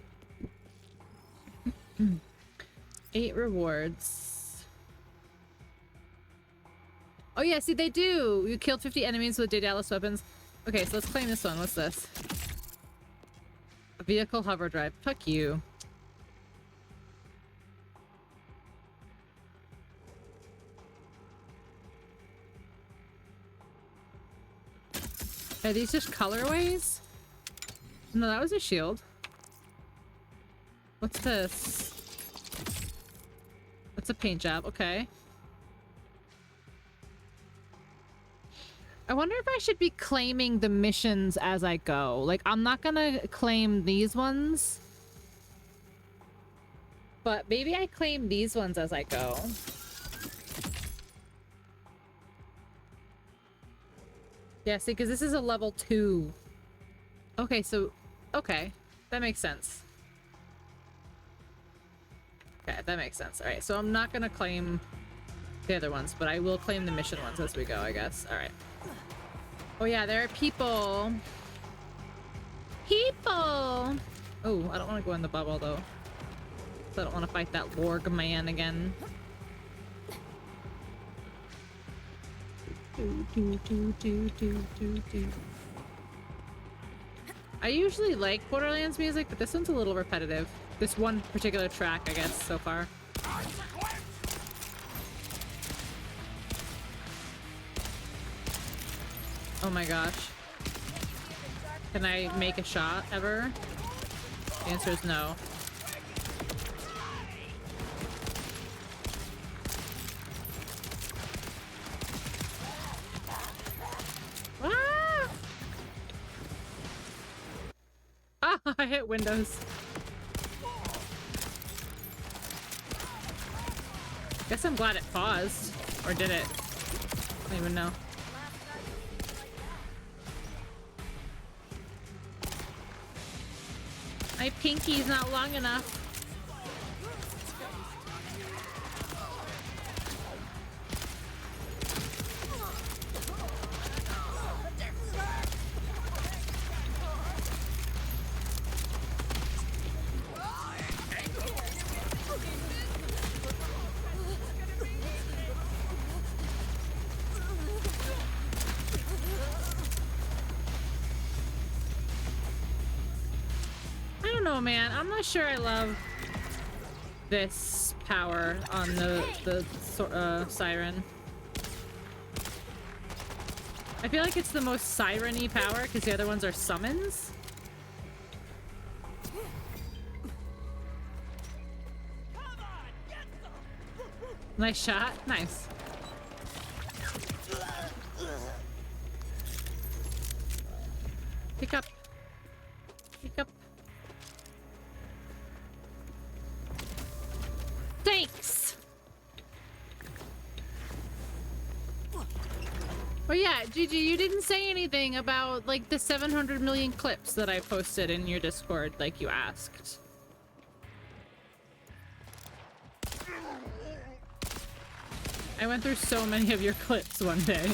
8 rewards. Oh yeah, see they do! You killed 50 enemies with Daedalus weapons. Okay, so let's claim this one. What's this? A vehicle hover drive. Fuck you. Are these just colorways? No, that was a shield. What's this? What's a paint job? Okay. I wonder if I should be claiming the missions as I go. Like, I'm not gonna claim these ones. But maybe I claim these ones as I go. Yeah, see, because this is a level 2. Okay, so... Okay. That makes sense. Okay, that makes sense. Alright, so I'm not gonna claim the other ones, but I will claim the mission ones as we go, I guess. Alright. Oh yeah, there are people. People! Oh, I don't want to go in the bubble, though. So I don't want to fight that Lorg man again. I usually like Borderlands music, but this one's a little repetitive. This one particular track, I guess, so far. Oh my gosh. Can I make a shot ever? The answer is no. Ah! Ah, I hit windows. Guess I'm glad it paused. Or did it? I don't even know. My pinky's not long enough. Man, I'm not sure I love this power on the siren. I feel like it's the most siren-y power because the other ones are summons. Nice shot. Nice. Pick up. Pick up. Thanks! Oh yeah, Gigi, you didn't say anything about, like, the 700 million clips that I posted in your Discord, like you asked. I went through so many of your clips one day.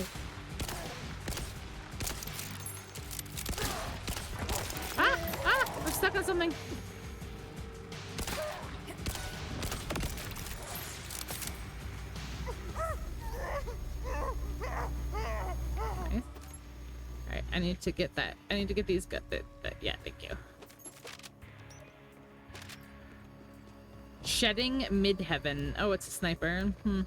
Ah! Ah! I'm stuck on something. I need to get that. I need to get these good. Yeah, thank you. Shedding Midheaven. Oh, it's a sniper. There's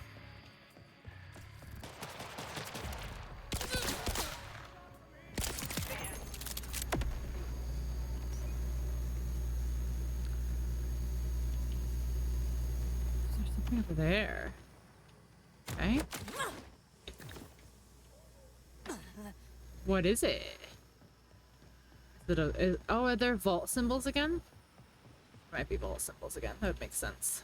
something over there. Okay. What is it? Is it oh, are there vault symbols again? Might be vault symbols again. That would make sense.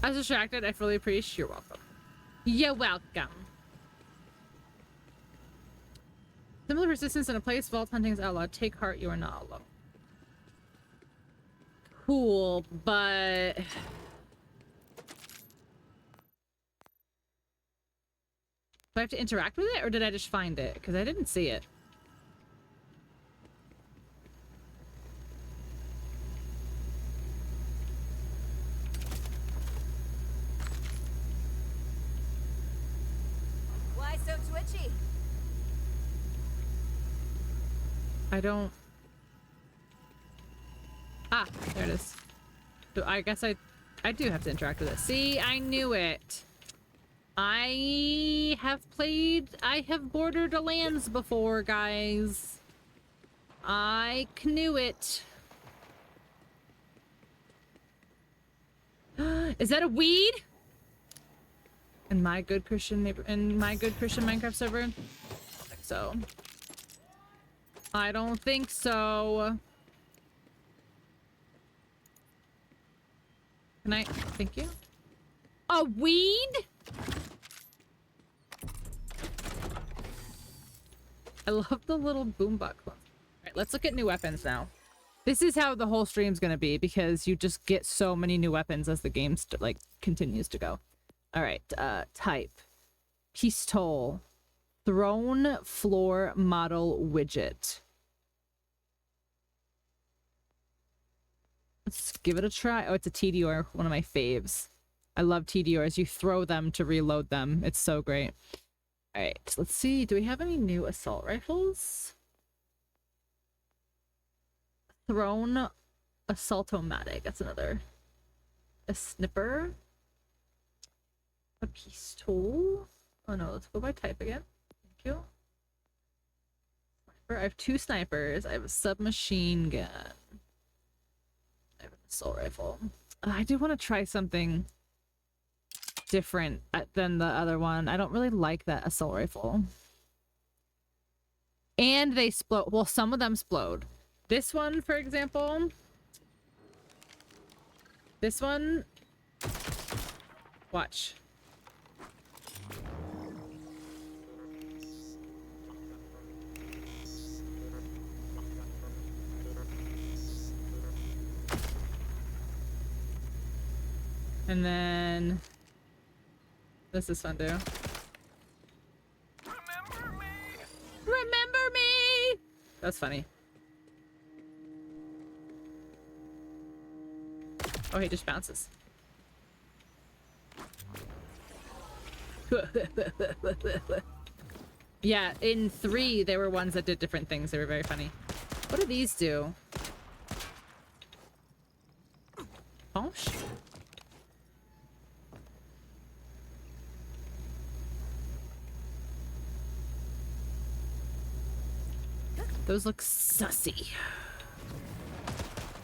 I was distracted. I fully appreciate. You're welcome. You're welcome. Similar resistance in a place. Vault hunting is outlawed. Take heart. You are not alone. Cool, but. Do I have to interact with it, or did I just find it? Because I didn't see it. Why so twitchy? I don't... Ah, there it is. So I guess I do have to interact with it. See, I knew it. I have bordered lands before, guys. I knew it. Is that a weed? In my good Christian Minecraft server? I don't think so. I don't think so. Can I? Thank you. A weed? I love the little boombox one. Alright, let's look at new weapons now. This is how the whole stream's gonna be, because you just get so many new weapons as the game continues to go. Alright, type. Pistol. Throne floor model widget. Let's give it a try. Oh, it's a TDR, one of my faves. I love TDRs. You throw them to reload them. It's so great. All right, let's see. Do we have any new assault rifles? Thrown assault-o-matic. That's another. A snipper. A pistol. Oh no, let's go by type again. Thank you. Sniper. I have 2 snipers. I have a submachine gun. I have an assault rifle. I do want to try something different than the other one. I don't really like that assault rifle. And they explode. Well, some of them explode. This one, for example. This one. Watch. And then this is fun too. Remember me! Remember me! That's funny. Oh, he just bounces. Yeah, in 3 there were ones that did different things. They were very funny. What do these do? Punch? Those look sussy.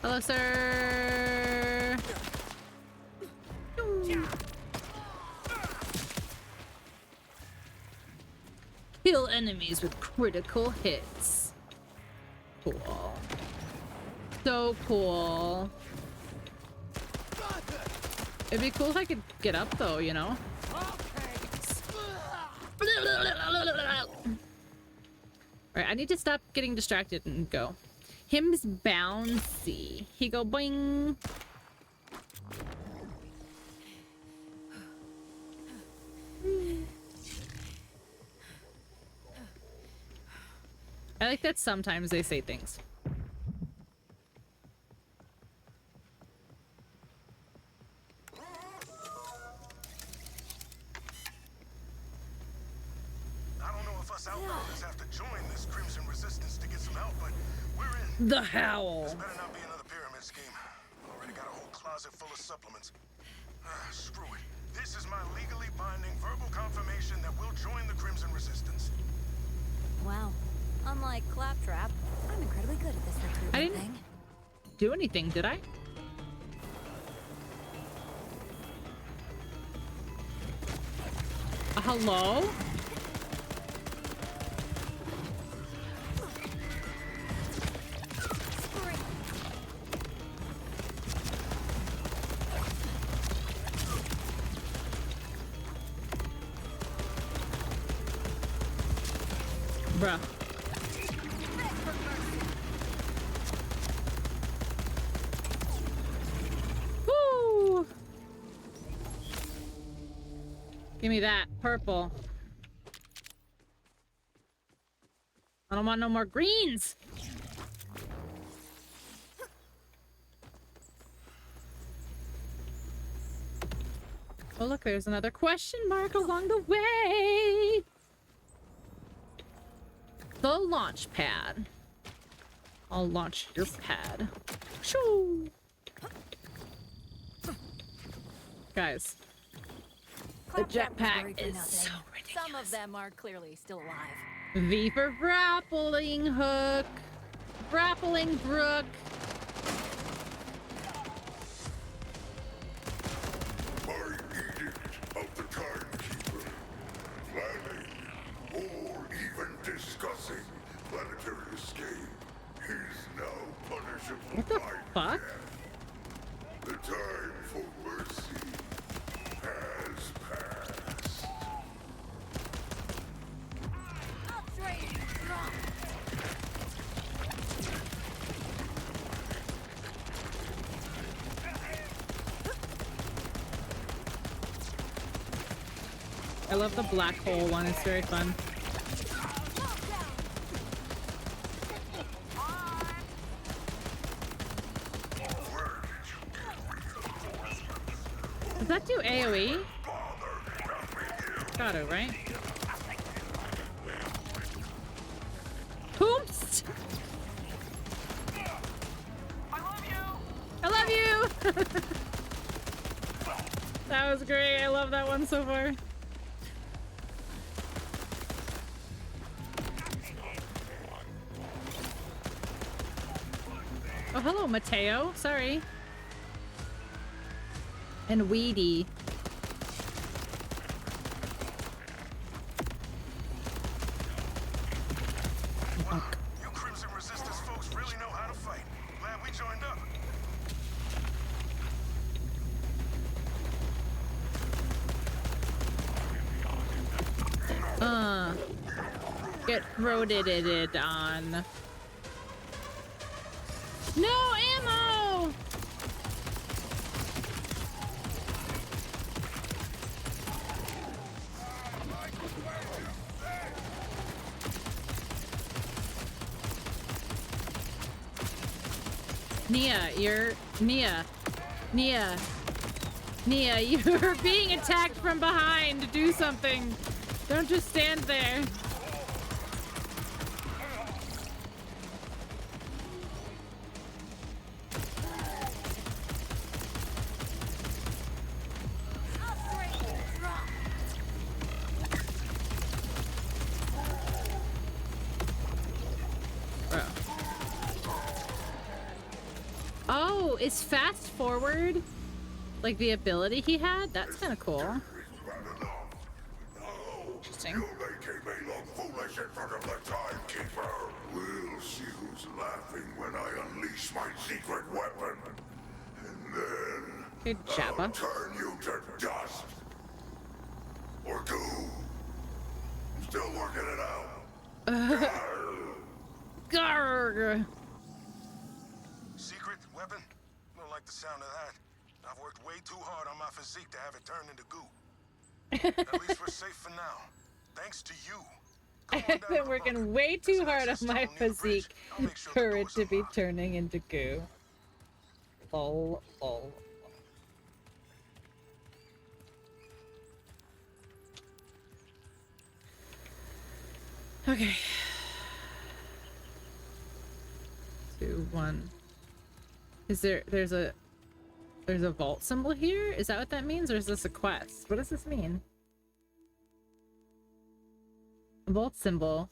Hello, sir. Kill enemies with critical hits. Cool. So cool. It'd be cool if I could get up though, you know? Alright, I need to stop getting distracted and go. Him's bouncy. He go boing. I like that sometimes they say things. Outlanders have to join this Crimson Resistance to get some help, but we're in. The Howl. This better not be another pyramid scheme. Already got a whole closet full of supplements. Screw it. This is my legally binding verbal confirmation that we'll join the Crimson Resistance. Wow. Unlike Claptrap, I'm incredibly good at this recruitment I didn't do anything, did I? Hello? Bruh. Woo! Give me that purple. I don't want no more greens. Oh look, there's another question mark along the way. The launch pad. I'll launch your pad. Shoo! Guys, the jetpack is so ridiculous. Some of them are clearly still alive. V for grappling hook. Grappling brook. By edict of the Timekeeper, planning or even discussing planetary escape is now punishable What the by fuck? death. The time for mercy has passed. I love the black hole one, it's very fun. Work that do AoE? Gotta, right? Oops! I love you! That was great. I love that one so far. Oh, hello, Mateo. Sorry. And Weedy. You Crimson Resistance folks really know how to fight. Glad we joined up. Get throated on. No ammo! Nia, you're being attacked from behind. Do something. Don't just stand there. Oh, is fast forward like the ability he had? That's kind of cool. Interesting. You make me look foolish in front of the Timekeeper. We'll see who's laughing when I unleash my secret weapon. And then Good Jabba. I'll turn you to dust. Or goo. I'm still working it out. Garg. Secret weapon? Don't like the sound of that. I've worked way too hard on my physique to have it turn into goo. At least we're safe for now. Thanks to you. I've been working way too hard on my physique for it to be turning into goo. Lol, lol. Okay. 2, 1. Is there's a vault symbol here? Is that what that means, or is this a quest? What does this mean? A vault symbol.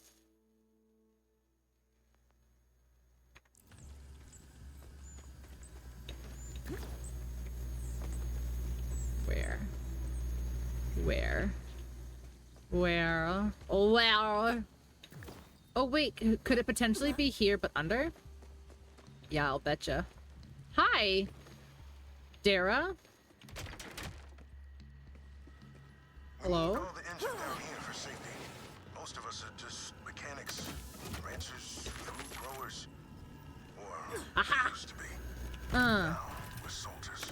Where? Oh wait, could it potentially be here but under? Yeah, I'll betcha. Hi, Dara. Hello. All the engine down here for safety. Most of us are just mechanics, ranchers, food growers, or used to be. Now we're soldiers.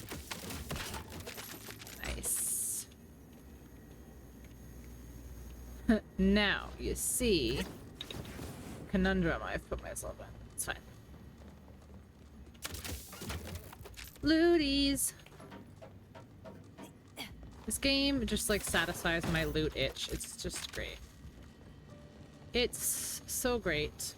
Nice. Now you see conundrum I've put myself in. It's fine. Looties. This game just like satisfies my loot itch. It's just great. It's so great.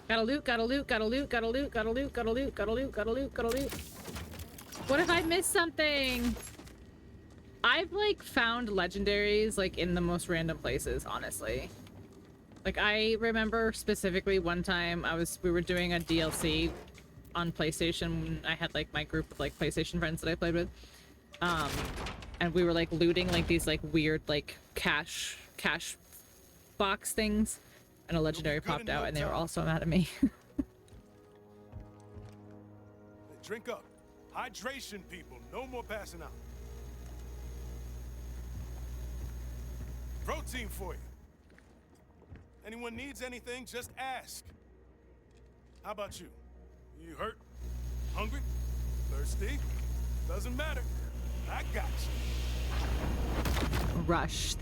Gotta loot, gotta loot, gotta loot, gotta loot, gotta loot, gotta loot, gotta loot, gotta loot, gotta loot. What if I missed something? I've like found legendaries like in the most random places, honestly. Like I remember specifically one time we were doing a DLC on PlayStation when I had like my group of like PlayStation friends that I played with. And we were like looting like these like weird like cash box things, and a legendary popped out and they were all so mad at me. Drink up. Hydration, people. No more passing out. Protein for you. Anyone needs anything, just ask. How about you? You hurt? Hungry? Thirsty? Doesn't matter. I got you. rush.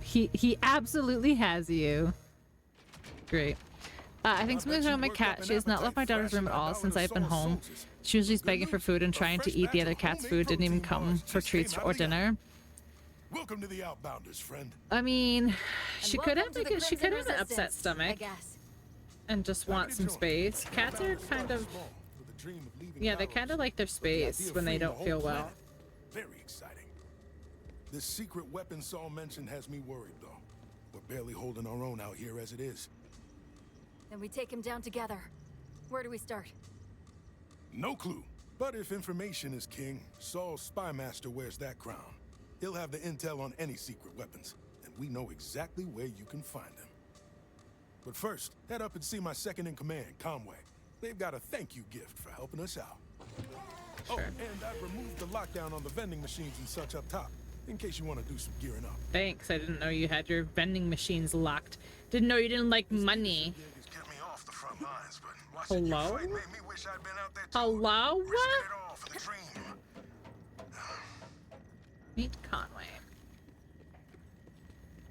He absolutely has you. Great. I think something's wrong with my cat. She has not left my daughter's room at all since I've been home. She was just begging for food and trying to eat the other cat's food. Didn't even come for treats or dinner. Welcome to the Outbounders, friend. I mean, she could have welcome to the she could Crimson have an upset Resistance, I stomach guess. and just want some space. Cats are kind of, yeah, they kind of like their space when they don't feel well. Very exciting. This secret weapon Saul mentioned has me worried, though. We're barely holding our own out here as it is. Then we take him down together. Where do we start? No clue. But if information is king, Saul's spy master wears that crown. He'll have the intel on any secret weapons, and we know exactly where you can find them. But first, head up and see my second in command, Conway. They've got a thank you gift for helping us out. Sure. Oh, and I've removed the lockdown on the vending machines and such up top, in case you want to do some gearing up. Thanks. I didn't know you had your vending machines locked. Didn't know you didn't like money. Get me off the front lines, but Hello? made me wish I'd been out there too. Hello? Risking it all for the dream. Meet Conway.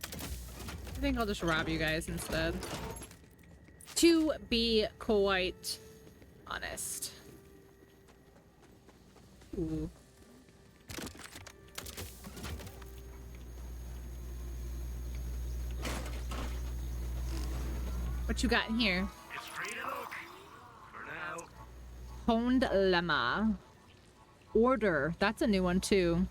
I think I'll just rob you guys instead. To be quite honest. Ooh. What you got in here? It's free to look. For now. Honed llama. Order. That's a new one too.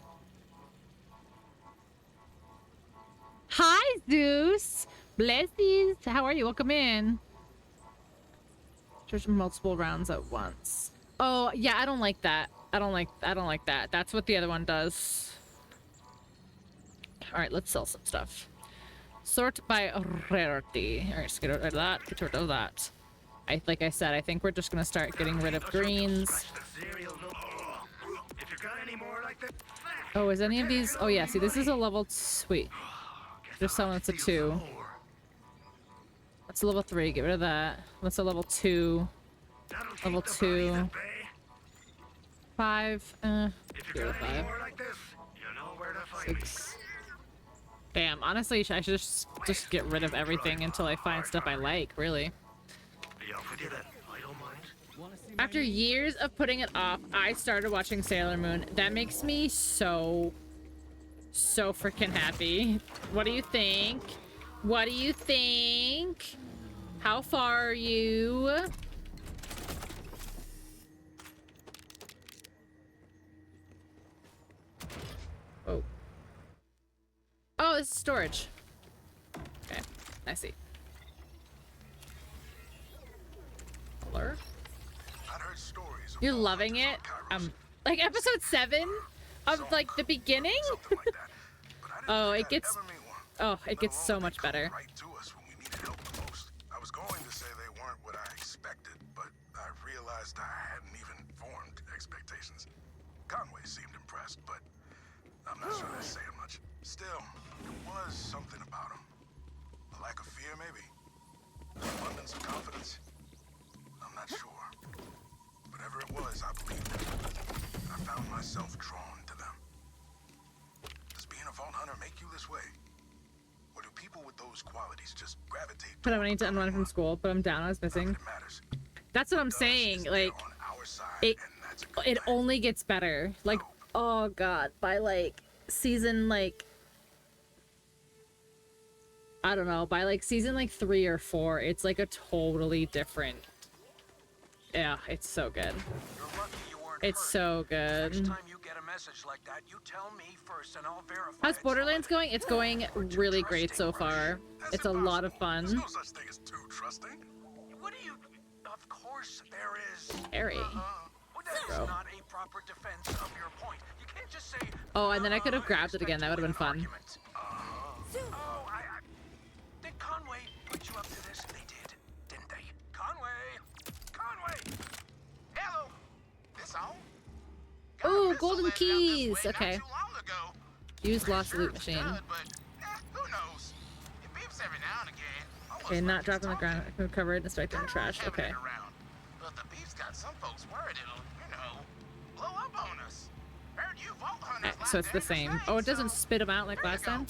Hi, Zeus. Blessies. How are you? Welcome in. Search multiple rounds at once. Oh, yeah, I don't like that. I don't like that. That's what the other one does. All right, let's sell some stuff. Sort by rarity. All right, just get rid of that. Get rid of that. Like I said, I think we're just gonna start getting rid of greens. Oh, is any of these? Oh yeah, see, this is a level. Sweet. Just selling it's a 2. That's a level 3. Get rid of that. That's a level 2. Level 2. 5. Get rid of 5. 6. Damn. Honestly, I should just get rid of everything until I find stuff I like. Really. After years of putting it off, I started watching Sailor Moon. That makes me so freaking happy. What do you think? What do you think? How far are you? Oh. Oh, this is storage. Okay, I see. Color. You're loving it? Like episode 7 of like the beginning? Oh, it gets so much better. I was going to say they weren't what I expected, but I realized I hadn't even formed expectations. Conway seemed impressed, but I'm not sure that's saying much. Still, there was something about him. A lack of fear, maybe? An abundance of confidence? I'm not sure. Whatever it was, I believed it. I found myself drawn to them. Does being a Vault Hunter make you this way? Or do people with those qualities just gravitate? But I need to unrun from school, but I'm down. I was missing. That's what I'm saying. Like, it only gets better. Like, oh god, by like season like I don't know, by like season like 3 or 4, it's like a totally different. Yeah, it's so good. It's so good. How's Borderlands going? It's going really great so far. It's a lot of fun. There's no such thing as too trusting. What do you? Of course there is. Harry. That is not a proper defense of your point. You can't just say. Oh, and then I could have grabbed it again. That would have been fun. Did Conway put you up to this? They did, didn't they? Conway. Hello. This all? Ooh, golden keys. Okay. Use lost loot machine. Okay, not dropped on the ground. Recovered and striped in the trash. Okay. But the beef's got some folks worried it'll, blow up on us. Heard you Vault Hunters so it's the same. Oh, it doesn't spit them out like last time?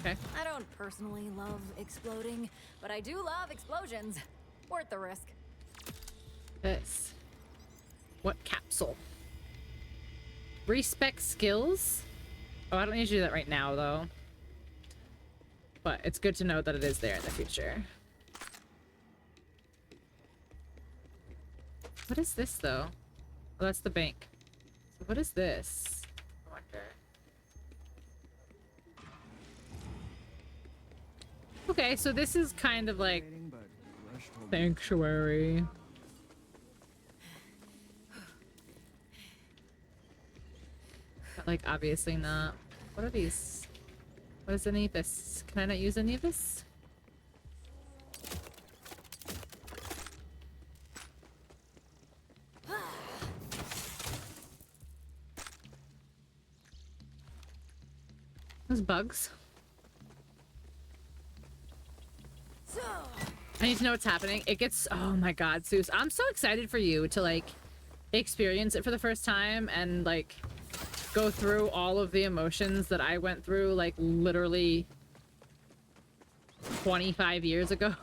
Okay. I don't personally love exploding, but I do love explosions. Worth the risk. This. What capsule? Respec skills? Oh, I don't need to do that right now, though. But it's good to know that it is there in the future. What is this, though? Oh, that's the bank. So what is this? I wonder. Okay, so this is kind of like sanctuary. But like obviously not. What are these? What is any of this? Can I not use any of this? Those bugs. I need to know what's happening. It gets... Oh my god, Zeus. I'm so excited for you to, like, experience it for the first time and, like, go through all of the emotions that I went through, like, literally 25 years ago.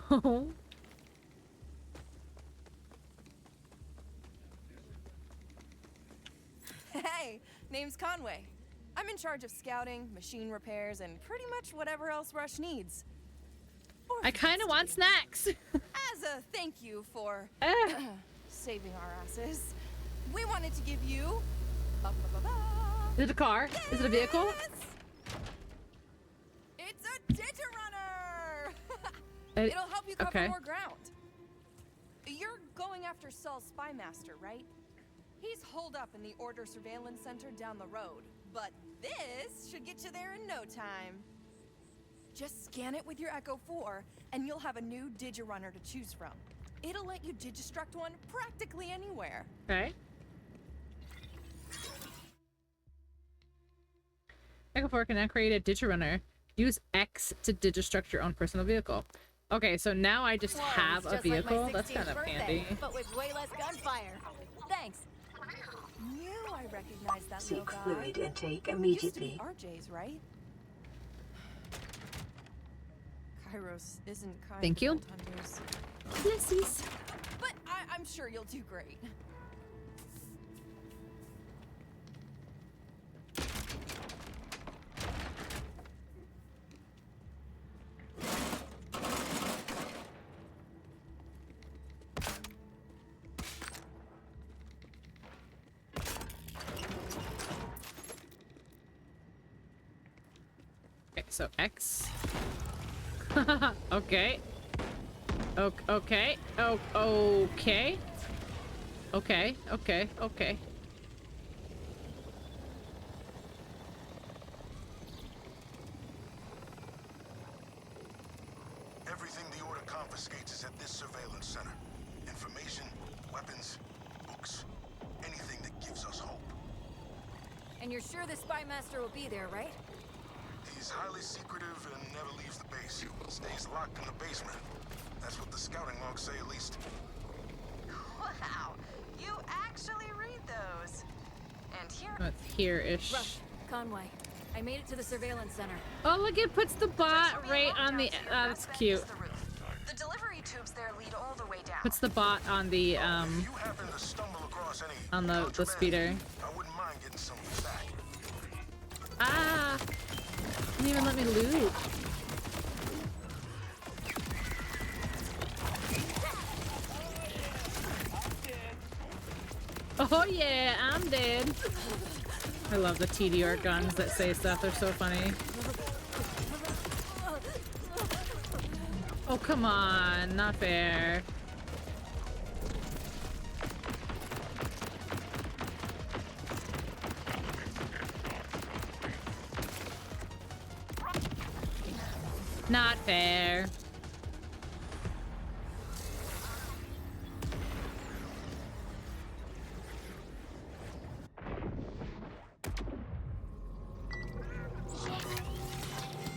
Hey, name's Conway. I'm in charge of scouting, machine repairs, and pretty much whatever else Rush needs. I kind of want snacks. As a thank you for saving our asses, we wanted to give you... Is it a car? Is it a vehicle? It's a Digirunner! It'll help you cover more ground. You're going after Saul's spymaster, right? He's holed up in the Order Surveillance Center down the road, but this should get you there in no time. Just scan it with your Echo 4, and you'll have a new Digirunner to choose from. It'll let you Digistruct one practically anywhere. Okay. Echo 4 can now create a Digirunner. Use X to Digistruct your own personal vehicle. Okay, so now I just have a vehicle. That's kind of handy. But with way less gunfire. Thanks. Knew I recognized that Seek little guy. fluid intake immediately. RJ's, right? Kairos isn't kind Thank you. hunters. Blessies. But I'm sure you'll do great. Okay, so X. Okay. Okay. Oh, okay. Okay. Okay. Okay. Everything the Order confiscates is at this surveillance center. Information, weapons, books, anything that gives us hope. And you're sure the spymaster will be there, right? He's highly secretive and never leaves the base. Stays locked in the basement. That's what the scouting logs say, at least. Wow, you actually read those. And here... Oh, it's here-ish. Rush, Conway, I made it to the surveillance center. Oh, look, it puts the bot right on the... Oh, that's cute. The delivery tubes there lead all the way down. Puts the bot on the, on the speeder. I wouldn't mind getting some back. Ah! Didn't even let me loot. Oh yeah, I'm dead. I love the TDR guns that say stuff. They're so funny. Oh, come on. Not fair. Not fair.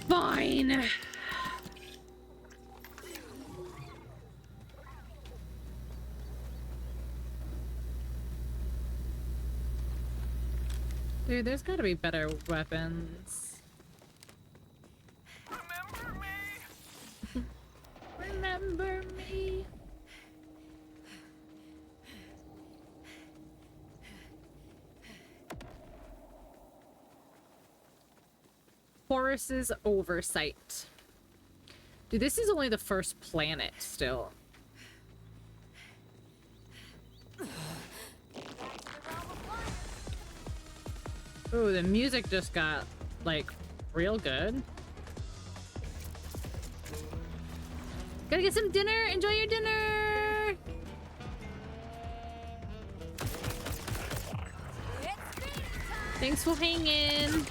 Fine. Dude, there's gotta be better weapons. Remember me? Remember me? Horus's Oversight. Dude, this is only the first planet still. Ooh, the music just got, like, real good. Gotta get some dinner! Enjoy your dinner! Thanks for hanging!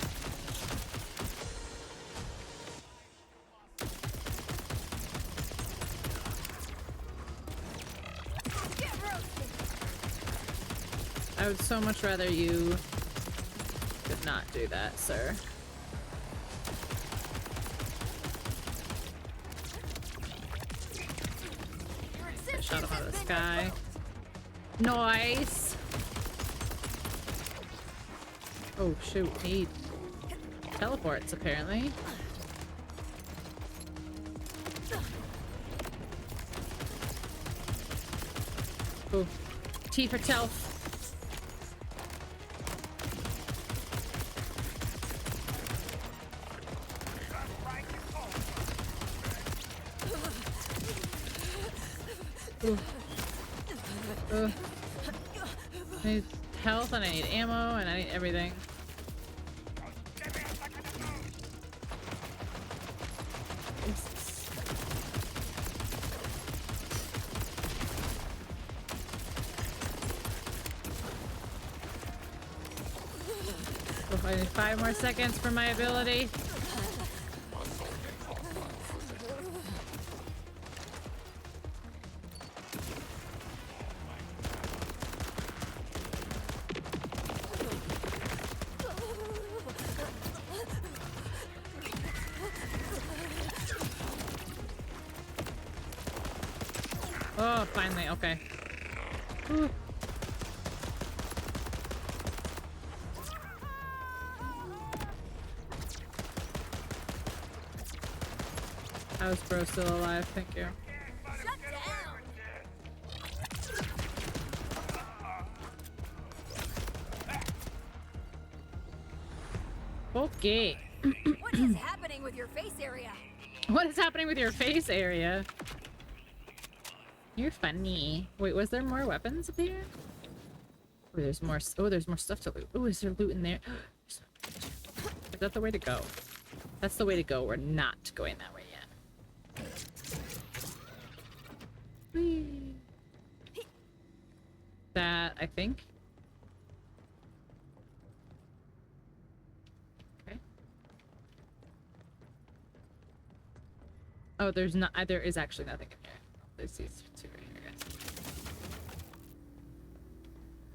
I would so much rather you did not do that, sir. I shot him out of the sky. Nice! Oh shoot, he teleports apparently. Oh, T for Telf. I need health and I need ammo and I need everything. Oh, I need 5 more seconds for my ability. Oh, finally, okay. Whew. How's bro still alive? Thank you. Okay. What is happening with your face area? What is happening with your face area? You're funny. Wait, was there more weapons up here? Oh, there's more. Oh, there's more stuff to loot. Oh, is there loot in there? Is that the way to go? That's the way to go. We're not going that way yet. Whee. That, I think. Okay. Oh, there's not. There is actually nothing in here. There's these two right here, guys.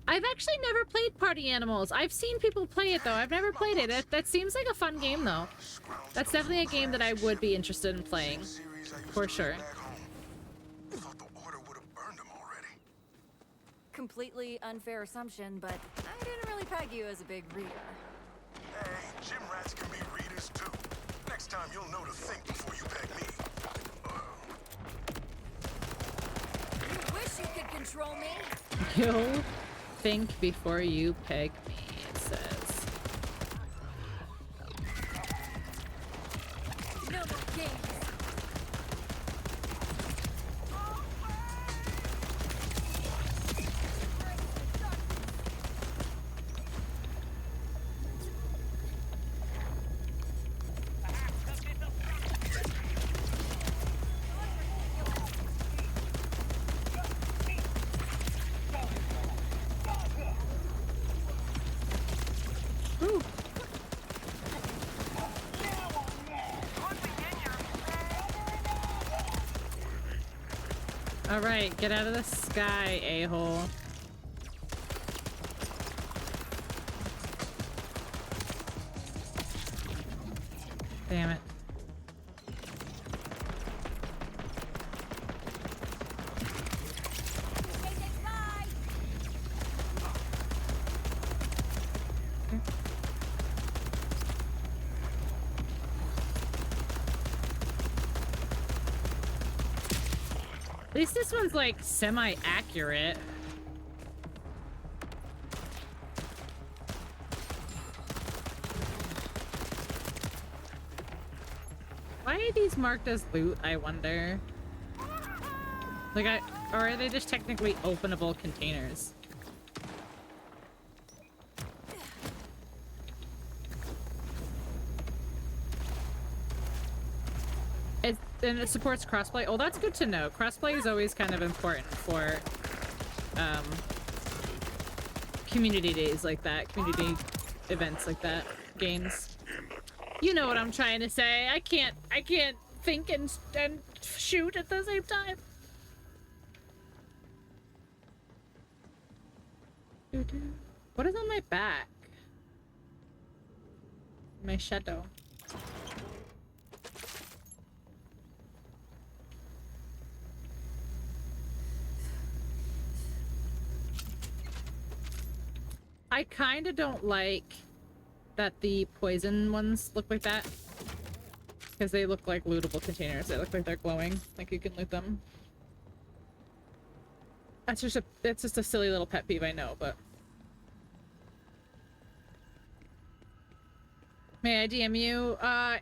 I've actually never played Party Animals. I've seen people play it though. I've never played it. That seems like a fun game though. That's definitely a game that I would be interested in playing. For sure. Completely unfair assumption, but I didn't really peg you as a big reader. Hey, gym rats can be readers too. Next time you'll know to think before you peg me. You wish you could control me. You'll think before you peg me, it says. No more games. Alright, get out of the sky, a-hole. Damn it. At least this one's like semi-accurate. Why are these marked as loot, I wonder? Like, or are they just technically openable containers? And it supports crossplay. Oh, that's good to know. Crossplay is always kind of important for community days like that, community events like that, games. You know what I'm trying to say. I can't think and shoot at the same time. What is on my back? My shadow. I kind of don't like that the poison ones look like that. Because they look like lootable containers. They look like they're glowing. Like you can loot them. That's just a silly little pet peeve, I know, but... May I DM you?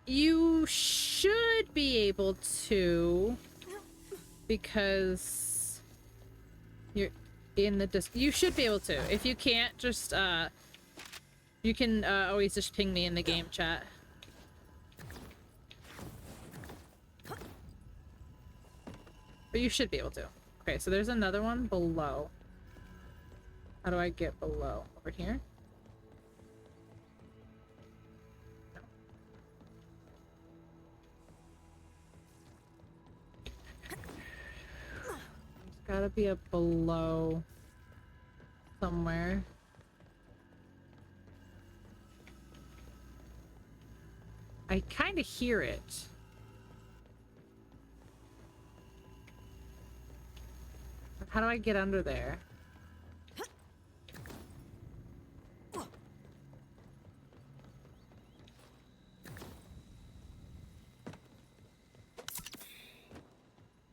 You should be able to. Because... you're in the disc. You should be able to. If you can't, just, you can, always just ping me in the game chat. But you should be able to. Okay, so there's another one below. How do I get below? Over here? There's gotta be a below somewhere. I kind of hear it. How do I get under there?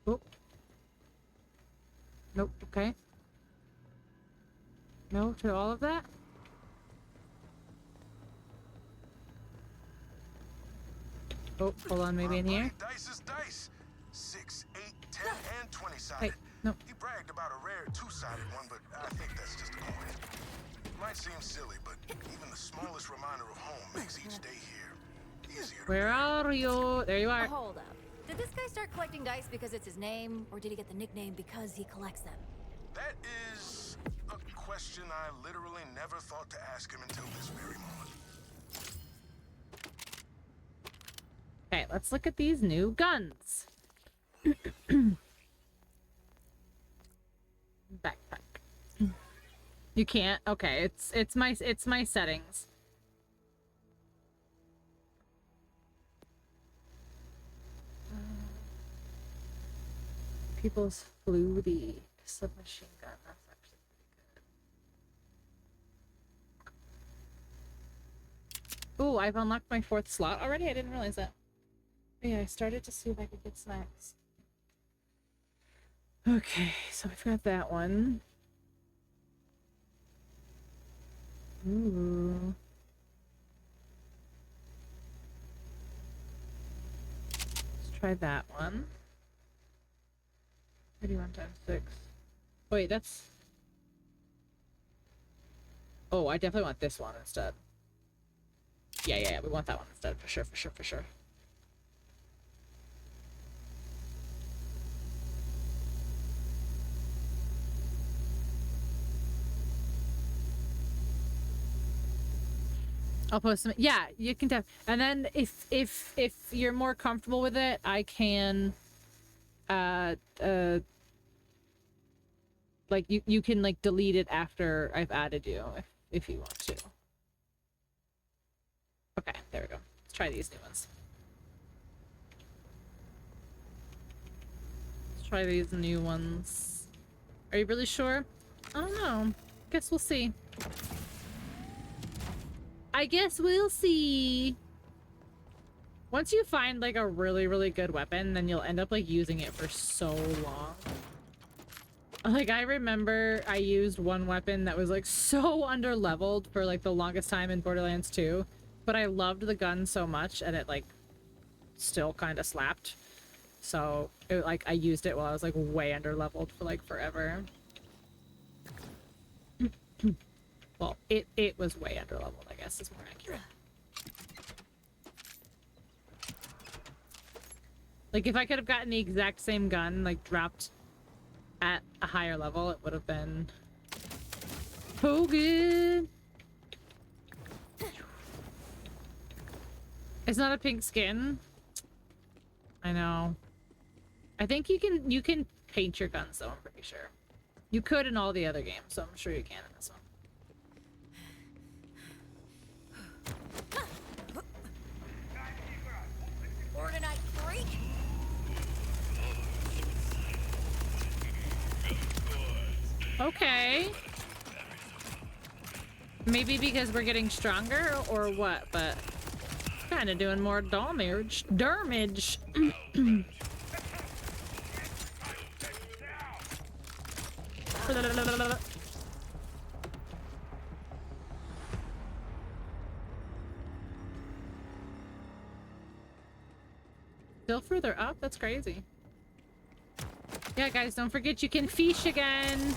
Oh. Nope, okay. No to all of that? Oh, hold on, maybe in here? Dice is dice. 6, 8, 10, and 20-sided. Hey, no. He bragged about a rare 2-sided one, but I think that's just a coin. Might seem silly, but even the smallest reminder of home makes each day here easier. Where are you? There you are. Hold up. Did this guy start collecting dice because it's his name, or did he get the nickname because he collects them? That is a question I literally never thought to ask him until this very moment. Okay, let's look at these new guns. Backpack. You can't. Okay, it's my settings. People's Flutie submachine gun. That's actually pretty good. Ooh, I've unlocked my 4th slot already? I didn't realize that. But yeah, I started to see if I could get snacks. Okay, so I've got that one. Ooh. Let's try that one. 31 times 6. Oh, wait, that's... Oh, I definitely want this one instead. Yeah, we want that one instead, for sure. I'll post them. Yeah, you can tell. And then if you're more comfortable with it, I can like you can like delete it after I've added you if you want to. Okay, there we go. Let's try these new ones. Let's try these new ones. Are you really sure? I don't know. Guess we'll see. I guess we'll see. Once you find like a really, really good weapon, then you'll end up like using it for so long. Like I remember I used one weapon that was like so under-leveled for like the longest time in Borderlands 2, but I loved the gun so much and it like still kind of slapped. So it, like I used it while I was like way under-leveled for like forever. Well, it was way under-leveled, I guess is more accurate. Like, if I could have gotten the exact same gun, like, dropped at a higher level, it would have been so good. It's not a pink skin. I know. I think you can paint your guns, though, I'm pretty sure. You could in all the other games, so I'm sure you can in this one. Fortnite freak? Okay. Maybe because we're getting stronger or what, but kind of doing more damage. Still further up? That's crazy. Yeah, guys, don't forget you can fish again.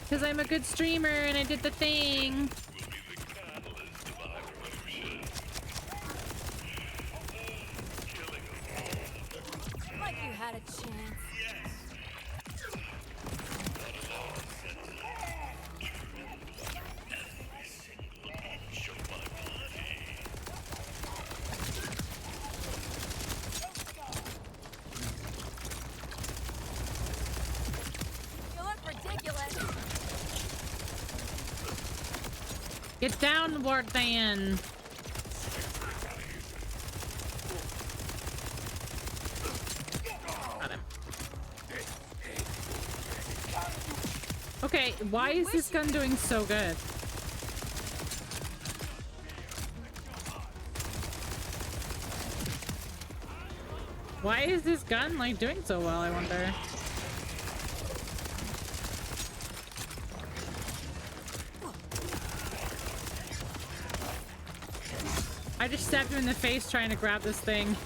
Because I'm a good streamer and I did the thing. Like you had a chance. Get downward then. Got him. Okay, why is this gun doing so good? Why is this gun like doing so well, I wonder? I just stabbed him in the face trying to grab this thing.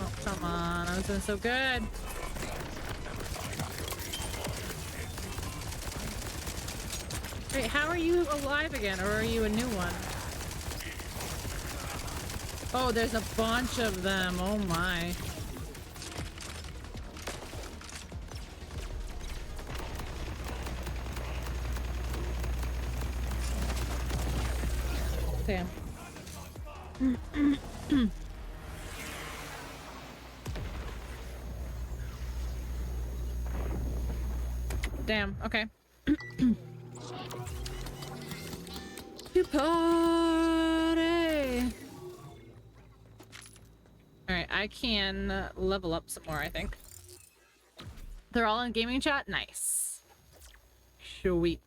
Oh, come on. I was doing so good. Wait, how are you alive again? Or are you a new one? Oh, there's a bunch of them. Oh my. Damn. Damn, okay. To party! Alright, I can level up some more, I think. They're all in gaming chat? Nice. Sweet.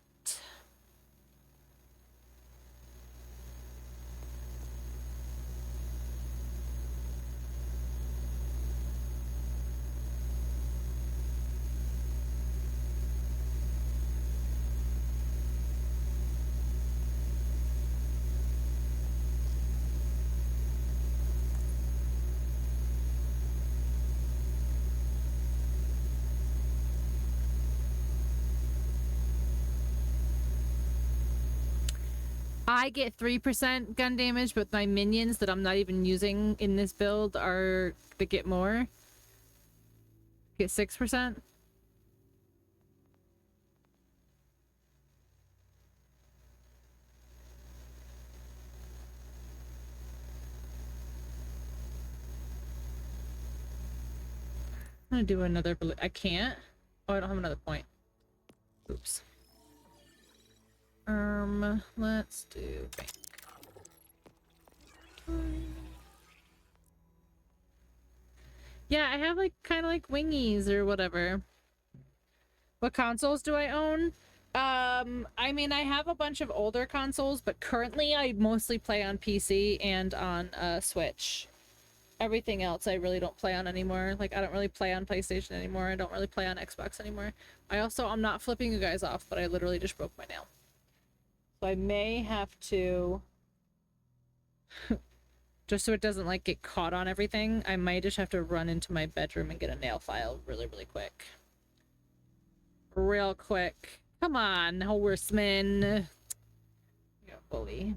I get 3% gun damage, but my minions that I'm not even using in this build are that get more. Get 6%. I'm gonna do another. I can't. Oh, I don't have another point. Oops. Let's do bank. Yeah, I have like kind of like wingies or whatever. What consoles do I own? I mean, I have a bunch of older consoles, but currently I mostly play on PC and on Switch. Everything else I really don't play on anymore. Like, I don't really play on PlayStation anymore. I don't really play on Xbox anymore. I'm not flipping you guys off, but I literally just broke my nail. So I may have to... just so it doesn't, like, get caught on everything, I might just have to run into my bedroom and get a nail file really, really quick. Real quick. Come on, horseman. You bully.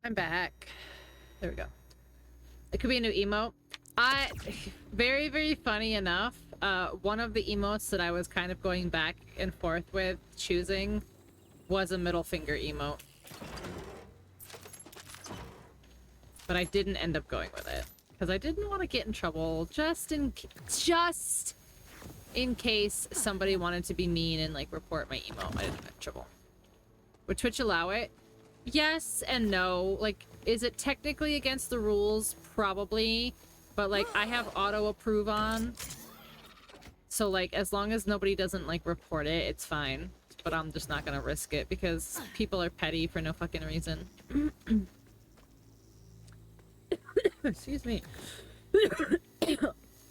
I'm back. There we go. It could be a new emote. Very, very funny enough, one of the emotes that I was kind of going back and forth with choosing was a middle finger emote. But I didn't end up going with it because I didn't want to get in trouble just in case somebody wanted to be mean and like report my emote. I didn't have trouble. Would Twitch allow it? Yes and no. Like, is it technically against the rules? Probably. But, like, I have auto approve on. So, like, as long as nobody doesn't, like, report it, it's fine. But I'm just not gonna risk it because people are petty for no fucking reason. Excuse me.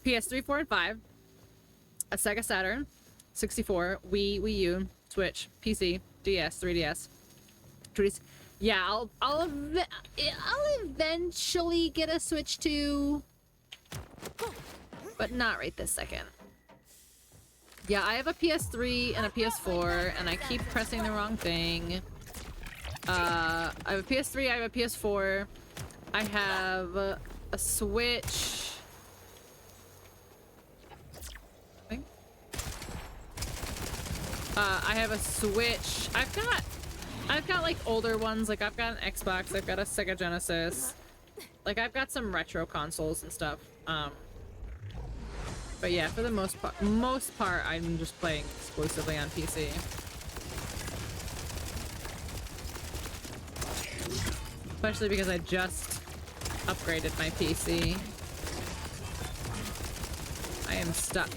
PS3, 4, and 5. A Sega Saturn. 64. Wii U. Switch. PC. DS. 3DS. Yeah, I'll eventually get a Switch 2, but not right this second. Yeah, I have a PS3 and a PS4, and I keep pressing the wrong thing. I have a PS3, I have a PS4, I have a Switch. I have a Switch. I've got like older ones, like I've got an Xbox, I've got a Sega Genesis. Like I've got some retro consoles and stuff. But yeah, for the most part I'm just playing exclusively on PC. Especially because I just upgraded my PC. I am stuck.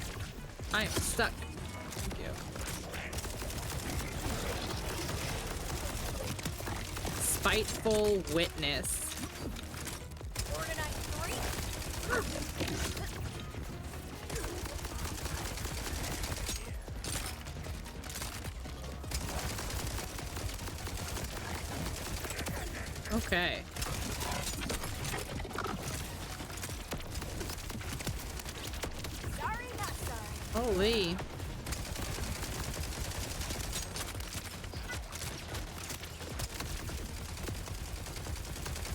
I am stuck. Thank you. Spiteful witness. Okay. Sorry, not sorry. Holy.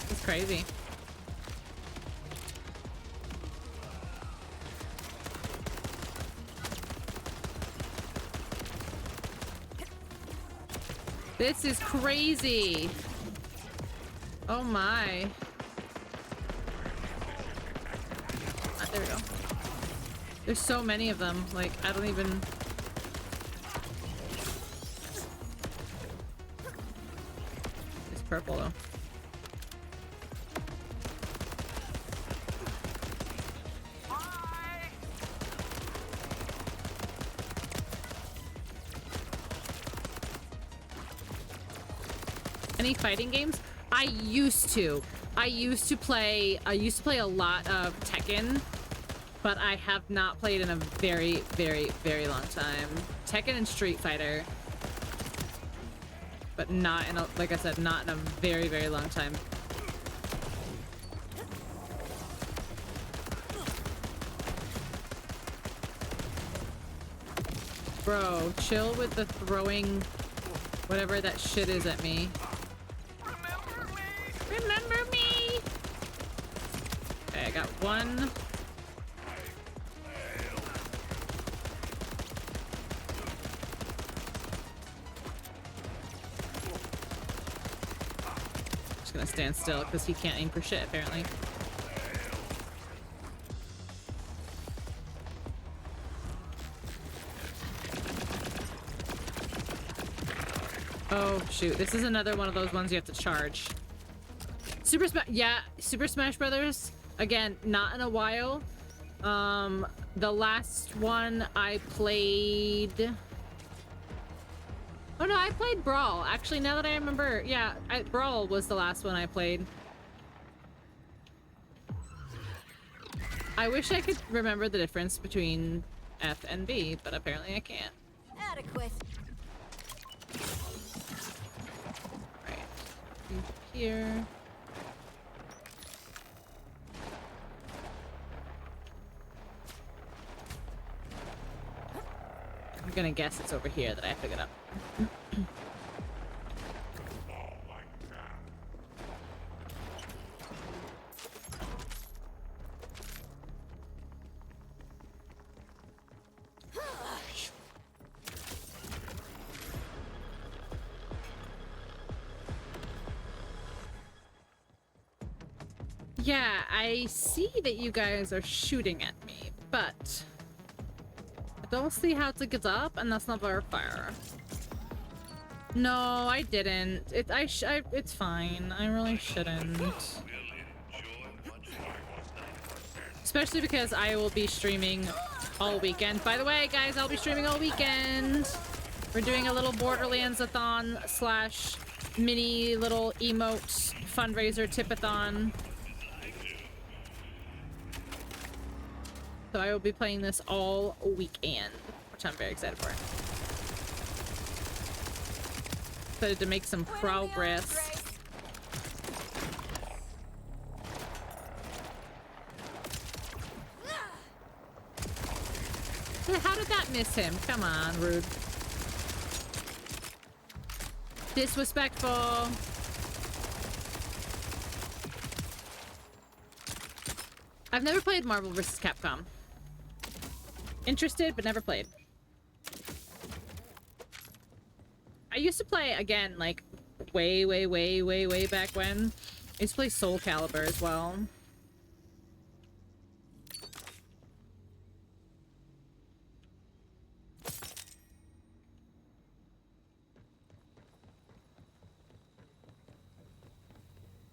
It's crazy. This is crazy. Oh my. There we go. There's so many of them. Like, I don't even... It's purple though. Any fighting games? I used to play a lot of Tekken, but I have not played in a very, very, very long time. Tekken and Street Fighter, but not in a, like I said, not in a very, very long time. Bro, chill with the throwing whatever that shit is at me. Remember me! Okay, I got one. Just gonna stand still because he can't aim for shit, apparently. Oh, shoot. This is another one of those ones you have to charge. Super Smash Brothers. Again, not in a while. The last one I played... Oh no, I played Brawl. Actually, now that I remember, yeah, Brawl was the last one I played. I wish I could remember the difference between F and B, but apparently I can't. Adequate. Right. Here. I'm gonna guess it's over here that I have to get up. Yeah, I see that you guys are shooting at me, but I don't see how to get up, and that's not very fair. No, I didn't. It's fine. I really shouldn't. Especially because I will be streaming all weekend. By the way, guys, I'll be streaming all weekend. We're doing a little Borderlands-a-thon slash mini little emotes fundraiser tip-a-thon. So I will be playing this all weekend, which I'm very excited for. Excited to make some progress. How did that miss him? Come on, rude. Disrespectful. I've never played Marvel vs. Capcom. Interested, but never played. I used to play, again, like, way back when. I used to play Soul Calibur as well.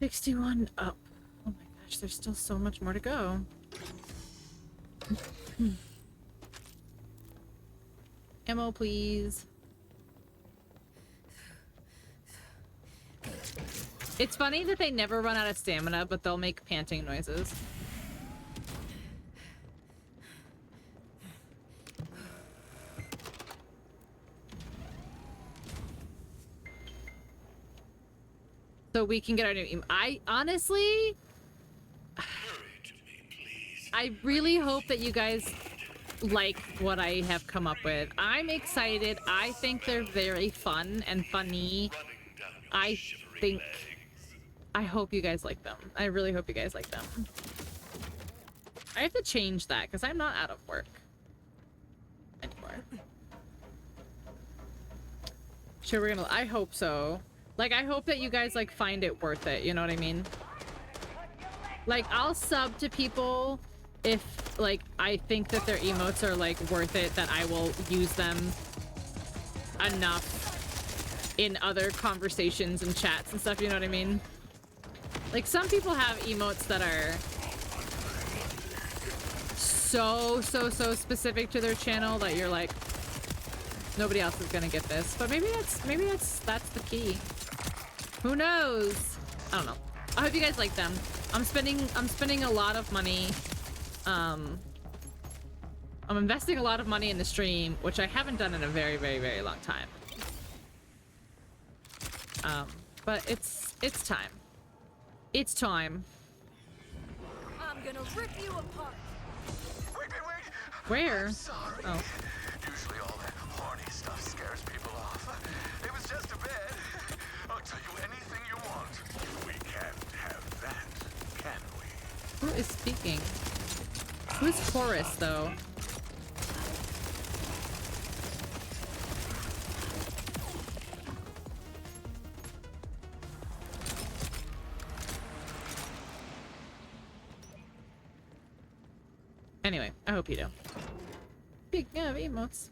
$61 up. Oh my gosh, there's still so much more to go. Ammo, please. It's funny that they never run out of stamina, but they'll make panting noises. So we can get our new I honestly... I really hope that you guys like what I have come up with. I'm excited. I think they're very fun and funny. I hope you guys like them. I really hope you guys like them. I have to change that because I'm not out of work anymore. Sure, we're gonna. I hope so. Like, I hope that you guys like find it worth it. You know what I mean? Like, I'll sub to people if like I think that their emotes are like worth it. That I will use them enough in other conversations and chats and stuff. You know what I mean? Like, some people have emotes that are so specific to their channel that you're like, nobody else is gonna get this. But maybe that's the key. Who knows? I don't know. I hope you guys like them. I'm spending a lot of money. I'm investing a lot of money in the stream, which I haven't done in a very long time. But it's time. It's time. I'm gonna rip you apart. Wait. Where? I'm sorry. Oh. Usually all that horny stuff scares people off. It was just a bed. I'll tell you anything you want. We can't have that, can we? Who is speaking? Who's Horace, though? Anyway, I hope you do. Speaking of emotes.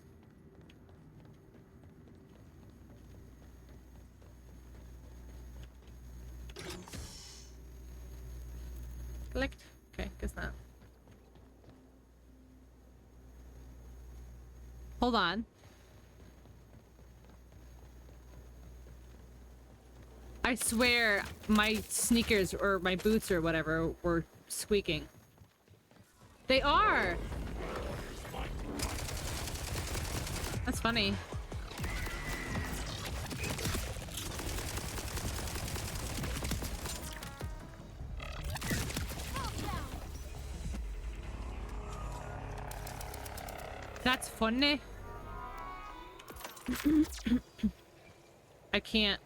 Collect. Okay, guess not. Hold on. I swear my sneakers or my boots or whatever were squeaking. They are! That's funny. That's funny. I can't.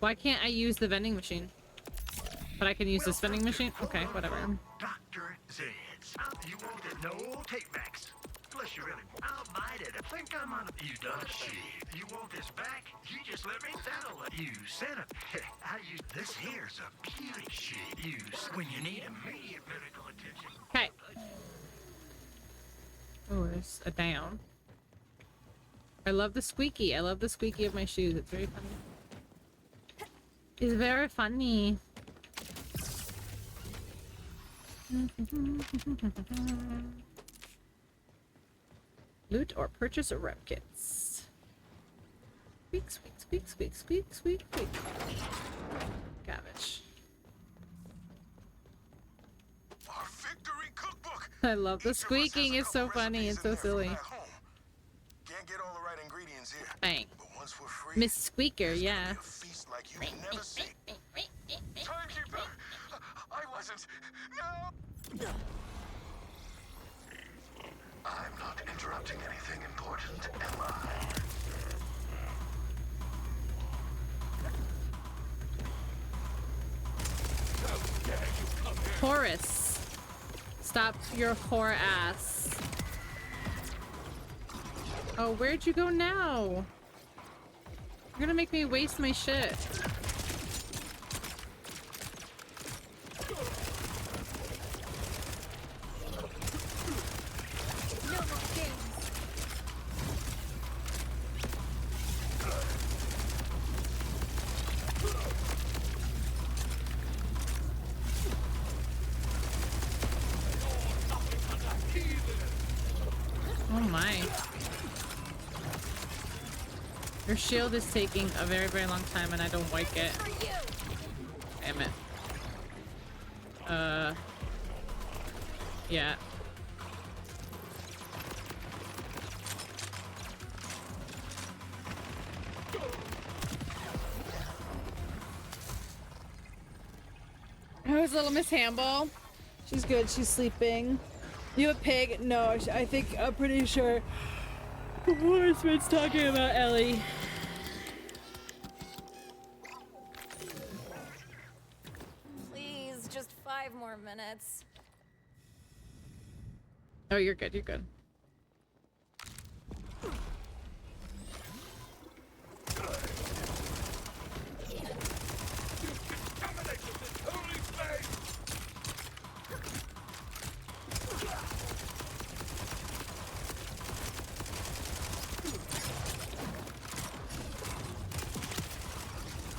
Why can't I use the vending machine? But I can use this vending machine? Okay, whatever. Dr. Zeds. You wanted no takebacks. Plus, you really, I'll bite it. I think I'm on a... You done shit. You want this back? You just let me settle it. You said it. I use this here's a beauty shit use when you need immediate medical attention. Okay. Oh, there's a down. I love the squeaky. I love the squeaky of my shoes. It's very funny. It's very funny. Loot or purchase a rep kits. Squeak, squeak, squeak, squeak, squeak, squeak, squeak. Garbage. Our victory cookbook. I love the squeaking. It's so funny. It's so silly. Can't get all the right ingredients here. Bang. But once we're free, Miss Squeaker, yeah. a feast like you've never seen. Timekeeper! I wasn't. No! I'm not interrupting anything important, am I? Horace. Stop your whore ass. Oh, where'd you go now? You're gonna make me waste my shit. Oh my. Your shield is taking a very long time and I don't like it. Damn it. Yeah. How's little Miss Hamble? She's good. She's sleeping. You a pig? No, I think I'm pretty sure Horseman's talking about Ellie. Please, just 5 more minutes. Oh, you're good. You're good.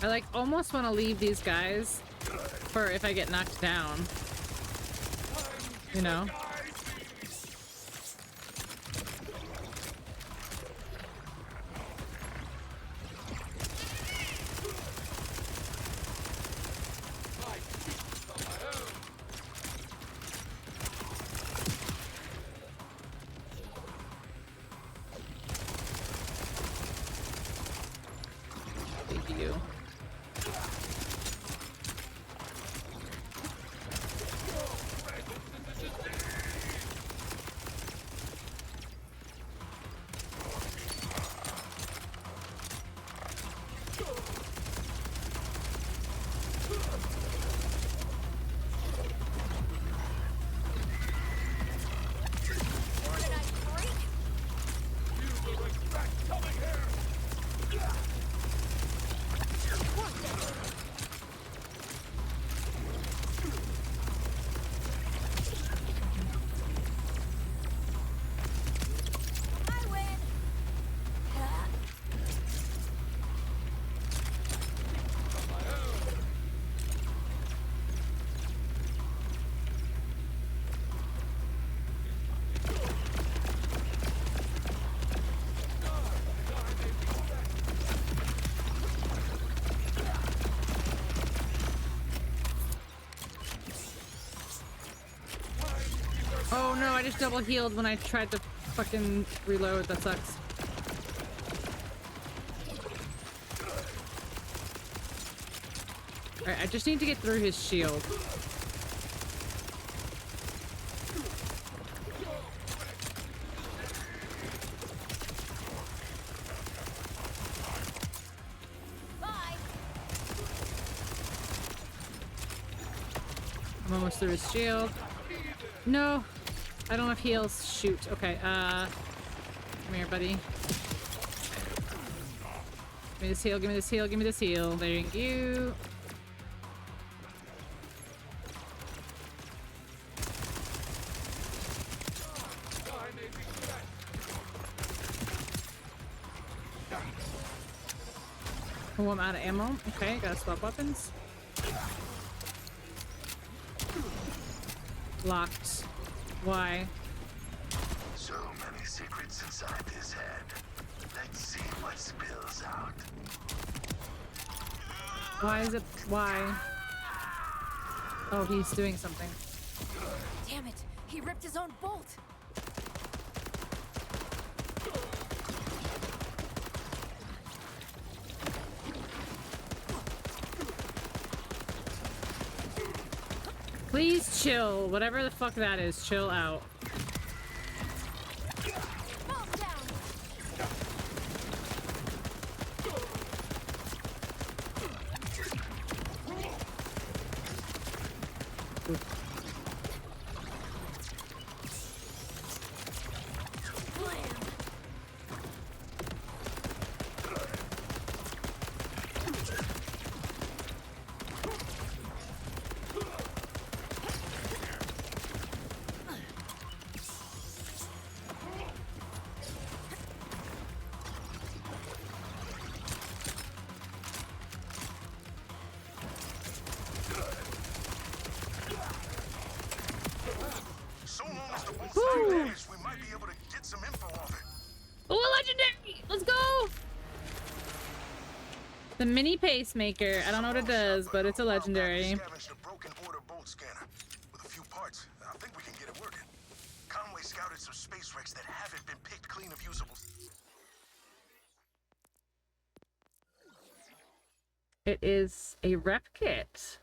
I like almost want to leave these guys for if I get knocked down. You know? Thank you. Oh no, I just double healed when I tried to fucking reload. That sucks. Alright, I just need to get through his shield. I'm almost through his shield. No, I don't have heals. Shoot. Okay, come here, buddy. Give me this heal, give me this heal, give me this heal. Thank you. Oh, I'm out of ammo. Okay, gotta swap weapons. Locked. Why? So many secrets inside his head. Let's see what spills out. Why is it? Why? Oh, he's doing something. Damn it! He ripped his own bolt. Please chill. Whatever the fuck that is, chill out. The mini pacemaker. I don't know what it does, but it's a legendary. With a few parts, I think we can get it working. Conway scouted some space wrecks that haven't been picked clean of usables. It is a rep kit.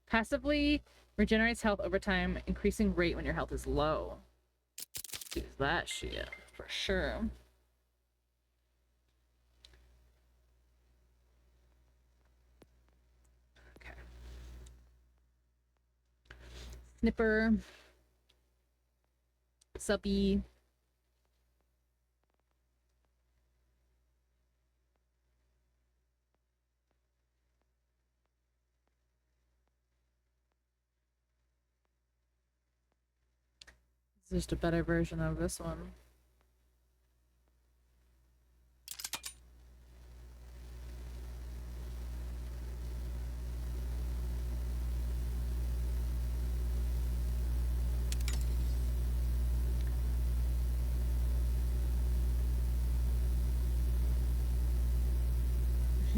Passively regenerates health over time, increasing rate when your health is low. Use that shit for sure. Snipper. Suppy. It's just a better version of this one.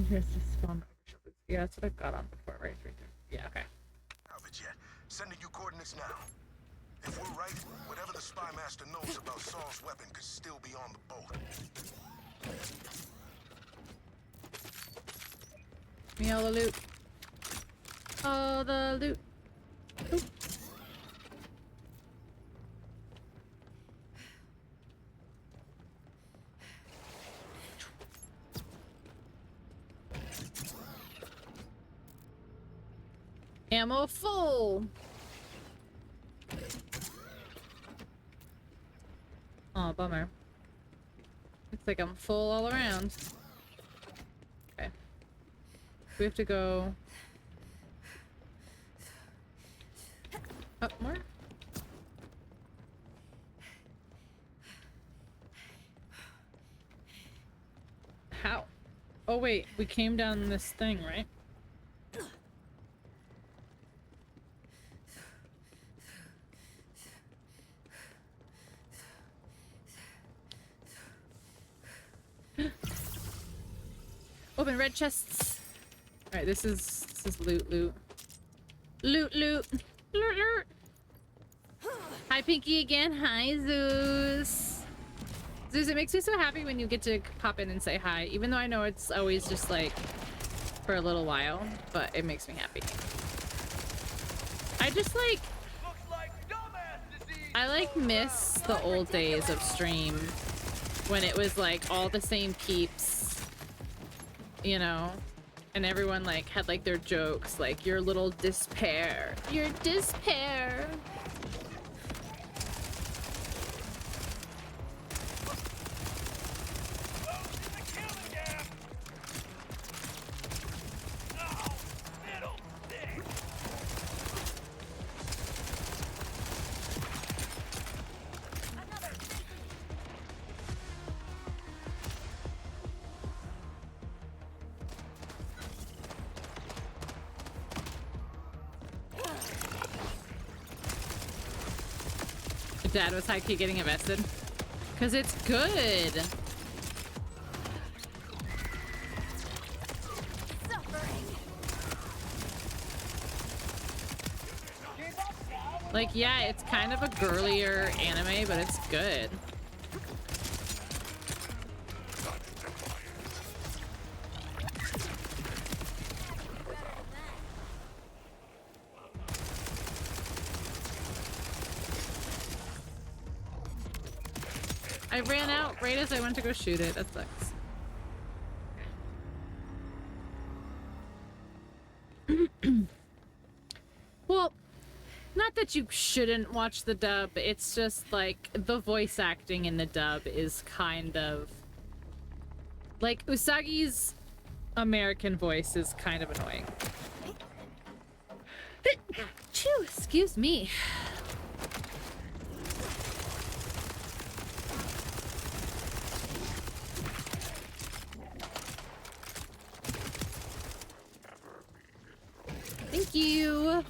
Here's the spawn. Yeah, that's what I got on before, right? Right there. Yeah, okay. Salvage yet. Sending you coordinates now. If we're right, whatever the spy master knows about Saul's weapon could still be on the boat. Give me all the loot. All the loot. Ooh. Ammo full. Oh, bummer. Looks like I'm full all around. Okay. We have to go up more. How? Oh wait, we came down this thing, right? Open red chests. All right, this is loot, loot, loot, loot, loot, loot. Hi, Pinky again. Hi, Zeus. Zeus, it makes me so happy when you get to pop in and say hi, even though I know it's always just like for a little while, but it makes me happy. I just like, I like miss the old days of stream when it was like all the same peeps, you know, and everyone like had like their jokes, like your little despair, your despair. Dad was high-key getting invested. Because it's good. Like, yeah, it's kind of a girlier anime, but it's good. I ran out right as I went to go shoot it. That sucks. Well, not that you shouldn't watch the dub. It's just like the voice acting in the dub is kind of like Usagi's American voice is kind of annoying. Phew, excuse me. Thank you.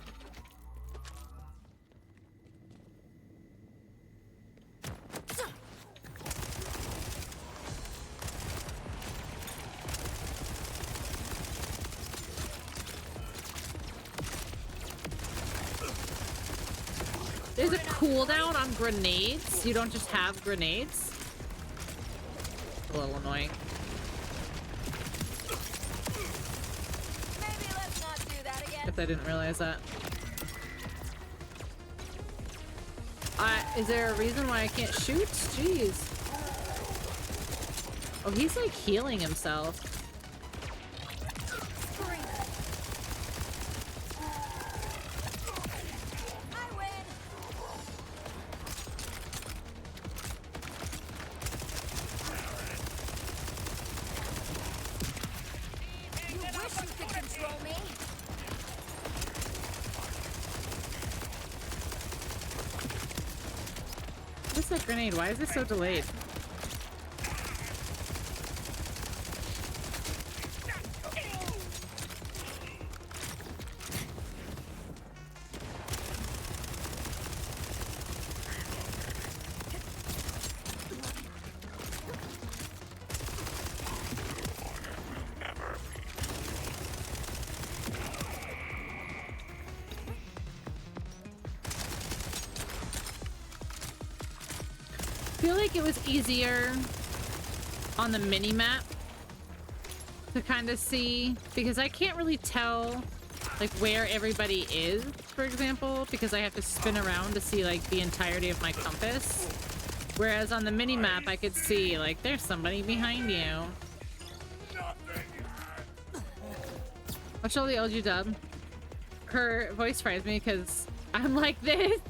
There's a cooldown on grenades. You don't just have grenades. A little annoying. If I didn't realize that. Is there a reason why I can't shoot? Jeez. Oh, he's like healing himself. Grenade, why is it so delayed? feel like it was easier on the mini map to kind of see, because I can't really tell like where everybody is, for example, because I have to spin around to see like the entirety of my compass. Whereas on the mini map, I could see like there's somebody behind you. Watch all the LG dub. Her voice fries me because I'm like this.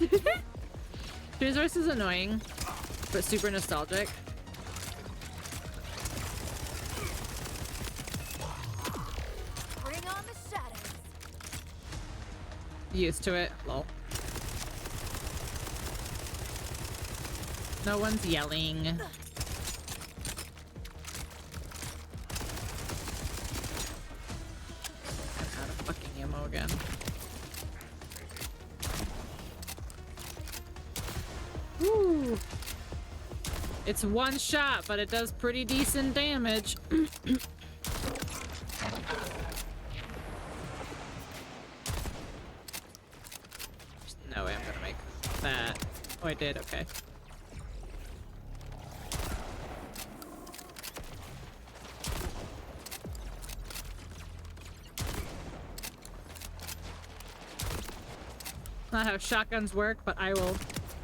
His voice is annoying, but super nostalgic. Bring on the shadows. Used to it. Lol. No one's yelling. Out of fucking ammo again. Woo! It's one shot, but it does pretty decent damage. No way I'm gonna make that. Oh, I did. Okay. Not how shotguns work, but I will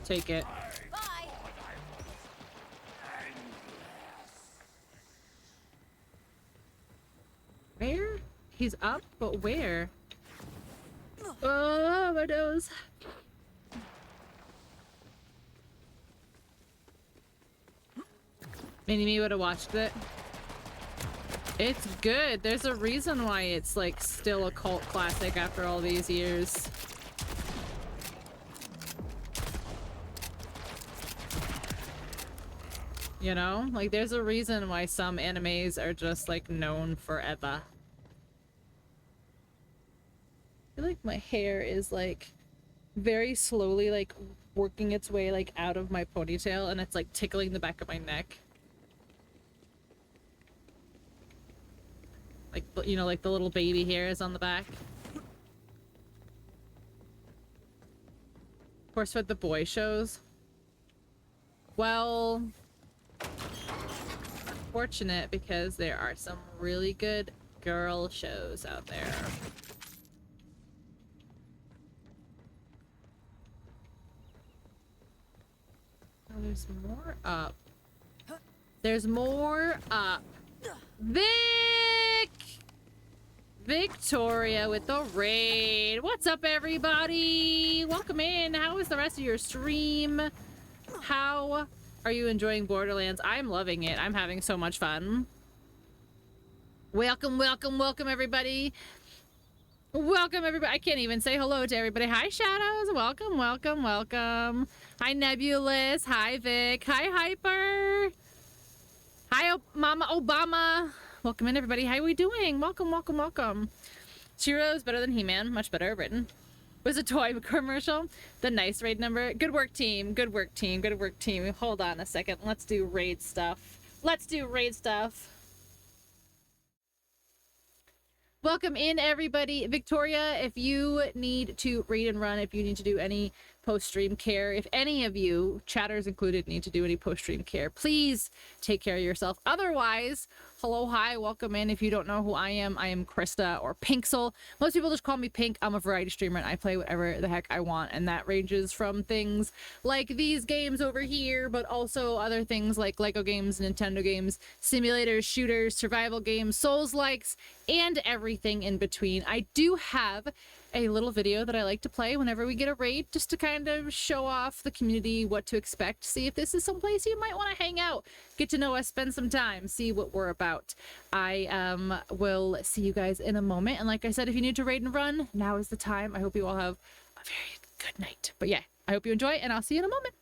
take it. Bye. Where? He's up, but where? Oh, my nose. Mini-me would have watched it. It's good. There's a reason why it's like still a cult classic after all these years. You know? Like, there's a reason why some animes are just, like, known forever. I feel like my hair is, like, very slowly, like, working its way, like, out of my ponytail, and it's, like, tickling the back of my neck. Like, you know, like the little baby hairs on the back. Of course, what the boy shows. Well... Fortunate, because there are some really good girl shows out there. Oh, there's more up. There's more up. Vic! Victoria with the raid. What's up, everybody? Welcome in. How was the rest of your stream? How are you enjoying Borderlands? I'm loving it. I'm having so much fun. Welcome, welcome, welcome, everybody. Welcome, everybody. I can't even say hello to everybody. Hi, Shadows. Welcome, welcome, welcome. Hi, Nebulous. Hi, Vic. Hi, Hyper. Hi, Mama Obama. Welcome in, everybody. How are we doing? Welcome, welcome, welcome. Chiro's better than He-Man. Much better written. Was a toy commercial. The nice raid number. Good work, team. Good work, team. Good work, team. Hold on a second. Let's do raid stuff. Let's do raid stuff. Welcome in, everybody. Victoria, if you need to raid and run, if you need to do any post-stream care, if any of you, chatters included, need to do any post-stream care, please take care of yourself. Otherwise, hello, hi, welcome in. If you don't know who I am Krista, or Pinksel. Most people just call me Pink. I'm a variety streamer and I play whatever the heck I want, and that ranges from things like these games over here, but also other things like Lego games, Nintendo games, simulators, shooters, survival games, Souls-likes, and everything in between. I do have a little video that I like to play whenever we get a raid, just to kind of show off the community what to expect, see if this is someplace you might want to hang out, get to know us, spend some time, see what we're about. I will see you guys in a moment, and like I said, if you need to raid and run, now is the time. I hope you all have a very good night. But yeah, I hope you enjoy, and I'll see you in a moment.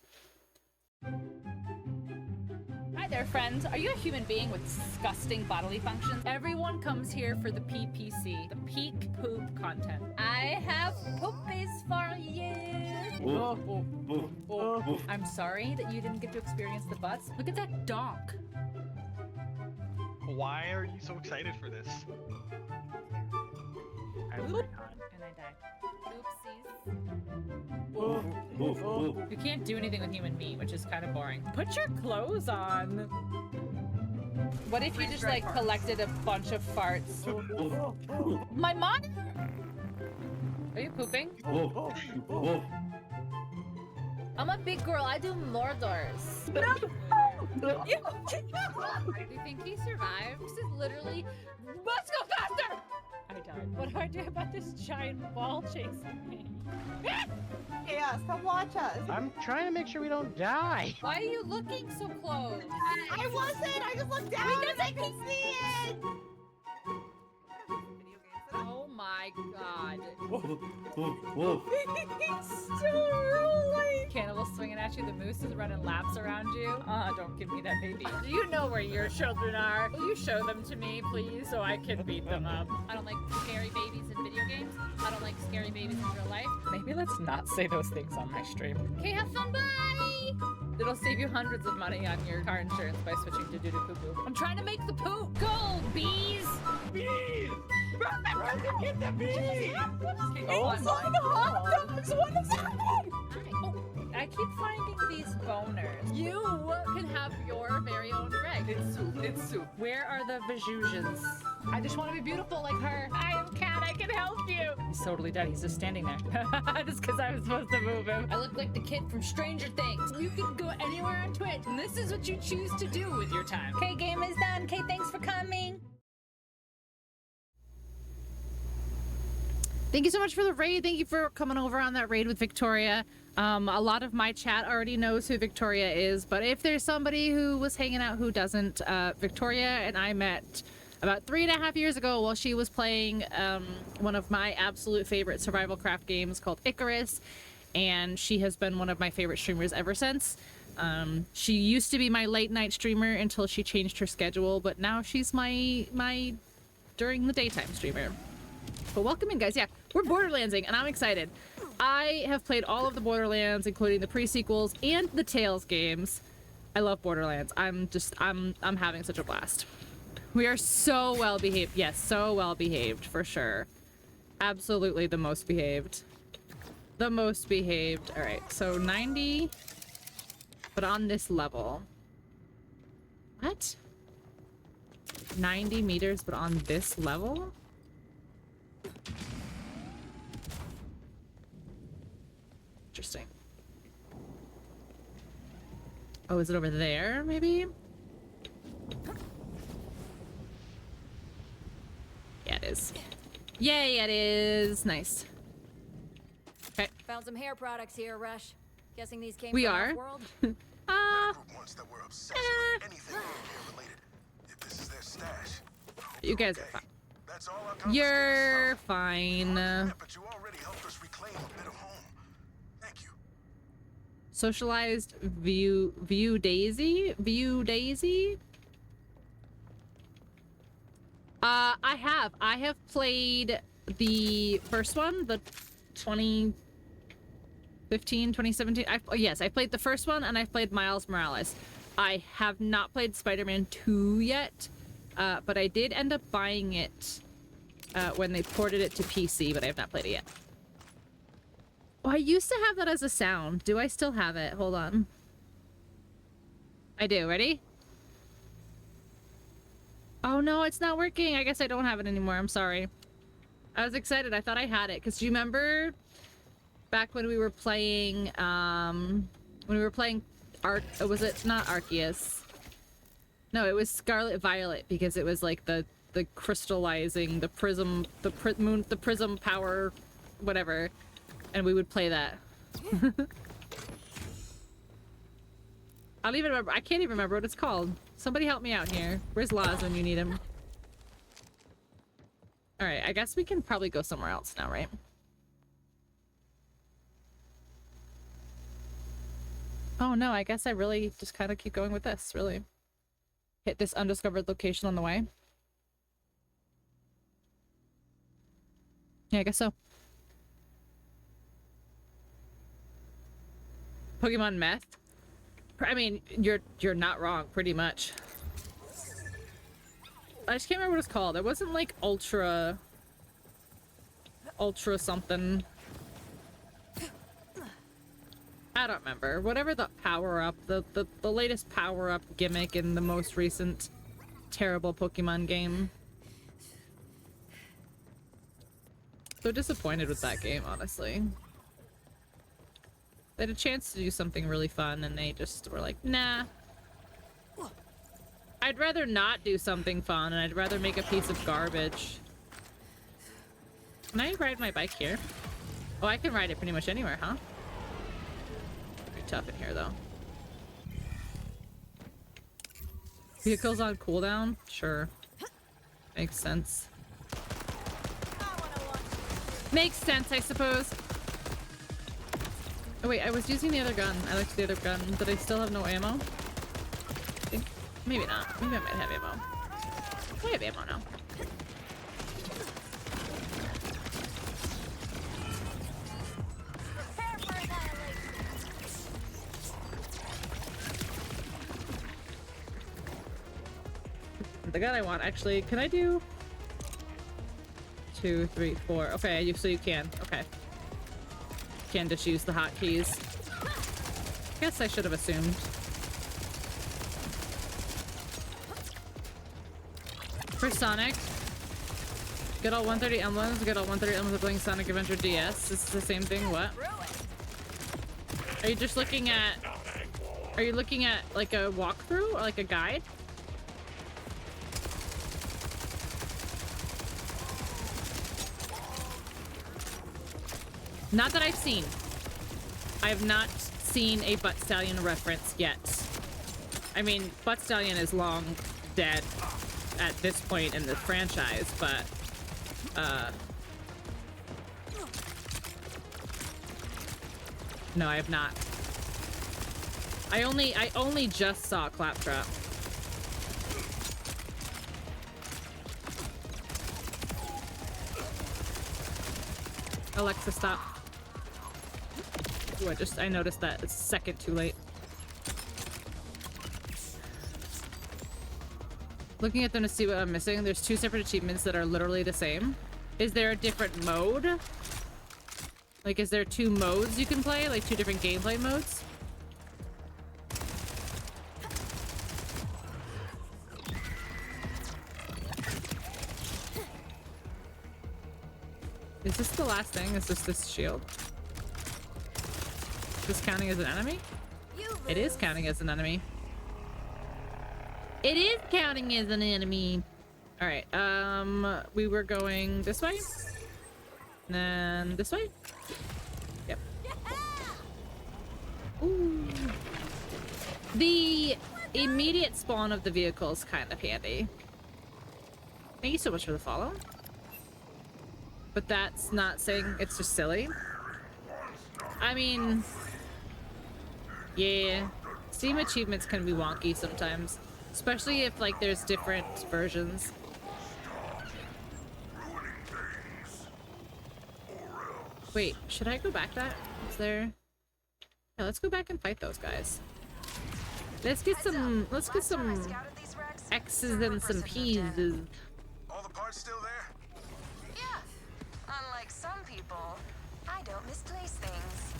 Hi there, friends. Are you a human being with disgusting bodily functions? Everyone comes here for the PPC, the peak poop content. I have poopies for you. I'm sorry that you didn't get to experience the butts. Look at that donk. Why are you so excited for this? And I died. Oopsies. You can't do anything with human meat, which is kind of boring. Put your clothes on. What if you just like collected a bunch of farts? My monitor! Are you pooping? I'm a big girl. I do Mordors. Do you think he survived? This is literally. Let's go faster! I died. What do I do about this giant ball chasing me? Chaos, come watch us. I'm trying to make sure we don't die. Why are you looking so close? I wasn't. I just looked down because I could see it. Oh my god. It's still rolling. Cannibal swinging at you. The moose is running laps around you. Don't give me that baby. Do you know where your children are? Will you show them to me, please, so I can beat them up? I don't like scary babies in video games. I don't like scary babies in real life. Maybe let's not say those things on my stream. Okay, have fun. Bye. It'll save you hundreds of money on your car insurance by switching to doo-doo-poo-poo. I'm trying to make the poop. Go, bees! Bees! Run to get the bees! Oh my god! What is happening? I keep finding these boners. You can have your very own Greg. It's soup. It's soup. Where are the Vajuzhans? I just want to be beautiful like her. I am Cat. I can help you. He's totally dead. He's just standing there. Just because I was supposed to move him. I look like the kid from Stranger Things. You can go anywhere on Twitch, and this is what you choose to do with your time. Okay, game is done. Okay, thanks for coming. Thank you so much for the raid. Thank you for coming over on that raid with Victoria. A lot of my chat already knows who Victoria is, but if there's somebody who was hanging out who doesn't, Victoria and I met about 3.5 years ago while she was playing one of my absolute favorite survival craft games called Icarus, and she has been one of my favorite streamers ever since. She used to be my late night streamer until she changed her schedule, but now she's my during the daytime streamer. But welcome in, guys. Yeah, we're Borderlandsing, and I'm excited. I have played all of the Borderlands, including the pre-sequels and the Tales games. I love Borderlands. I'm having such a blast. We are so well behaved. Yes, so well behaved for sure. Absolutely the most behaved. The most behaved. All right, so 90, but on this level. What? 90 meters, but on this level? Interesting. Oh, is it over there, maybe? Yeah, it is. Yay, it is. Nice. Okay. Found some hair products here, Rush. Guessing these came we from are. Off-world? You guys are fine. You're fine. But you already helped us reclaim a bit of home. Thank you. Socialized View Daisy? I have played the first one, the 2015, 2017. Yes, I played the first one, and I've played Miles Morales. I have not played Spider-Man 2 yet, but I did end up buying it when they ported it to PC, but I have not played it yet. Oh, I used to have that as a sound. Do I still have it? Hold on. I do. Ready? Oh no, it's not working. I guess I don't have it anymore. I'm sorry. I was excited. I thought I had it. Because do you remember back when we were playing, was it not Arceus? No, it was Scarlet Violet, because it was like the crystallizing, the prism power, whatever. And we would play that. I don't even remember. I can't even remember what it's called. Somebody help me out here. Where's Laz when you need him? Alright, I guess we can probably go somewhere else now, right? Oh no, I guess I really just kind of keep going with this, really. Hit this undiscovered location on the way. Yeah, I guess so. Pokemon Meth? I mean, you're not wrong, pretty much. I just can't remember what it's called. It wasn't like Ultra... Ultra something. I don't remember. Whatever the power-up, the latest power-up gimmick in the most recent terrible Pokemon game. So disappointed with that game, honestly. They had a chance to do something really fun and they just were like, nah. I'd rather not do something fun and I'd rather make a piece of garbage. Can I ride my bike here? Oh, I can ride it pretty much anywhere, huh? Pretty tough in here, though. Vehicles on cooldown? Sure. Makes sense. Makes sense, I suppose. Oh wait, I was using the other gun. I liked the other gun. Did I still have no ammo? I think. Maybe not. Maybe I might have ammo. I have ammo now. The gun I want, actually, can I do 2, 3, 4? Okay, so you can. Okay. Can just use the hotkeys. Guess I should have assumed. For Sonic, get all 130 emblems, get all 130 emblems of playing Sonic Adventure DS. This is the same thing, what? Are you just looking at... Are you looking at, like, a walkthrough? Or, like, a guide? Not that I've seen. I have not seen a Butt Stallion reference yet. I mean, Butt Stallion is long dead at this point in the franchise, but no, I have not. I only just saw Claptrap. Alexa, stop. Ooh, I noticed that it's a second too late. Looking at them to see what I'm missing. There's 2 separate achievements that are literally the same. Is there a different mode? Like, is there 2 modes you can play? Like 2 different gameplay modes? Is this the last thing? Is this shield? Is this counting as an enemy? It is counting as an enemy. It is counting as an enemy. All right. We were going this way, and then this way. Yep. Ooh. The immediate spawn of the vehicle is kind of handy. Thank you so much for the follow. But that's not saying it's just silly. I mean, yeah, Steam achievements can be wonky sometimes, especially if like there's different versions. Wait, should I go back that? Is there? Yeah, let's go back and fight those guys. Let's get some X's and some P's. All the parts still there? Unlike some people, I don't misplace things.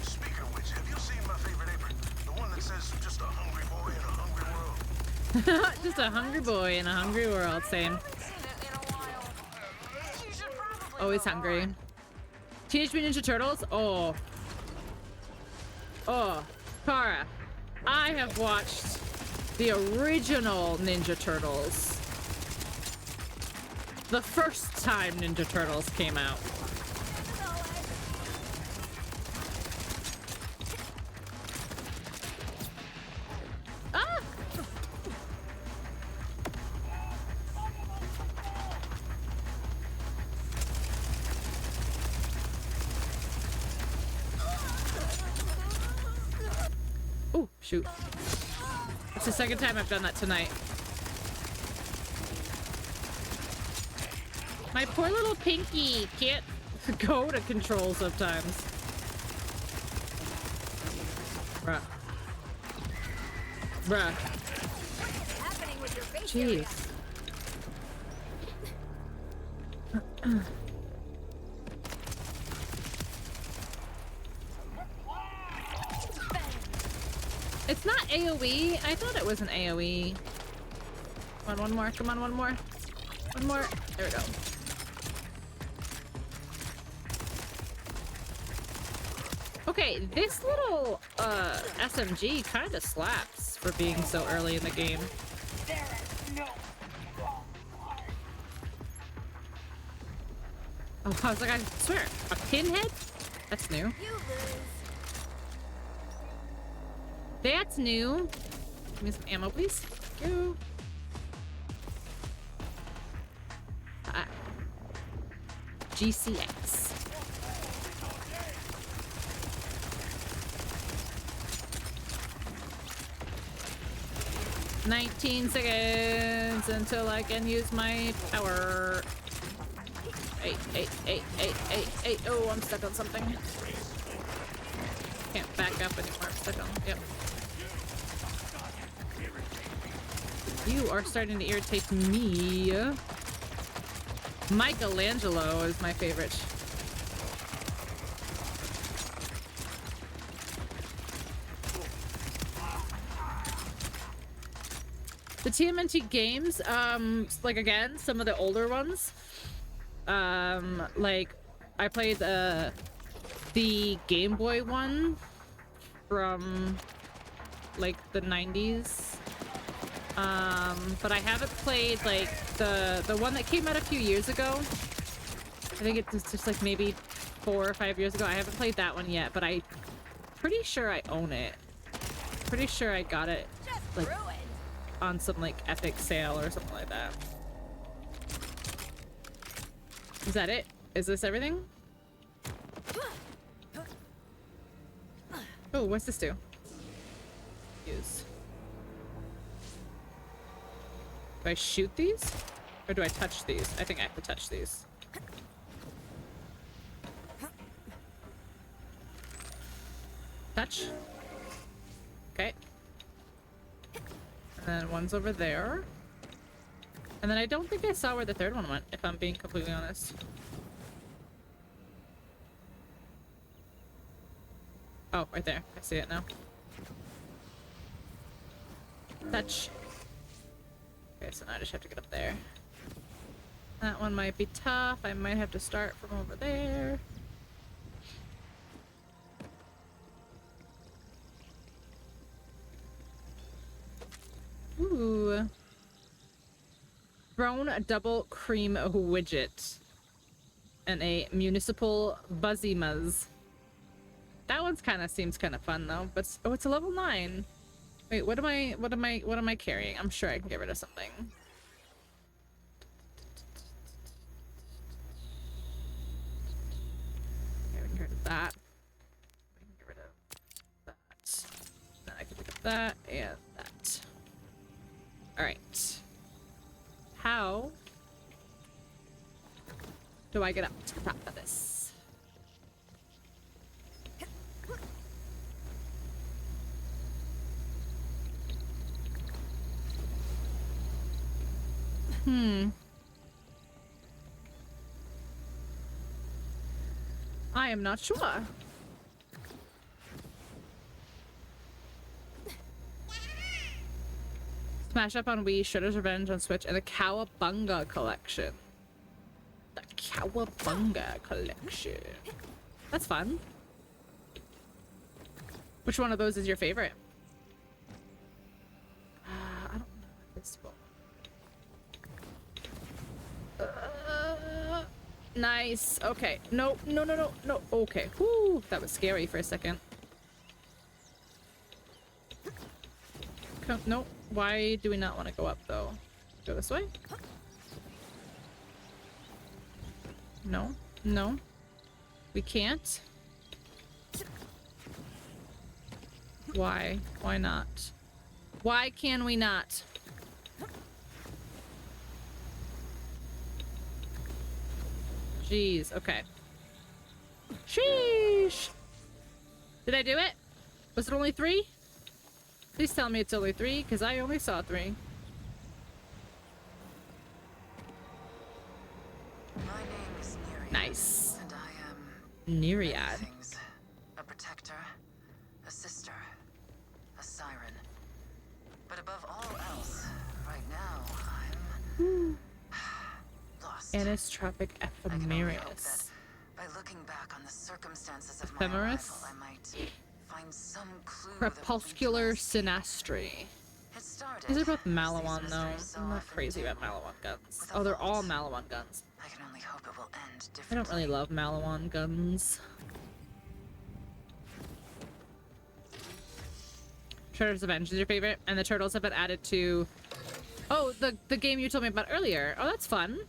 Speaking of which, have you seen my favorite apron? The one that says just a hungry boy in a hungry world. Just a hungry boy in a hungry world, same. Always hungry. Teenage Mutant Ninja Turtles? Oh. Oh. Kara, I have watched the original Ninja Turtles. The first time Ninja Turtles came out. Ah! Oh, shoot. It's the second time I've done that tonight. My poor little pinky can't go to control sometimes. Bruh. Bruh. Jeez. It's not AoE. I thought it was an AoE. Come on, one more. Come on, one more. One more. There we go. Okay, this little SMG kind of slaps for being so early in the game. Oh, I was like, I swear, a pinhead? That's new. That's new. Give me some ammo, please. Thank you. GCX. "19 seconds until I can use my power." Eight. Oh, I'm stuck on something. Can't back up anymore. I'm stuck on. Yep. You are starting to irritate me. Michelangelo is my favorite. The TMNT games, like again, some of the older ones, like I played the Game Boy one from like the 90s. But I haven't played like the one that came out a few years ago. I think it's just like maybe 4 or 5 years ago. I haven't played that one yet, but I'm pretty sure I own it. Pretty sure I got it like on some like epic sale or something like that. Is that it? Is this everything? Oh, what's this do? Use. Do I shoot these? Or do I touch these? I think I have to touch these. Touch. Okay. And then one's over there. And then I don't think I saw where the third one went, if I'm being completely honest. Oh, right there. I see it now. Touch. Okay, so now I just have to get up there. That one might be tough. I might have to start from over there. Ooh. Thrown a double cream widget. And a municipal buzzy muzz. That one's seems kind of fun though, but oh, it's a level 9. Wait, what am I carrying? I'm sure I can get rid of something. Okay, we can get rid of that. We can get rid of that. Then I can pick up that and that. Alright. How do I get up to the top of this? I am not sure. Smash Up on Wii, Shredder's Revenge on Switch, and the Cowabunga collection. The Cowabunga collection. That's fun. Which one of those is your favorite? I don't know this one. Nice. Okay. No. Okay. Whoo. That was scary for a second. No. Why do we not want to go up, though? Go this way? No. No. We can't. Why? Why not? Why can we not? Jeez, okay. Sheesh! Did I do it? Was it only 3? Please tell me it's only 3, because I only saw 3. My name is Nereid. Nice. And I am Nereid. a protector, a sister, a siren. Anisotropic ephemeris. By looking back on the circumstances of my Ephemeris? arrival, I might find some clue Crepuscular Sinastri. These are both Malawan though. I'm not crazy about Malawan guns. Oh, they're all Malawan guns. I can only hope it will end I don't really love Malawan guns. Shredder's Revenge is your favorite, and the turtles have been added to. Oh, the game you told me about earlier. Oh, that's fun.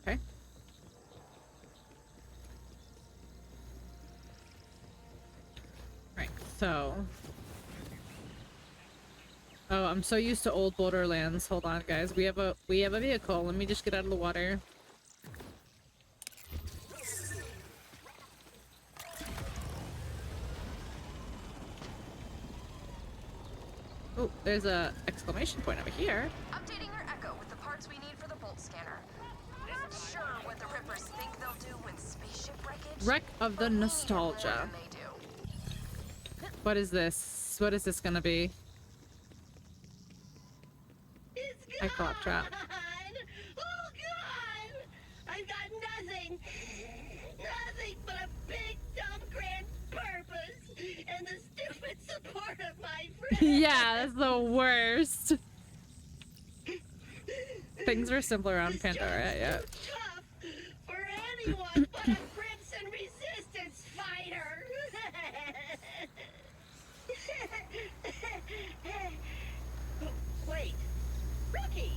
Okay. Right, so. Oh, I'm so used to old Borderlands. Hold on, guys. We have a vehicle. Let me just get out of the water. Oh, there's a exclamation point over here. Updating your Echo with the parts we need for the bolt scanner. Isn't sure what the Rippers think they'll do when spaceship wreckage. Wreck of the Nostalgia. What is this? What is this gonna be? I caught trap. Oh God! I've got nothing. Nothing but a big dumb grand purpose and the stupid support of my friends. Yeah, that's the worst. Things are simpler on Pandora, yeah. Tough for anyone but a Crimson Resistance fighter. Wait, Rookie,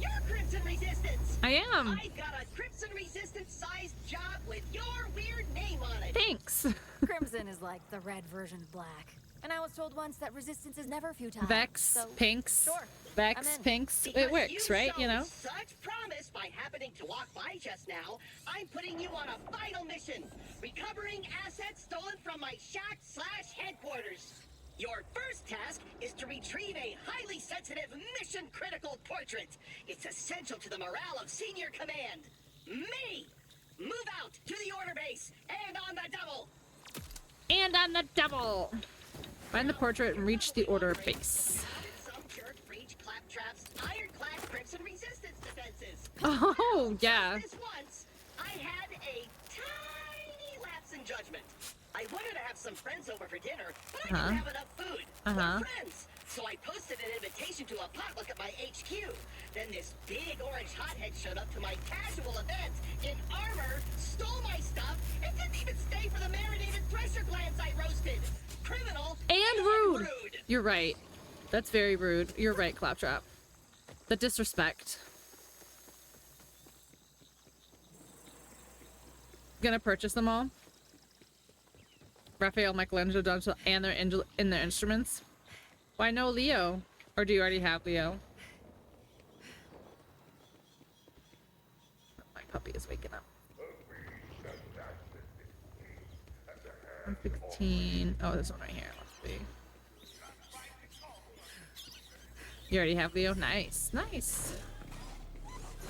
you're Crimson Resistance. I am. I've got a Crimson Resistance-sized job with your weird name on it. Thanks. Crimson is like the red version of black. And I was told once that resistance is never futile. Vex, so, Pinks. Sure. Vex, I'm in. Pinks. Because It works, you right? You showed know? Such promise by happening to walk by just now. I'm putting you on a final mission. Recovering assets stolen from my shack/headquarters. Your first task is to retrieve a highly sensitive, mission-critical portrait. It's essential to the morale of Senior Command. Me! Move out to the order base and on the double. And on the double. Find the portrait and reach the order base. Some jerk breach Claptrap's ironclad Crimson Resistance defenses. Oh, yeah. This once, I had a tiny lapse in judgment. I wanted to have some friends over for dinner, but I didn't have enough food. What friends? So I posted an invitation to a potluck at my HQ. Then this big orange hothead showed up to my casual event in armor, stole my stuff, and didn't even stay for the marinated thresher glands I roasted. Criminal And rude. You're right. That's very rude. You're right, Claptrap. The disrespect. Gonna purchase them all? Raphael, Michelangelo, Donatello, and their instruments? Why no Leo? Or do you already have Leo? My puppy is waking up. 116. Oh, this one right here. Must be. You already have Leo? Nice. Nice.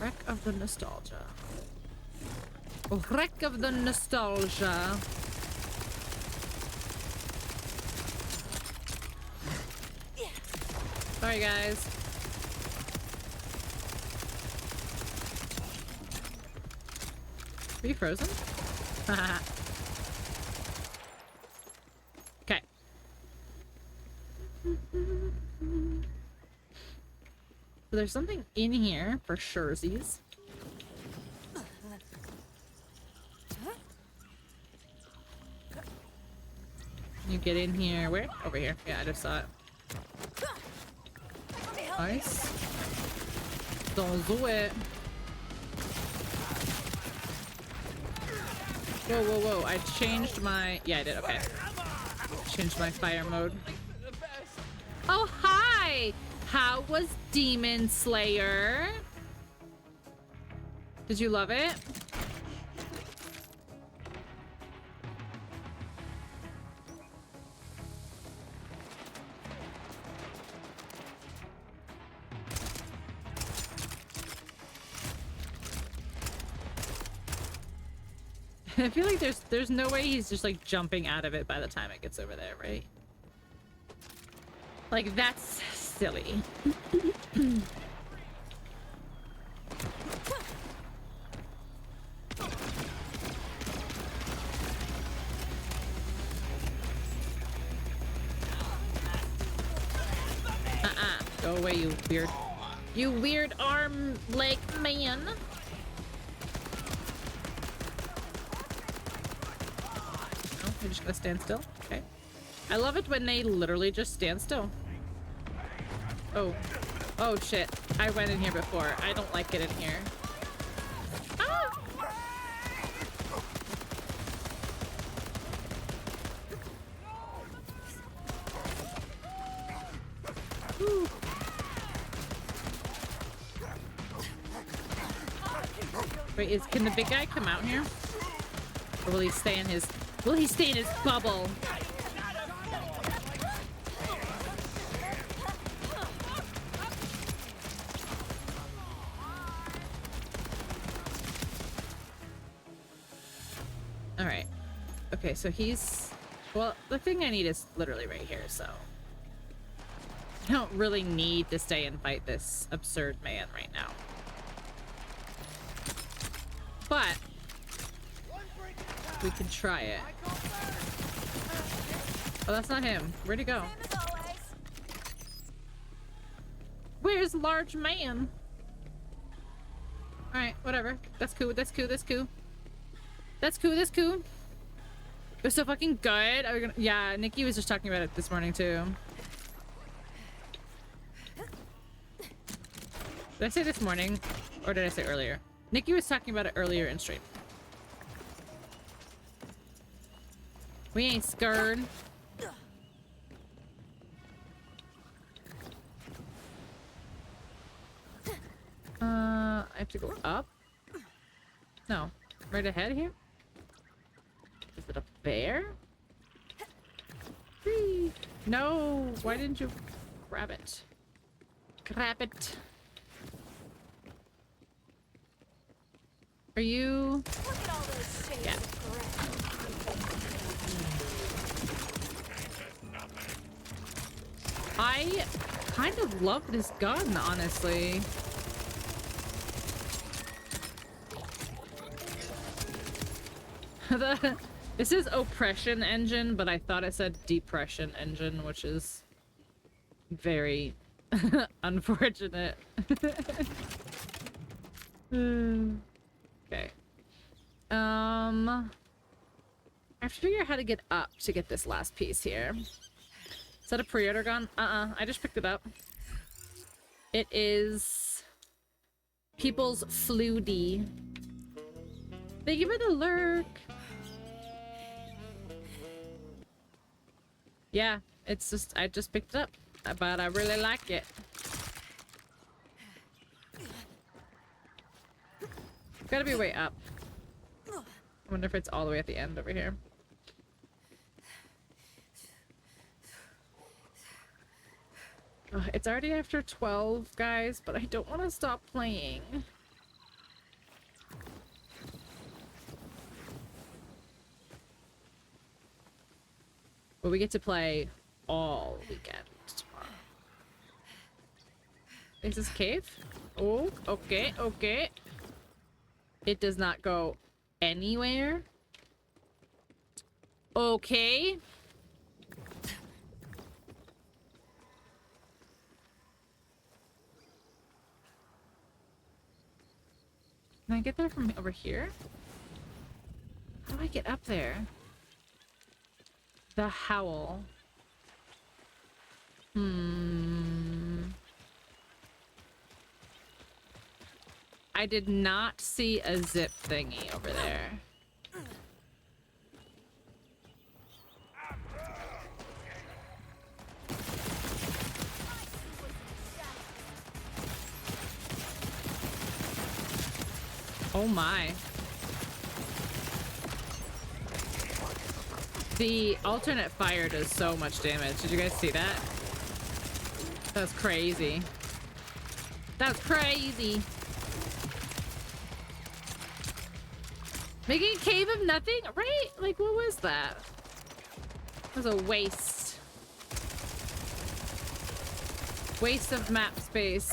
Wreck of the Nostalgia. Wreck of the Nostalgia. Sorry, guys. Are you frozen? Okay. So there's something in here for surezies. You get in here. Where? Over here. Yeah, I just saw it. Nice. Don't do it. Whoa, whoa, whoa. I changed my... Yeah, I did. Okay. Changed my fire mode. Oh, hi! How was Demon Slayer? Did you love it? I feel like there's no way he's just like jumping out of it by the time it gets over there, right? Like that's silly. Go away, you weird arm leg man. Oh, you're just gonna stand still? Okay. I love it when they literally just stand still. Oh. Oh shit. I went in here before. I don't like it in here. Ah! Ooh. Wait, can the big guy come out here? Or will he stay in his bubble? Alright. Okay, so well, the thing I need is literally right here, so I don't really need to stay and fight this absurd man right now. But we can try it. Oh, that's not him. Where'd he go? Where's large man? Alright, whatever. That's cool, that's cool, that's cool. That's cool, that's cool. It was so fucking good. Yeah, Nikki was just talking about it this morning too. Did I say this morning? Or did I say earlier? Nikki was talking about it earlier in stream. We ain't scared. I have to go up? No. Right ahead here? Is it up there? Whee! No! Why didn't you grab it? Grab it. Are you? Look at all those shades yeah. of gray. I kind of love this gun, honestly. This is Oppression Engine, but I thought it said Depression Engine, which is very unfortunate. Okay. I have to figure out how to get up to get this last piece here. Is that a pre-order gun? I just picked it up. It is People's Flutie. Thank you for the lurk. Yeah, it's just, I just picked it up, but I really like it. Gotta be way up. I wonder if it's all the way at the end over here. It's already after 12, guys, but I don't want to stop playing. But we get to play all weekend tomorrow. Is this cave? Oh, okay, okay. It does not go anywhere. Okay. Can I get there from over here? How do I get up there? The Howl. I did not see a zip thingy over there. Oh my. The alternate fire does so much damage. Did you guys see that? That's crazy. That's crazy. Making a cave of nothing? Right? Like, what was that? It was a waste. Waste of map space.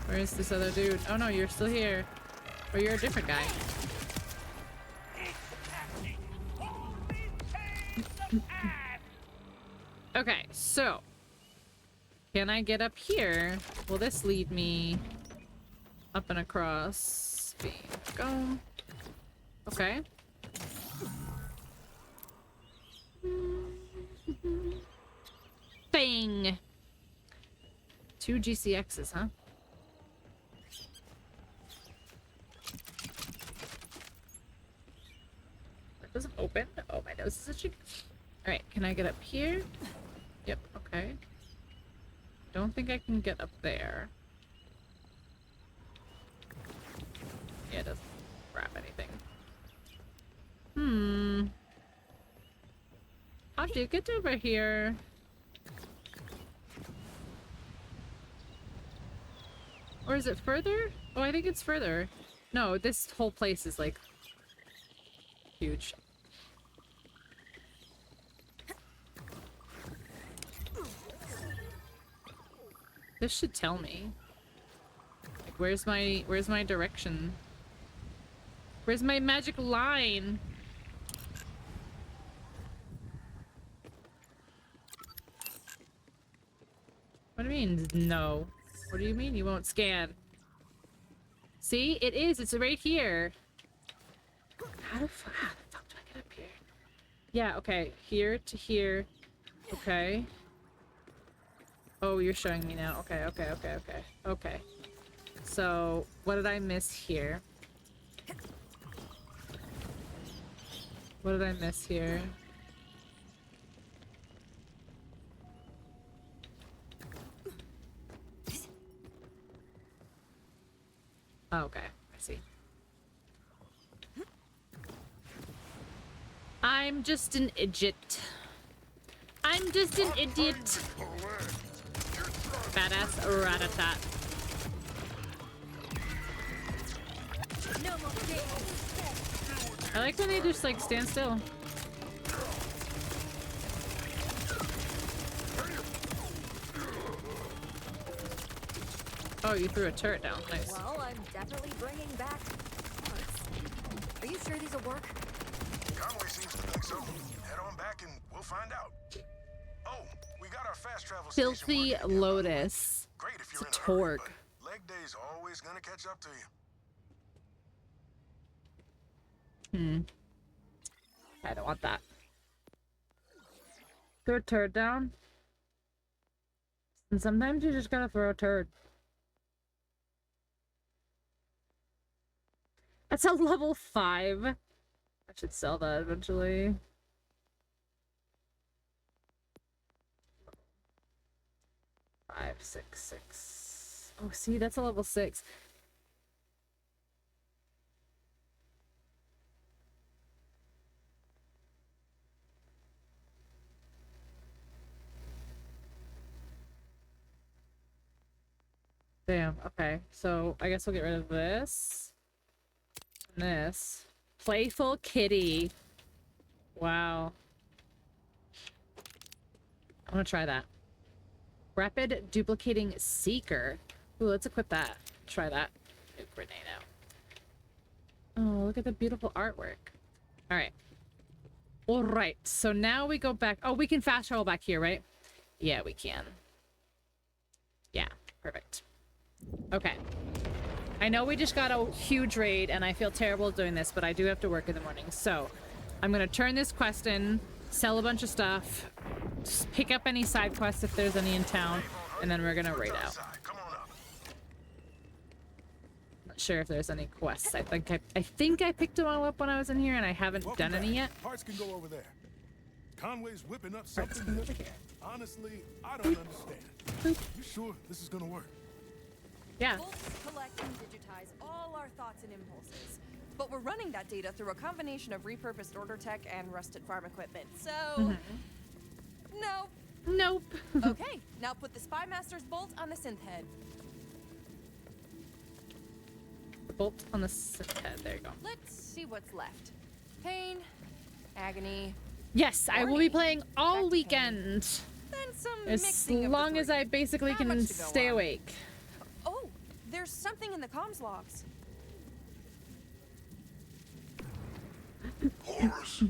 Where is this other dude? Oh no, you're still here. Or you're a different guy. Okay, so can I get up here? Will this lead me up and across? Go. Okay. Bang! 2 GCXs, huh? That doesn't open. Oh, my nose is itching. Alright, can I get up here? Yep, okay. Don't think I can get up there. Yeah, it doesn't grab anything. How do you get over here? Or is it further? Oh, I think it's further. No, this whole place is like huge. This should tell me. Like, where's my direction? Where's my magic line? What do you mean, no? What do you mean you won't scan? See? It is. It's right here. How the fuck do I get up here? Yeah, okay. Here to here. Okay. Oh, you're showing me now. Okay, okay, okay, okay. Okay. So, what did I miss here? What did I miss here? Oh, okay, I see. I'm just an idiot. I'm just an idiot. Badass rat-a-tat. I like when they just like stand still. Oh, you threw a turret down. Nice. Well, I'm definitely bringing back parts. Are you sure these will work? Conway seems to think so. Head on back and we'll find out. Oh, we got our fast travel Filthy Lotus. Great if It's you're a in a hurry, Torg. but leg day's always gonna catch up to you. I don't want that. Throw a turd down. And sometimes you just gotta throw a turd. That's a level 5. I should sell that eventually. Five, 6, 6. Oh, see, that's a level 6. Damn, okay. So, I guess we'll get rid of this. And this. Playful Kitty. Wow. I want to try that. Rapid Duplicating Seeker. Ooh, let's equip that. Try that. Get grenade out. Oh, look at the beautiful artwork. Alright. Alright, so now we go back. Oh, we can fast travel back here, right? Yeah, we can. Yeah, perfect. Okay. I know we just got a huge raid, and I feel terrible doing this, but I do have to work in the morning. So, I'm gonna turn this quest in, sell a bunch of stuff, just pick up any side quests if there's any in town, and then we're gonna raid out. Not sure if there's any quests. I think I picked them all up when I was in here, and I haven't done any yet. Parts can go over there. Conway's whipping up something that, honestly, I don't understand. You sure this is gonna work? Yeah. Bolts collect and digitize all our thoughts and impulses. But we're running that data through a combination of repurposed order tech and rusted farm equipment. So, no. Nope. Okay, Now put the Spy Master's bolt on the synth head. The bolt on the head. There you go. Let's see what's left. Pain, agony. Yes, I will be playing all weekend. Then some as mixing of long the as I basically Not can much to go stay on. awake. Oh, there's something in the comms logs. Horus,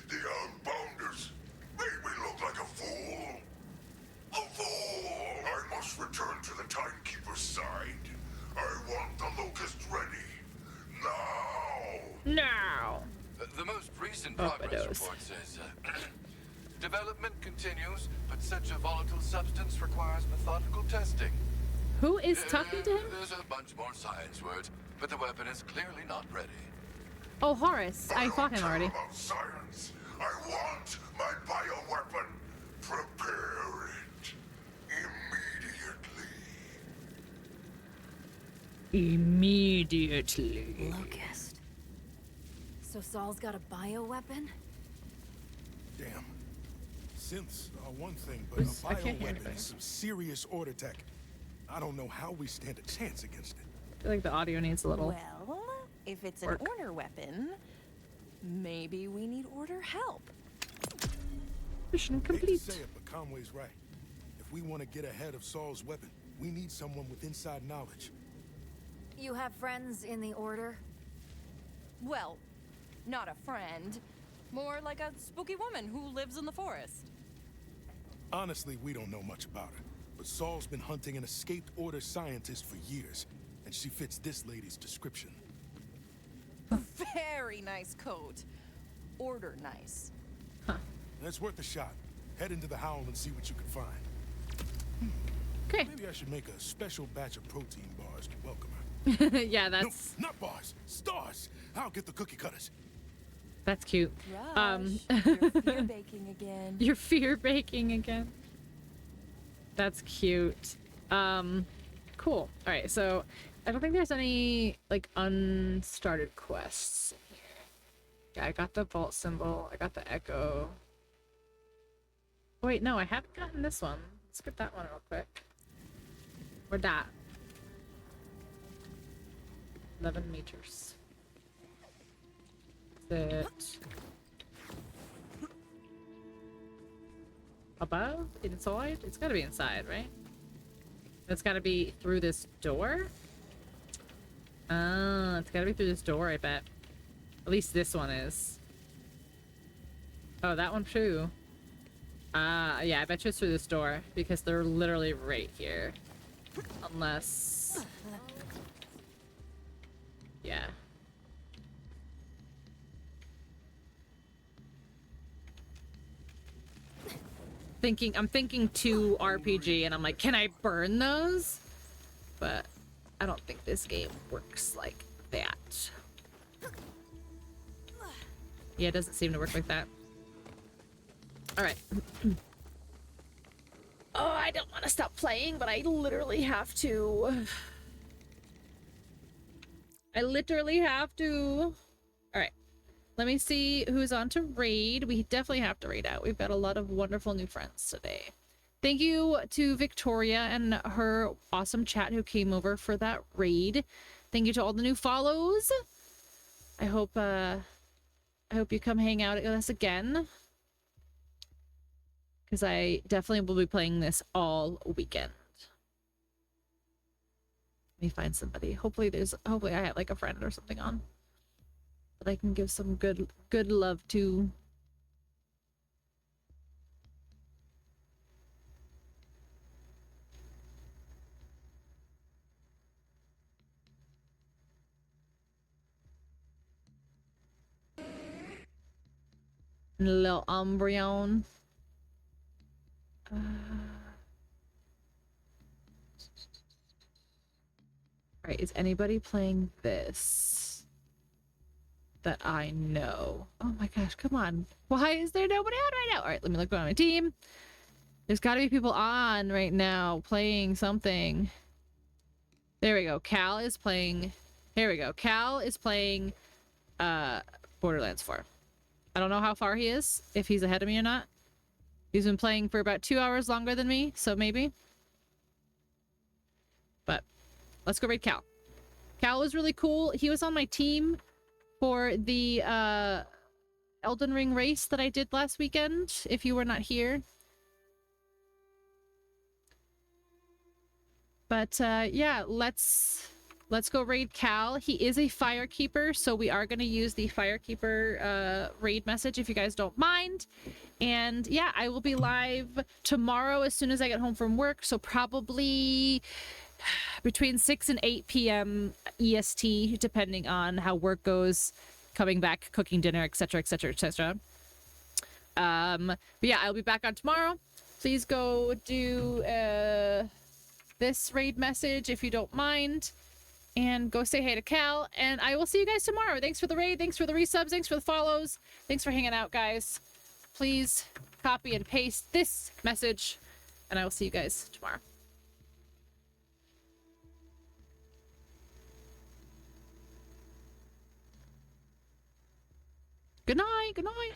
the Outbounders made me look like a fool. A fool! I must return to the Timekeeper's side. I want the Locust ready. Now! Now! The most recent Overdose. progress report says, development continues, but such a volatile substance requires methodical testing. Who is talking to him? There's a bunch more science words, but the weapon is clearly not ready. Oh, Horace. I fought him already. About science. I want my bioweapon. Prepare it immediately. Immediately. Locust. So Saul's got a bioweapon? Damn. Synths are one thing, but Who's- a I can't hear bioweapon anybody. is some serious order tech. I don't know how we stand a chance against it. I feel like the audio needs a little. Well, if it's work. an order weapon, maybe we need order help. Mission Hate to complete. say it, but Conway's right. If we want to get ahead of Saul's weapon, we need someone with inside knowledge. You have friends in the Order? Well, not a friend. More like a spooky woman who lives in the forest. Honestly, we don't know much about her, but Saul's been hunting an escaped Order scientist for years, and she fits this lady's description. Very nice coat. Order nice. It's worth a shot. Head into the Howl and see what you can find. Okay. Maybe I should make a special batch of protein bars to welcome her. Yeah, that's No, not bars. Stars. I'll get the cookie cutters. that's cute. Rush, you're fear baking again. You're fear baking again. That's cute. Cool. All right, so I don't think there's any like unstarted quests in here. Yeah, I got the vault symbol. I got the echo. Wait, no, I haven't gotten this one. Let's get that one real quick. Or that. 11 meters. That's it. Above? Inside? It's gotta be inside, right? It's gotta be through this door? Ah, it's gotta be through this door, I bet. At least this one is. Oh, that one too. Yeah, I bet you it's through this door, because they're literally right here. Unless... Yeah. I'm thinking 2 RPG, and I'm like, can I burn those? But I don't think this game works like that. Yeah, it doesn't seem to work like that. Alright. Oh, I don't want to stop playing, but I literally have to. I literally have to. Alright. Let me see who's on to raid. We definitely have to raid out. We've got a lot of wonderful new friends today. Thank you to Victoria and her awesome chat who came over for that raid. Thank you to all the new follows. I hope you come hang out with us again. Because I definitely will be playing this all weekend. Let me find somebody. Hopefully I have like a friend or something on that I can give some good love to. And a little Umbreon. Alright, is anybody playing this that I know? Oh my gosh, come on. Why is there nobody on right now? Alright, let me look around my team. There's gotta be people on right now playing something. There we go. Cal is playing. Here we go. Cal is playing Borderlands 4. I don't know how far he is, if he's ahead of me or not. He's been playing for about 2 hours longer than me, so maybe. But let's go raid Cal. Cal was really cool. He was on my team for the Elden Ring race that I did last weekend, if you were not here. But yeah, let's go raid Cal. He is a Firekeeper, so we are going to use the Firekeeper raid message if you guys don't mind. And yeah, I will be live tomorrow as soon as I get home from work, so probably between 6 and 8 p.m. EST, depending on how work goes, coming back, cooking dinner, etc., etc., etc. But yeah, I'll be back on tomorrow. Please go do this raid message if you don't mind, and go say hey to Cal, and I will see you guys tomorrow. Thanks for the raid, thanks for the resubs, thanks for the follows, thanks for hanging out, guys. Please copy and paste this message, and I will see you guys tomorrow. Good night, good night.